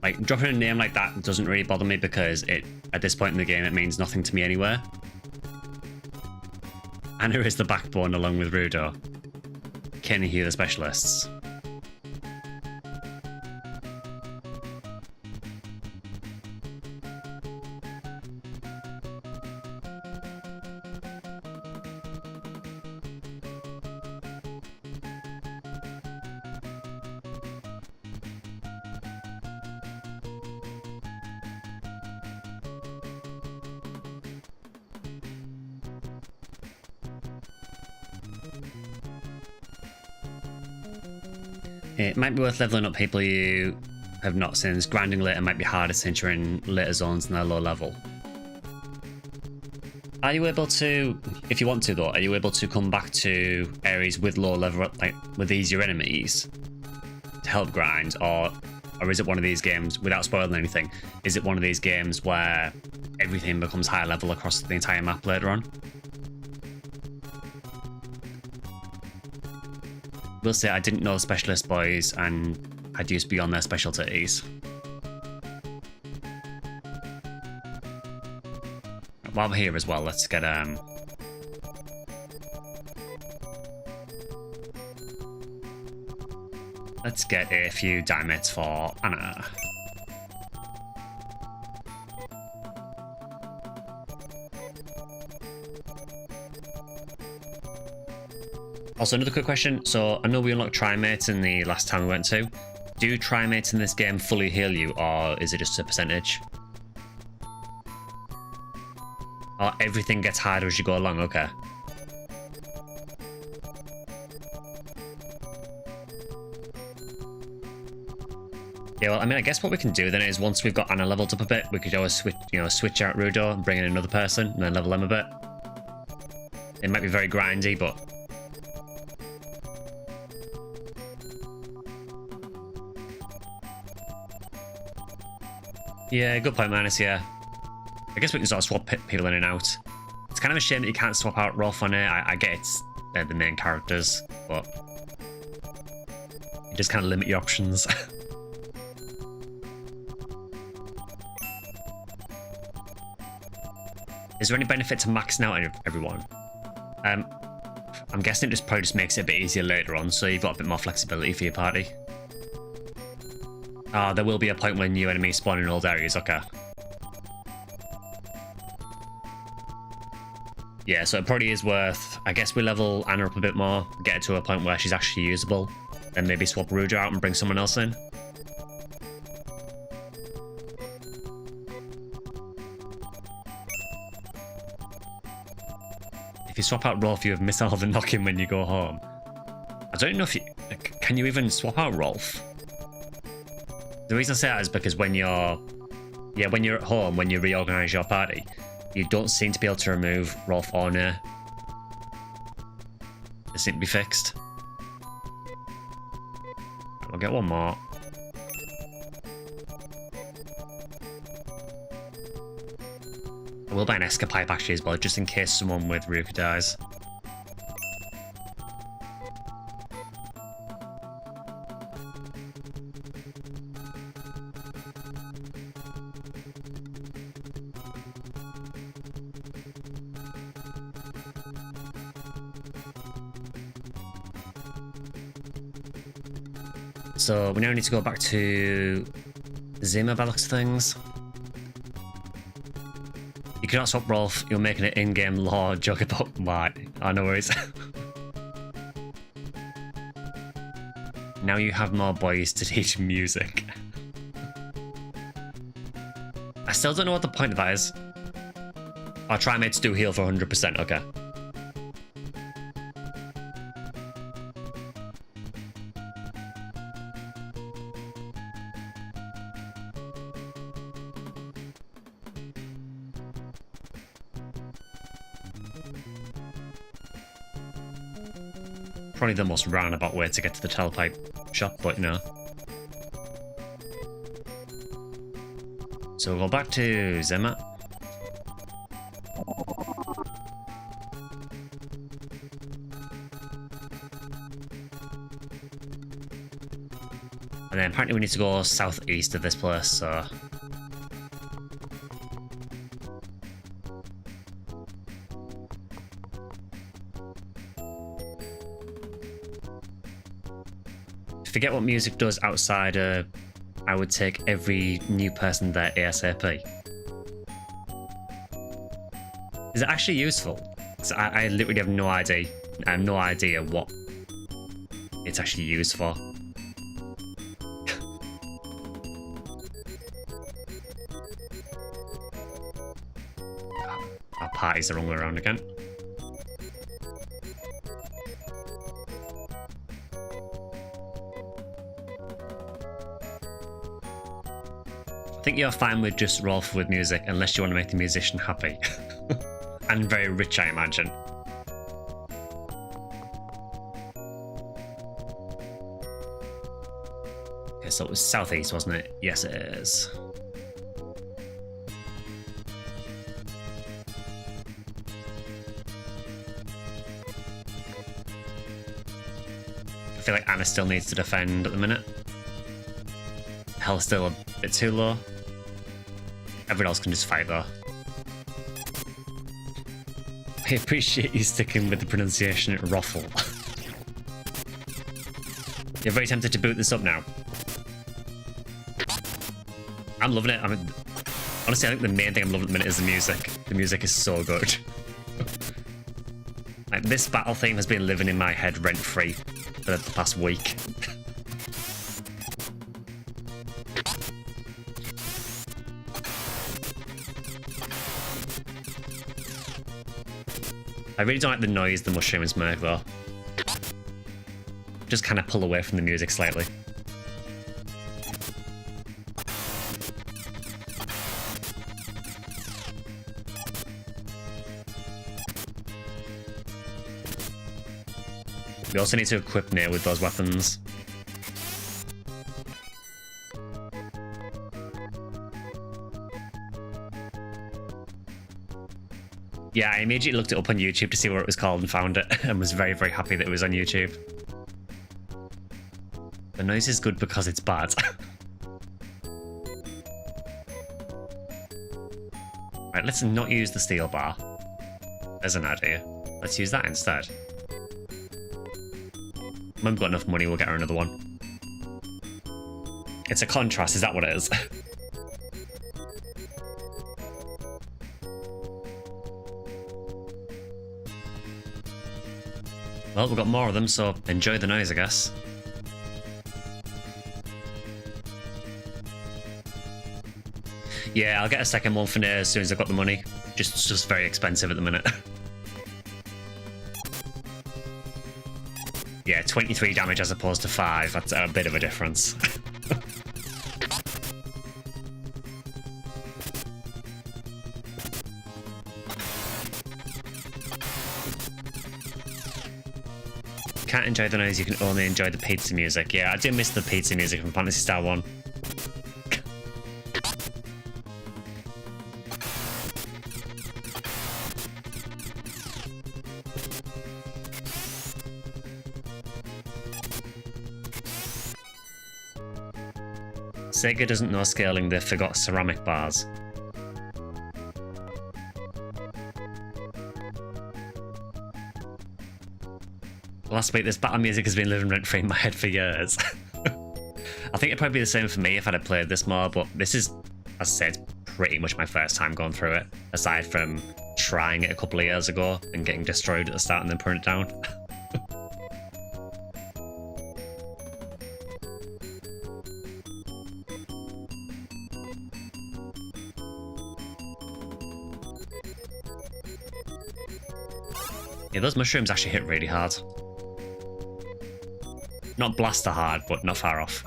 Like, dropping a name like that doesn't really bother me because at this point in the game, it means nothing to me anywhere. Anna is the backbone along with Rudo. Kenny here the specialists. It might be worth leveling up people you have not, since grinding later might be harder since you're in later zones and they're low level. Are you able to, if you want to though, are you able to come back to areas with low level, like with easier enemies to help grind, or is it one of these games, without spoiling anything, is it one of these games where everything becomes high level across the entire map later on? Will say I didn't know specialist boys and I'd used beyond their specialties. While we're here as well, let's get a few diamonds for Anna. Also, another quick question. So I know we unlocked trimates in the last time we went to. Do trimates in this game fully heal you, or is it just a percentage? Oh, everything gets harder as you go along, okay. Yeah, well, I mean, I guess what we can do then is once we've got Anna leveled up a bit, we could always switch out Rudo and bring in another person and then level them a bit. It might be very grindy, but... Yeah, good point, Manus, yeah. I guess we can sort of swap people in and out. It's kind of a shame that you can't swap out Rolf on it. I get it's they're the main characters, but you just kind of limit your options. Is there any benefit to maxing out everyone? I'm guessing it probably just makes it a bit easier later on, so you've got a bit more flexibility for your party. Ah, there will be a point when new enemies spawn in old areas, okay. Yeah, so it probably is worth, I guess we level Anna up a bit more, get her to a point where she's actually usable, then maybe swap Ruja out and bring someone else in. If you swap out Rolf, you have missed all the knocking when you go home. I don't know if you... Can you even swap out Rolf? The reason I say that is because when you're... Yeah, when you're at home, when you reorganise your party, you don't seem to be able to remove Rolf or Nair. They seem to be fixed. We'll get one more. I will buy an Escapipe actually as well, just in case someone with Ryuka dies. So we now need to go back to Zima by the looks of things. You cannot swap Rolf, you're making it in-game lore joke about why. Oh, no worries. Now you have more boys to teach music. I still don't know what the point of that is. Our trimates do heal for 100%, okay. Probably the most roundabout way to get to the telepipe shop, but no. So we'll go back to Zema. And then apparently we need to go southeast of this place, so... Forget what music does outside, I would take every new person there ASAP. Is it actually useful? I literally have no idea. I have no idea what it's actually used for. Our party's the wrong way around again. I think you're fine with just roll with music unless you want to make the musician happy. And very rich, I imagine. Okay, so it was southeast, wasn't it? Yes, it is. I feel like Anna still needs to defend at the minute. Health's still a bit too low. Everyone else can just fight though. I appreciate you sticking with the pronunciation at Ruffle. You're very tempted to boot this up now. I'm loving it. Honestly, I think the main thing I'm loving at the minute is the music. The music is so good. Like, this battle theme has been living in my head rent-free for the past week. I really don't like the noise the mushrooms make though. Just kind of pull away from the music slightly. We also need to equip Nate with those weapons. Yeah, I immediately looked it up on YouTube to see what it was called and found it, and was very, very happy that it was on YouTube. The noise is good because it's bad. Right, let's not use the steel bar as an idea. Let's use that instead. When we've got enough money, we'll get her another one. It's a contrast, is that what it is? Well, we've got more of them, so enjoy the noise, I guess. Yeah, I'll get a second one for Nate as soon as I've got the money. Just very expensive at the minute. Yeah, 23 damage as opposed to 5. That's a bit of a difference. Can't enjoy the noise, you can only enjoy the pizza music. Yeah, I do miss the pizza music from Phantasy Star 1. Sega doesn't know scaling, they forgot ceramic bars. Last week, this battle music has been living rent-free in my head for years. I think it'd probably be the same for me if I'd have played this more, but this is, as I said, pretty much my first time going through it, aside from trying it a couple of years ago and getting destroyed at the start and then putting it down. Yeah, those mushrooms actually hit really hard. Not blaster hard, but not far off.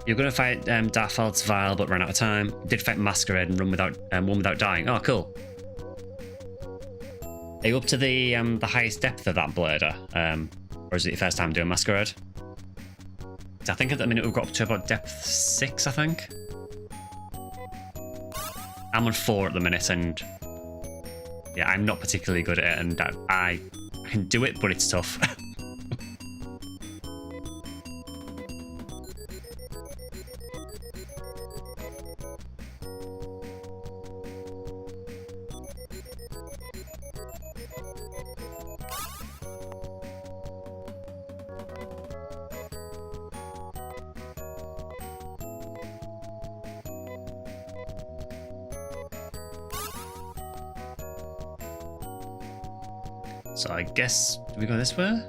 You're gonna fight Darkfeld's Vial, but ran out of time. Did fight Masquerade and won without dying. Oh, cool. Are you up to the highest depth of that blader? Or is it your first time doing Masquerade? I think at the minute we've got up to about depth 6, I think. I'm on 4 at the minute, and yeah, I'm not particularly good at it, and I can do it, but it's tough. So I guess, do we go this way?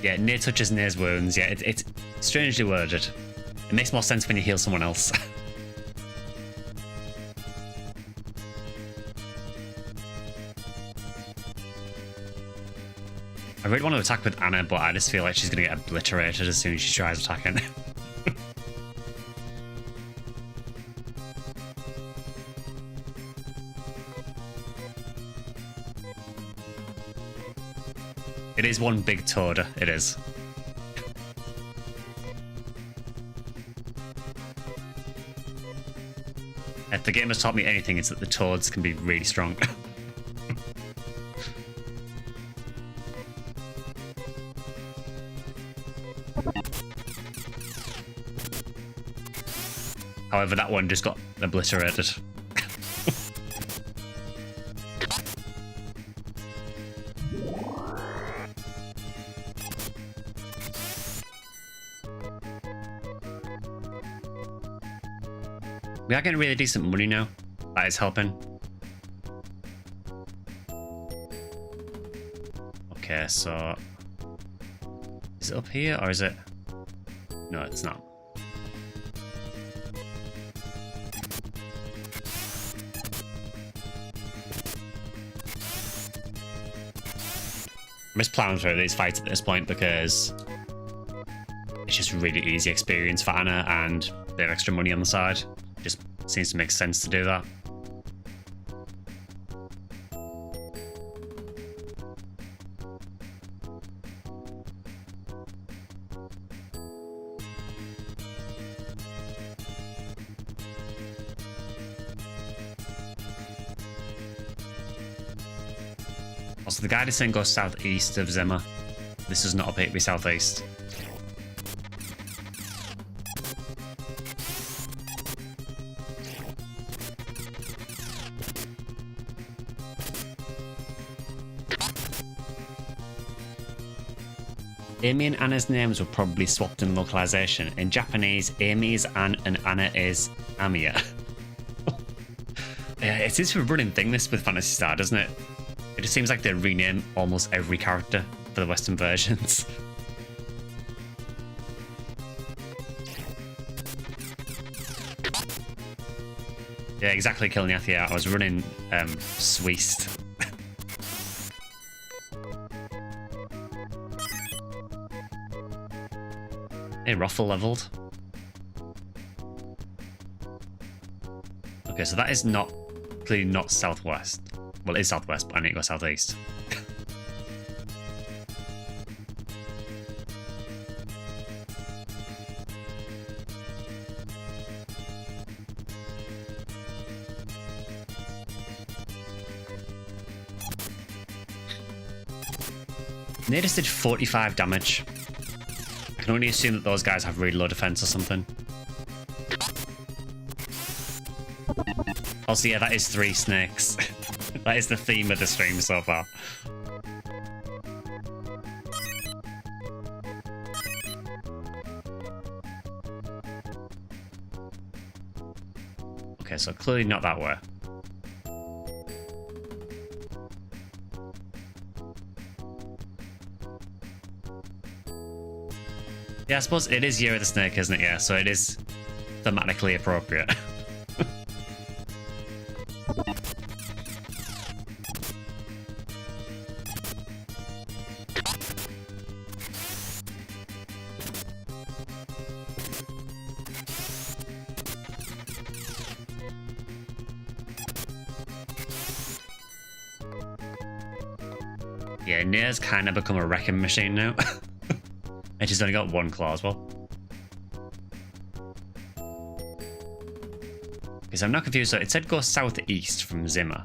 Yeah, near touches near's wounds. Yeah, it's strangely worded. It makes more sense when you heal someone else. I really want to attack with Anna, but I just feel like she's going to get obliterated as soon as she tries attacking. It is one big toad, it is. If the game has taught me anything, it's that the toads can be really strong. However, that one just got obliterated. We are getting really decent money now. That is helping. Okay, so... Is it up here or is it... No, it's not. I'm just plowing through these fights at this point because it's just really easy experience for Anna and they have extra money on the side. Just seems to make sense to do that. Also, the guide is saying go southeast of Zimmer. This does not appear to be southeast. Amy and Anna's names were probably swapped in localization. In Japanese, Amy is Anne and Anna is Amiya. Yeah, it seems to be a running thing this with Phantasy Star, doesn't it? It just seems like they rename almost every character for the Western versions. Yeah, exactly, Kilniathia. I was running Sweest. Hey, Ruffle leveled. Okay, so that is not clearly not southwest. Well, it is southwest, but I need to go southeast. They just did 45 damage. I can only assume that those guys have really low defense or something. Also, yeah, that is 3 snakes. That is the theme of the stream so far. Okay, so clearly not that way. Yeah, I suppose it is Year of the Snake, isn't it? Yeah, so it is thematically appropriate. Yeah, Nia's kind of become a wrecking machine now. And she's only got 1 claw as well. Because I'm not confused, so it said go southeast from Zimmer.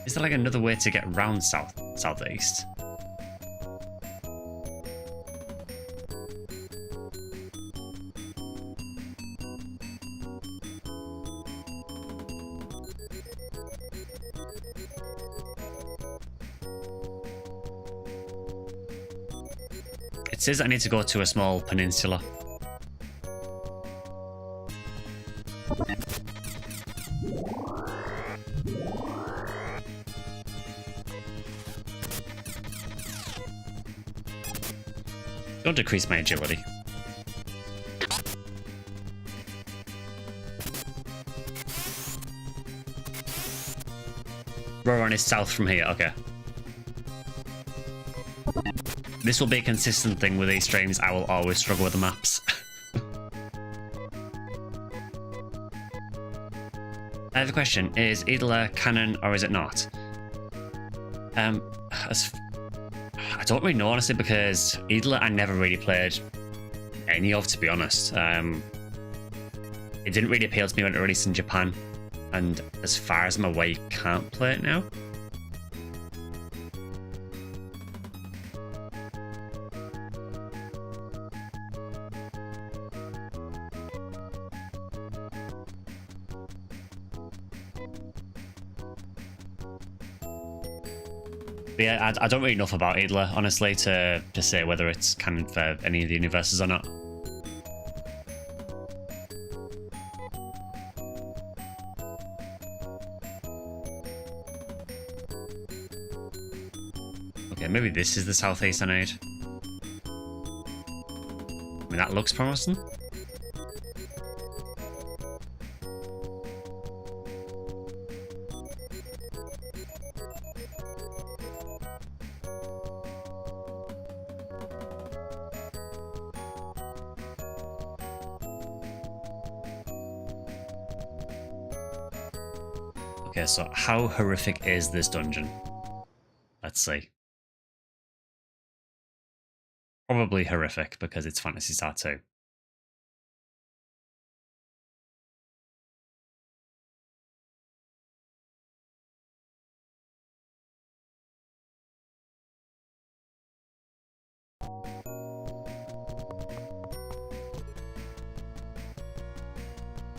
Is there like another way to get round southeast? It says I need to go to a small peninsula. Don't decrease my agility. Roran is south from here, okay. This will be a consistent thing with these streams. I will always struggle with the maps. I have a question. Is Idla canon or is it not? I don't really know, honestly, because Idla I never really played any of, to be honest. It didn't really appeal to me when it released in Japan, and as far as I'm aware, you can't play it now. But yeah, I don't really know enough about Idla, honestly, to say whether it's canon for any of the universes or not. Okay, maybe this is the southeastern aid. I mean, that looks promising. Okay, so how horrific is this dungeon? Let's see. Probably horrific because it's Phantasy Star II.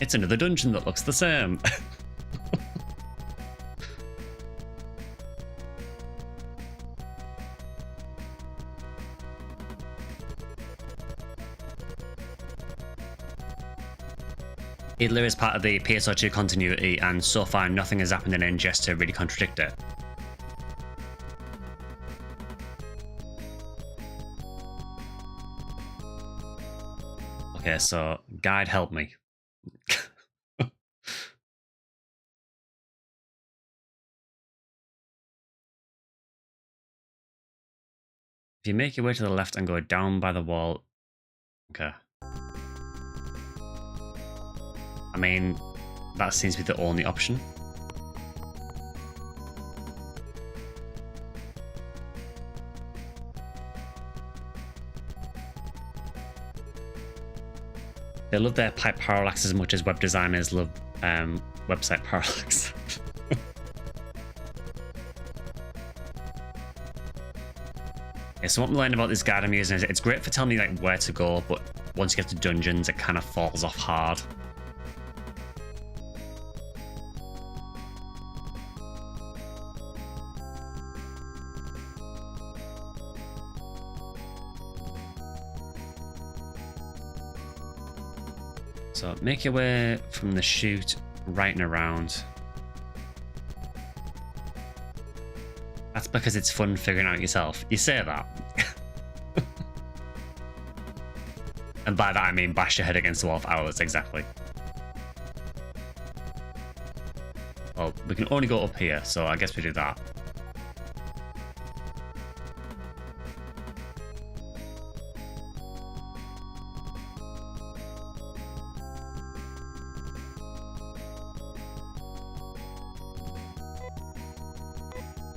It's another dungeon that looks the same. Idla is part of the PSO2 continuity, and so far nothing has happened in NGS to really contradict it. Okay, so guide, help me. If you make your way to the left and go down by the wall... Okay. I mean, that seems to be the only option. They love their pipe parallax as much as web designers love website parallax. Okay, so what I'm learning about this guide I'm using is it's great for telling me like where to go, but once you get to dungeons, it kind of falls off hard. So make your way from the chute right and around. That's because it's fun figuring out yourself. You say that. And by that I mean bash your head against the wall for hours, exactly. Well, we can only go up here, so I guess we do that.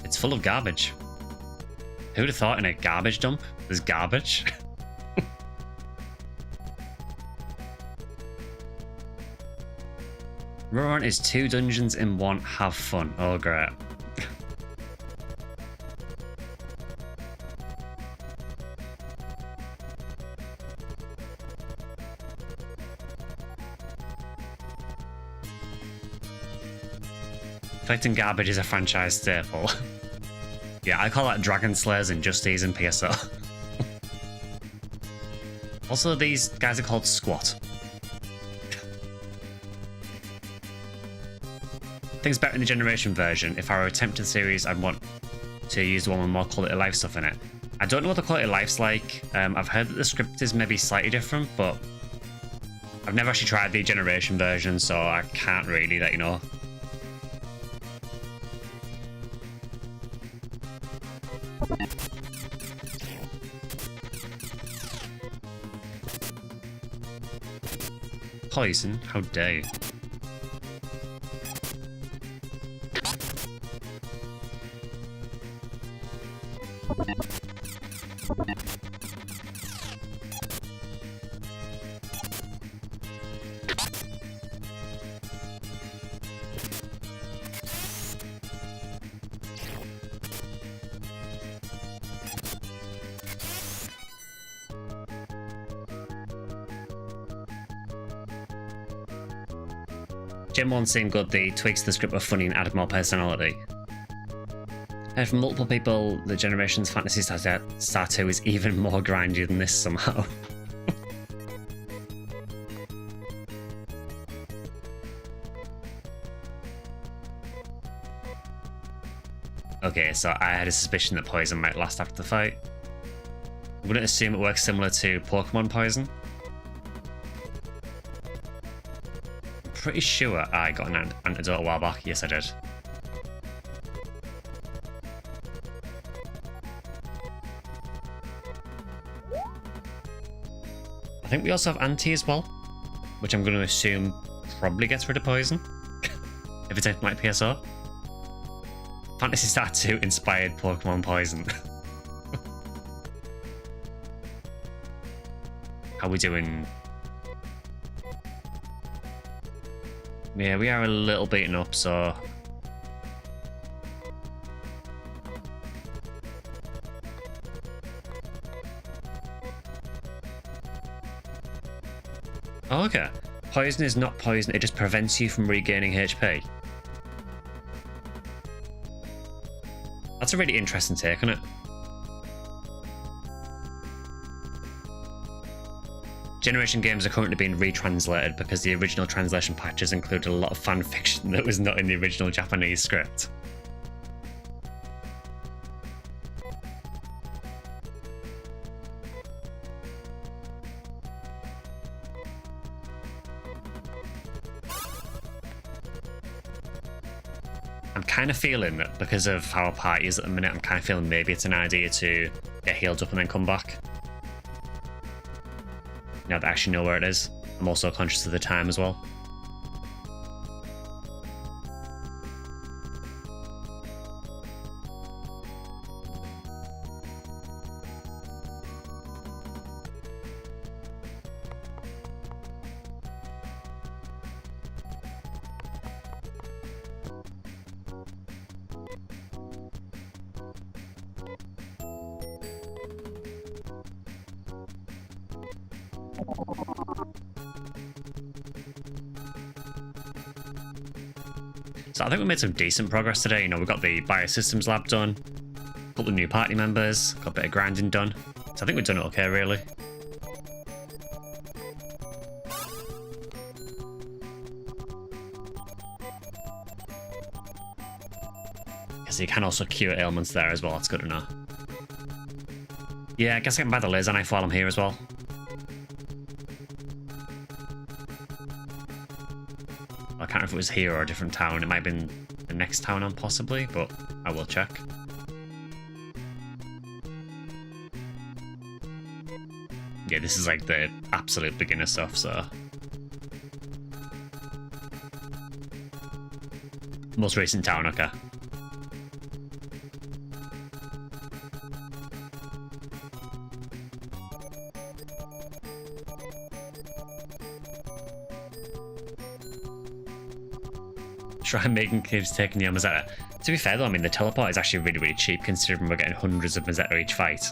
It's full of garbage. Who would have thought in a garbage dump there's garbage? Roran is 2 dungeons in 1. Have fun. Oh, great. Collecting garbage is a franchise staple. Yeah, I call that Dragon Slayers, Injustice, and PSO. Also, these guys are called Squat. Things better in the Generation version. If I were attempting the series, I'd want to use the one with more quality of life stuff in it. I don't know what the quality of life's like. I've heard that the script is maybe slightly different, but I've never actually tried the generation version, so I can't really let you know. Poison? How dare you? Gen 1 seemed good, the tweaks to the script were funny and added more personality. Heard from multiple people that Generation's Phantasy Star II is even more grindy than this somehow. Okay, so I had a suspicion that poison might last after the fight. I'm going to assume it works similar to Pokemon Poison. Pretty sure I got an antidote a while back. Yes, I did. I think we also have Anti as well, which I'm going to assume probably gets rid of poison if it's anything like PSO. Phantasy Star II inspired Pokemon Poison. How are we doing? Yeah, we are a little beaten up, so... Oh, okay. Poison is not poison, it just prevents you from regaining HP. That's a really interesting take on it. Generation games are currently being retranslated because the original translation patches included a lot of fan fiction that was not in the original Japanese script. I'm kind of feeling that because of how our party is at the minute, I'm kind of feeling maybe it's an idea to get healed up and then come back. Now that I actually know where it is. I'm also conscious of the time as well. So I think we made some decent progress today. You know, we got the biosystems lab done, a couple of new party members, got a bit of grinding done. So I think we've done okay, really. Because you can also cure ailments there as well, that's good to know. Yeah, I guess I can buy the laser knife while I'm here as well. I can't remember if it was here or a different town. It might have been the next town on, possibly, but I will check. Yeah, this is like the absolute beginner stuff, so... Most recent town, okay. Try making kids taking the Mazetta. To be fair though, I mean the teleport is actually really, really cheap considering we're getting hundreds of Mazetta each fight.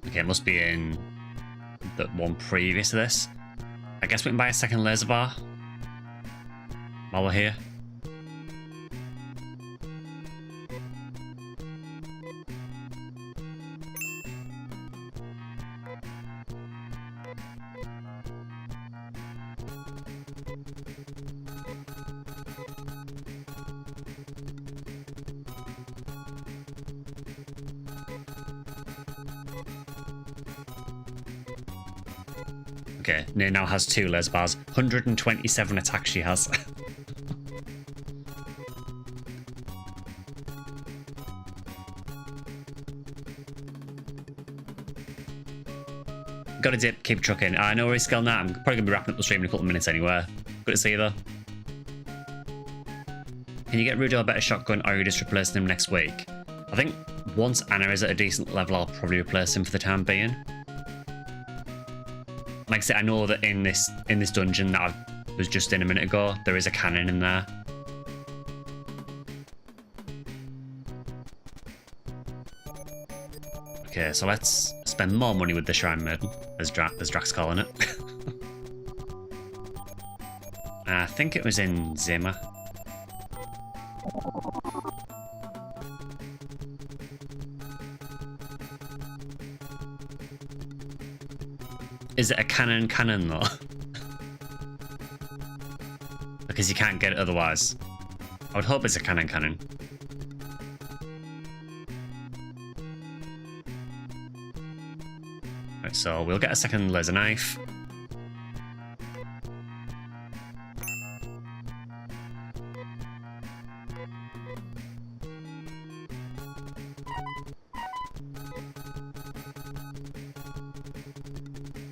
Okay, it must be in the one previous to this. I guess we can buy a second laser bar. while we're here. Okay, Nir now has 2 laser bars. 127 attacks she has. Got a dip, keep trucking. I know we're skill now. I'm probably going to be wrapping up the stream in a couple of minutes anyway. Good to see you though. Can you get Rudo a better shotgun or are you just replacing him next week? I think once Anna is at a decent level, I'll probably replace him for the time being. Like I said, I know that in this dungeon that I was just in a minute ago, there is a cannon in there. Okay, so let's spend more money with the Shrine Maiden, as Drax calling it. I think it was in Zimmer. Is it a cannon though? Because you can't get it otherwise. I would hope it's a cannon. Right, so we'll get a second laser knife.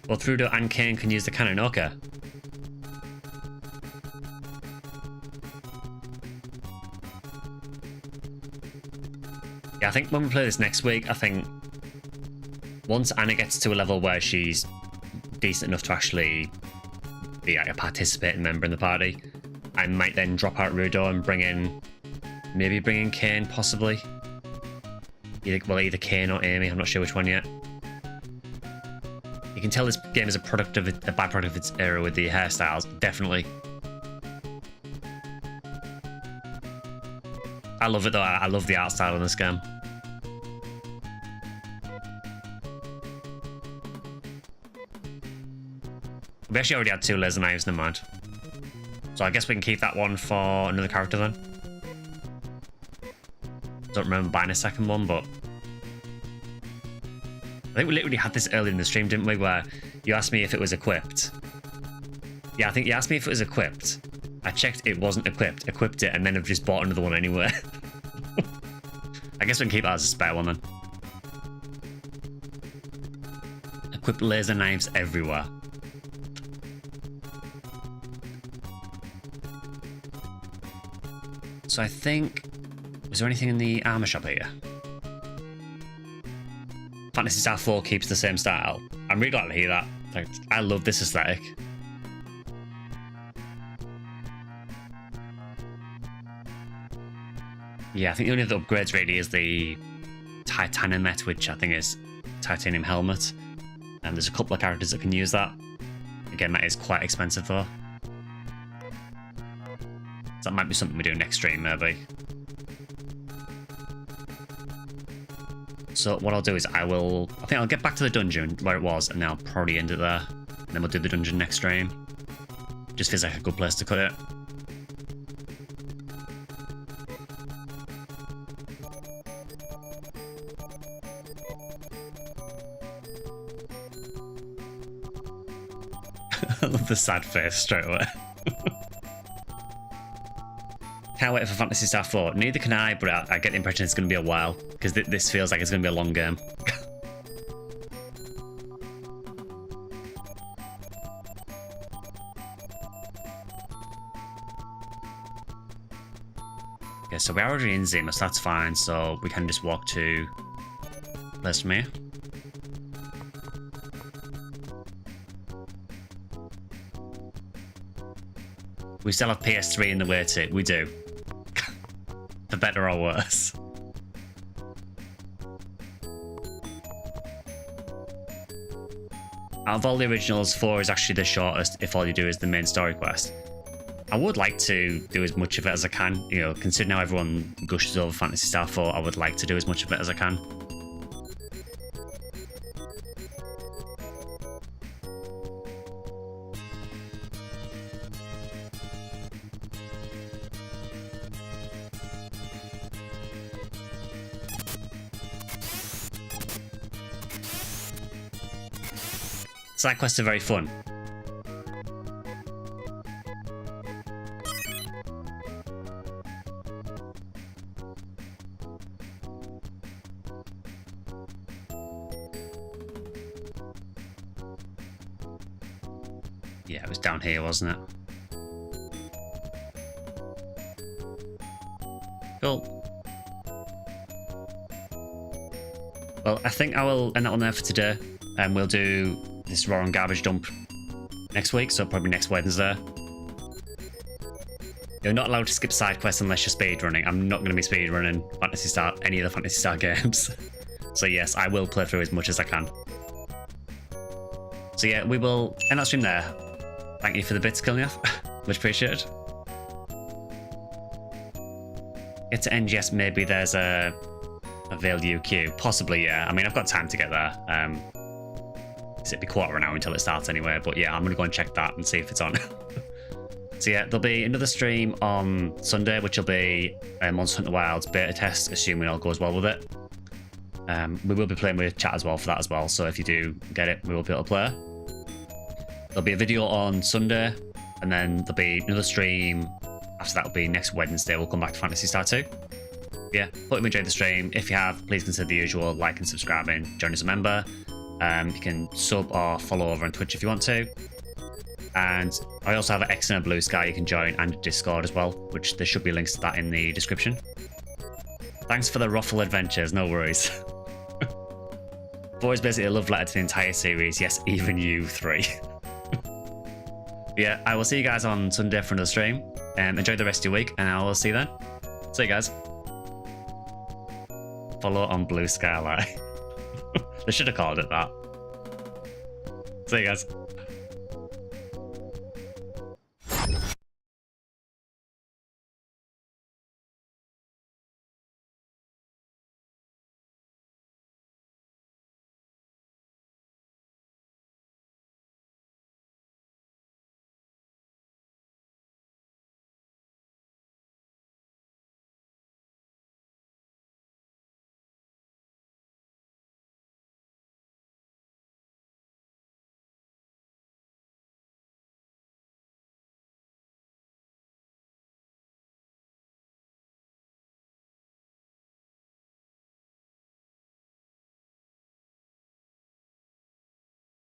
Well, Trudeau and Kane can use the cannon. Okay. Yeah, I think when we play this next week, I think once Anna gets to a level where she's decent enough to actually be like a participating member in the party, I might then drop out Rudo and maybe bring in Kane, possibly. Either Kane or Amy. I'm not sure which one yet. You can tell this game is a byproduct of its era with the hairstyles, definitely. I love it though, I love the art style in this game. We actually already had 2 laser knives, never mind. So I guess we can keep that one for another character then. Don't remember buying a second one, but I think we literally had this earlier in the stream, didn't we? Where you asked me if it was equipped. Yeah, I think you asked me if it was equipped. I checked it wasn't equipped, equipped it, and then I've just bought another one anyway. I guess we can keep that as a spare one then. Equip laser knives everywhere. So I think... Was there anything in the armor shop here? Phantasy Star 4 keeps the same style. I'm really glad to hear that. Like, I love this aesthetic. Yeah, I think the only other upgrades really is the titanium met, which I think is titanium helmet. And there's a couple of characters that can use that. Again, that is quite expensive though. So that might be something we do next stream, maybe. So what I'll do is I think I'll get back to the dungeon where it was, and then I'll probably end it there. And then we'll do the dungeon next stream. Just feels like a good place to cut it. I love the sad face straight away. Can't wait for Phantasy Star 4. Neither can I, but I get the impression it's going to be a while, because this feels like it's going to be a long game. Okay, so we're already in Zima, so that's fine, so we can just walk to place from here. We still have PS3 in the way too. We do. For better or worse. Out of all the originals, 4 is actually the shortest if all you do is the main story quest. I would like to do as much of it as I can. You know, considering how everyone gushes over Phantasy Star IV, I would like to do as much of it as I can. Side quests are very fun. Yeah, it was down here, wasn't it? Cool. Well, I think I will end that on there for today. And we'll do this raw and garbage dump next week, so probably next Wednesday. You're not allowed to skip side quests unless you're speedrunning. I'm not going to be speedrunning any of the Phantasy Star games. So yes, I will play through as much as I can. So yeah, we will end that stream there. Thank you for the bits, Kilniath. Much appreciated. Get to NGS, maybe there's a Veiled UQ. Possibly, yeah. I mean, I've got time to get there. It'd be quarter of an hour until it starts anyway, but yeah, I'm going to go and check that and see if it's on. So yeah, there'll be another stream on Sunday, which will be Monster Hunter Wilds beta test, assuming all goes well with it. We will be playing with chat as well for that as well, so if you do get it, we will be able to play. There'll be a video on Sunday, and then there'll be another stream. After that will be next Wednesday. We'll come back to Phantasy Star II. Yeah, hope you enjoyed the stream. If you have, please consider the usual, like and subscribing, join as a member. You can sub or follow over on Twitch if you want to. And I also have an X and a Blue Sky you can join, and Discord as well, which there should be links to that in the description. Thanks for the ruffle adventures, no worries. Boys, basically a love letter to the entire series. Yes, even you three. Yeah, I will see you guys on Sunday for another stream. Enjoy the rest of your week, and I will see you then. See you guys. Follow on Blue Skyly. They should have called it that. See you guys.